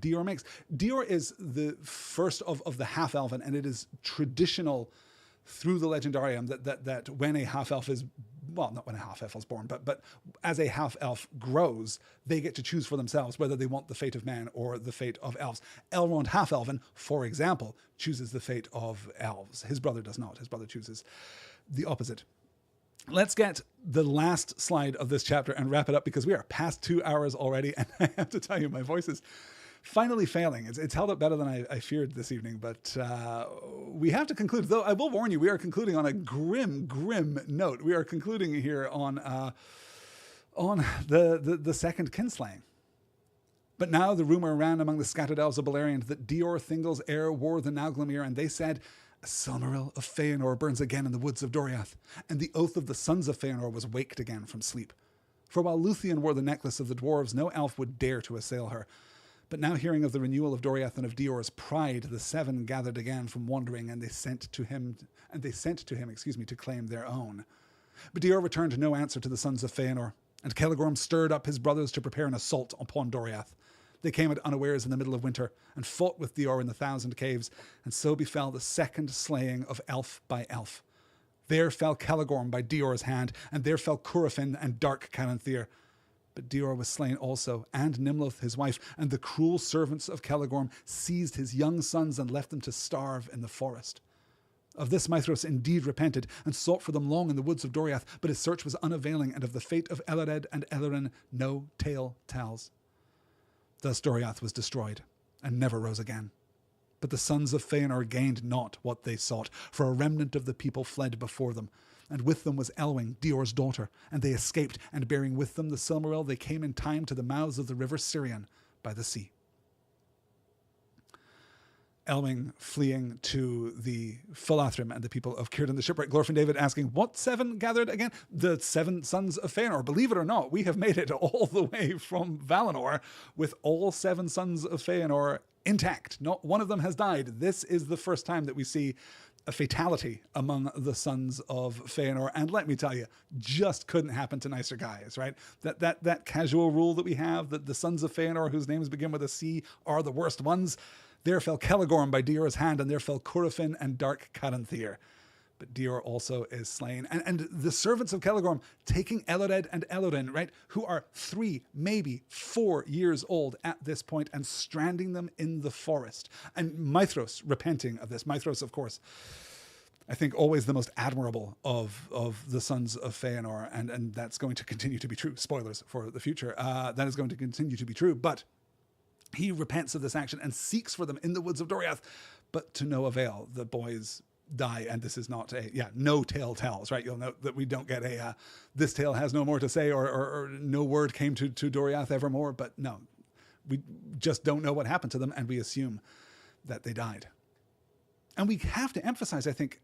Dior makes. Dior is the first of the half-elven, and it is traditional through the Legendarium that when a half-elf is, well, not when a half-elf is born, but as a half-elf grows, they get to choose for themselves whether they want the fate of man or the fate of elves. Elrond half-elven, for example, chooses the fate of elves. His brother does not. His brother chooses the opposite. Let's get the last slide of this chapter and wrap it up because we are past 2 hours already, and I have to tell you, my voice is finally failing. It's held up better than I feared this evening, but we have to conclude. Though I will warn you, we are concluding on a grim note. We are concluding here on the second kinslaying. But now the rumor ran among the scattered elves of Beleriand that Dior Thingol's heir wore the Nauglamir, and they said, a Silmaril of Feanor burns again in the woods of Doriath, and the oath of the sons of Feanor was waked again from sleep. For while Luthien wore the necklace of the dwarves, no elf would dare to assail her. But now hearing of the renewal of Doriath and of Dior's pride, the seven gathered again from wandering, and they sent to him, to claim their own. But Dior returned no answer to the sons of Feanor, and Celegorm stirred up his brothers to prepare an assault upon Doriath. They came at unawares in the middle of winter, and fought with Dior in the Thousand Caves, and so befell the second slaying of elf by elf. There fell Celegorm by Dior's hand, and there fell Curufin and dark Caranthir. But Dior was slain also, and Nimloth his wife, and the cruel servants of Celegorm seized his young sons and left them to starve in the forest. Of this Maithros indeed repented, and sought for them long in the woods of Doriath, but his search was unavailing, and of the fate of Ellared and Ellerin no tale tells. Thus Doriath was destroyed, and never rose again. But the sons of Feanor gained not what they sought, for a remnant of the people fled before them. And with them was Elwing, Dior's daughter, and they escaped, and bearing with them the Silmaril, they came in time to the mouths of the river Sirion by the sea. Elwing fleeing to the Falathrim and the people of Círdan the shipwright. Glorfin David asking, what seven gathered again? The seven sons of Feanor. Believe it or not, we have made it all the way from Valinor with all seven sons of Feanor intact. Not one of them has died. This is the first time that we see a fatality among the sons of Feanor. And let me tell you, just couldn't happen to nicer guys, right? That casual rule that we have, that the sons of Feanor whose names begin with a C are the worst ones. There fell Celegorm by Dior's hand, and there fell Curufin and dark Caranthir. But Dior also is slain. And the servants of Celegorm taking Ellared and Ellorin, right, who are 3, maybe 4 years old at this point, and stranding them in the forest. And Maithros repenting of this. Maithros, of course, I think always the most admirable of the sons of Feanor, and that's going to continue to be true. Spoilers for the future. That is going to continue to be true, but he repents of this action and seeks for them in the woods of Doriath, but to no avail. The boys die, and this is not no tale tells, right? You'll note that we don't get this tale has no more to say, or no word came to Doriath evermore, but no, we just don't know what happened to them, and we assume that they died. And we have to emphasize, I think,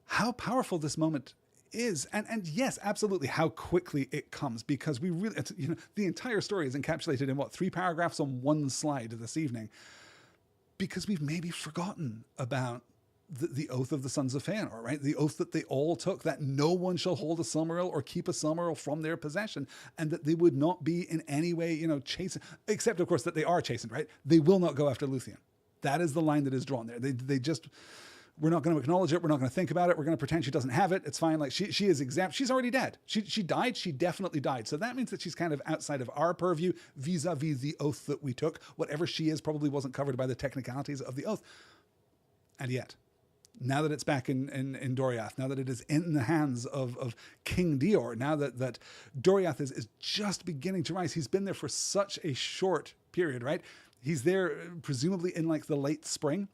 how powerful this moment is. And yes, absolutely, how quickly it comes, because we really, the entire story is encapsulated in 3 paragraphs on one slide this evening, because we've maybe forgotten about the oath of the sons of Feanor, right? The oath that they all took, that no one shall hold a Silmaril or keep a Silmaril from their possession, and that they would not be in any way, chastened, except of course that they are chastened, right? They will not go after Luthien. That is the line that is drawn there. They just, we're not going to acknowledge it. We're not going to think about it. We're going to pretend she doesn't have it. It's fine. Like she is exempt. She's already dead. She died. She definitely died. So that means that she's kind of outside of our purview vis-a-vis the oath that we took. Whatever she is probably wasn't covered by the technicalities of the oath. And yet, now that it's back in Doriath, now that it is in the hands of King Dior, now that Doriath is just beginning to rise, he's been there for such a short period, right? He's there presumably in like the late spring.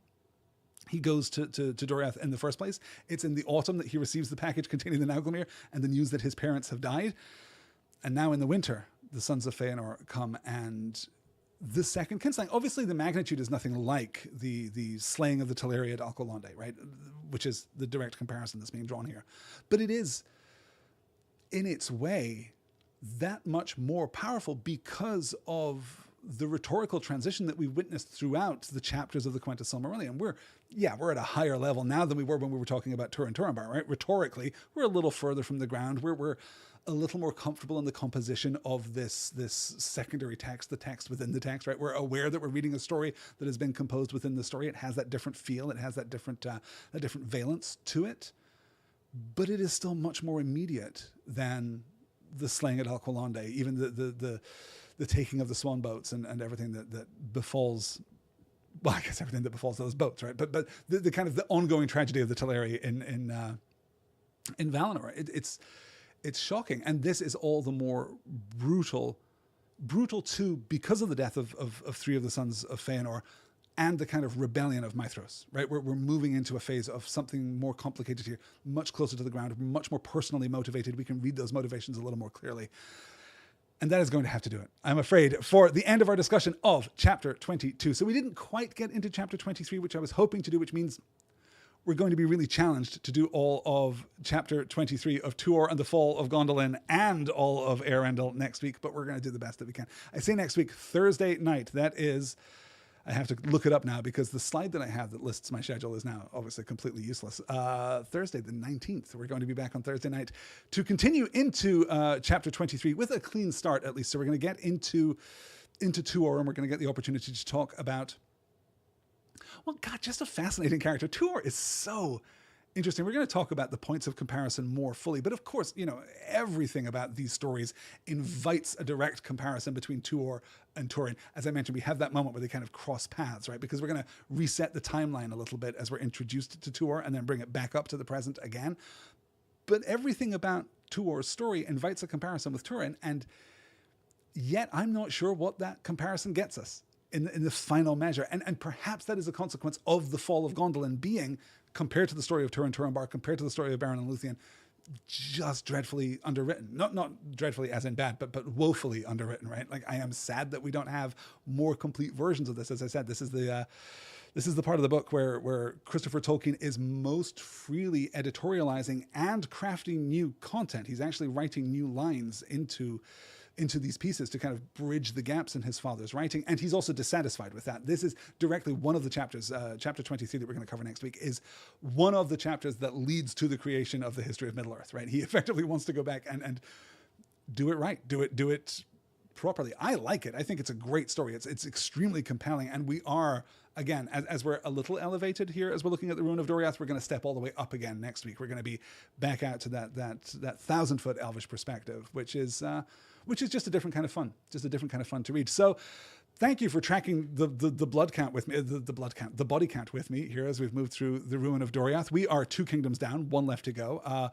He goes to Doriath in the first place. It's in the autumn that he receives the package containing the Nauglamir and the news that his parents have died. And now in the winter, the sons of Feanor come, and the second kinslaying. Obviously, the magnitude is nothing like the slaying of the Teleri at Alcolonde, right? Which is the direct comparison that's being drawn here. But it is, in its way, that much more powerful because of the rhetorical transition that we witnessed throughout the chapters of the Quenta Silmarillion. We're at a higher level now than we were when we were talking about Turin Turambar, right? Rhetorically, we're a little further from the ground. We're a little more comfortable in the composition of this secondary text, the text within the text, right? We're aware that we're reading a story that has been composed within the story. It has that different feel. It has that different valence to it. But it is still much more immediate than the slaying at Alcolonde, even the taking of the swan boats and everything that befalls, well, I guess everything that befalls those boats, right? But the kind of the ongoing tragedy of the Teleri in Valinor, it's shocking. And this is all the more brutal too, because of the death of 3 of the sons of Feanor and the kind of rebellion of Maithros, right? We're moving into a phase of something more complicated here, much closer to the ground, much more personally motivated. We can read those motivations a little more clearly. And that is going to have to do it, I'm afraid, for the end of our discussion of Chapter 22. So we didn't quite get into Chapter 23, which I was hoping to do, which means we're going to be really challenged to do all of Chapter 23 of Tuor and the Fall of Gondolin and all of Eärendil next week, but we're going to do the best that we can. I say next week, Thursday night. That is, I have to look it up now because the slide that I have that lists my schedule is now obviously completely useless. Thursday the 19th. We're going to be back on Thursday night to continue into Chapter 23 with a clean start, at least. So we're going to get into Tuor, and we're going to get the opportunity to talk about, well, God, just a fascinating character. Tuor is so interesting. We're going to talk about the points of comparison more fully. But of course, everything about these stories invites a direct comparison between Tuor and Turin. As I mentioned, we have that moment where they kind of cross paths, right? Because we're going to reset the timeline a little bit as we're introduced to Tuor and then bring it back up to the present again. But everything about Tuor's story invites a comparison with Turin. And yet I'm not sure what that comparison gets us in the final measure. And perhaps that is a consequence of the fall of Gondolin being, compared to the story of Turin Turambar, compared to the story of Beren and Luthien, just dreadfully underwritten. Not dreadfully as in bad, but woefully underwritten, right? Like, I am sad that we don't have more complete versions of this. As I said, this is the part of the book where Christopher Tolkien is most freely editorializing and crafting new content. He's actually writing new lines into these pieces to kind of bridge the gaps in his father's writing. And he's also dissatisfied with that. This is directly one of the chapters, chapter 23 that we're going to cover next week, is one of the chapters that leads to the creation of the history of Middle-earth, right? He effectively wants to go back and do it right, do it properly. I like it. I think it's a great story. It's extremely compelling. And we are, again, as we're a little elevated here, as we're looking at the Ruin of Doriath, we're going to step all the way up again next week. We're going to be back out to that 1,000-foot Elvish perspective, which is just a different kind of fun, to read. So thank you for tracking the blood count with me, the body count with me here as we've moved through the Ruin of Doriath. We are 2 kingdoms down, 1 left to go.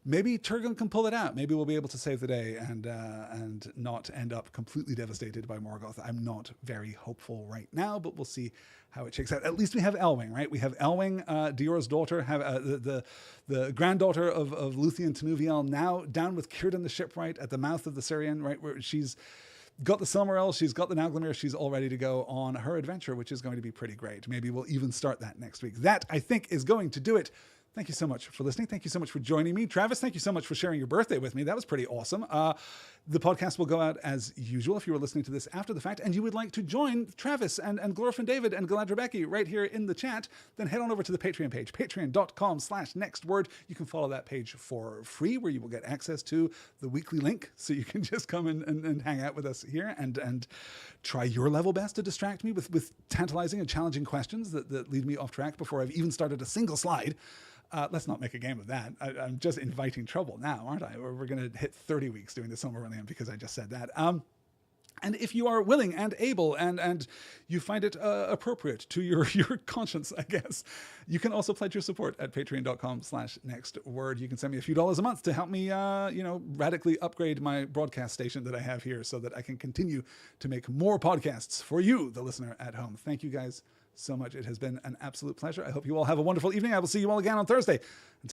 Maybe Turgon can pull it out. Maybe we'll be able to save the day and not end up completely devastated by Morgoth. I'm not very hopeful right now, but we'll see how it shakes out. At least we have Elwing, right? We have Elwing, Dior's daughter, the granddaughter of Luthien Tenuviel, now down with Círdan the shipwright at the mouth of the Sirion, right? Where she's got the Silmarils, she's got the Nauglamir, she's all ready to go on her adventure, which is going to be pretty great. Maybe we'll even start that next week. That, I think, is going to do it. Thank you so much for listening. Thank you so much for joining me. Travis, thank you so much for sharing your birthday with me. That was pretty awesome. The podcast will go out as usual if you were listening to this after the fact and you would like to join Travis and Glorfin David and Galadra Becky right here in the chat, then head on over to the Patreon page, patreon.com/nextword. You can follow that page for free, where you will get access to the weekly link, so you can just come and hang out with us here and try your level best to distract me with tantalizing and challenging questions that lead me off track before I've even started a single slide. Let's not make a game of that. I'm just inviting trouble now, aren't I? We're going to hit 30 weeks doing the Silmarillion because I just said that. And if you are willing and able and you find it appropriate to your conscience, I guess, you can also pledge your support at patreon.com/nextword. You can send me a few dollars a month to help me, radically upgrade my broadcast station that I have here so that I can continue to make more podcasts for you, the listener at home. Thank you guys so much. It has been an absolute pleasure. I hope you all have a wonderful evening. I will see you all again on Thursday.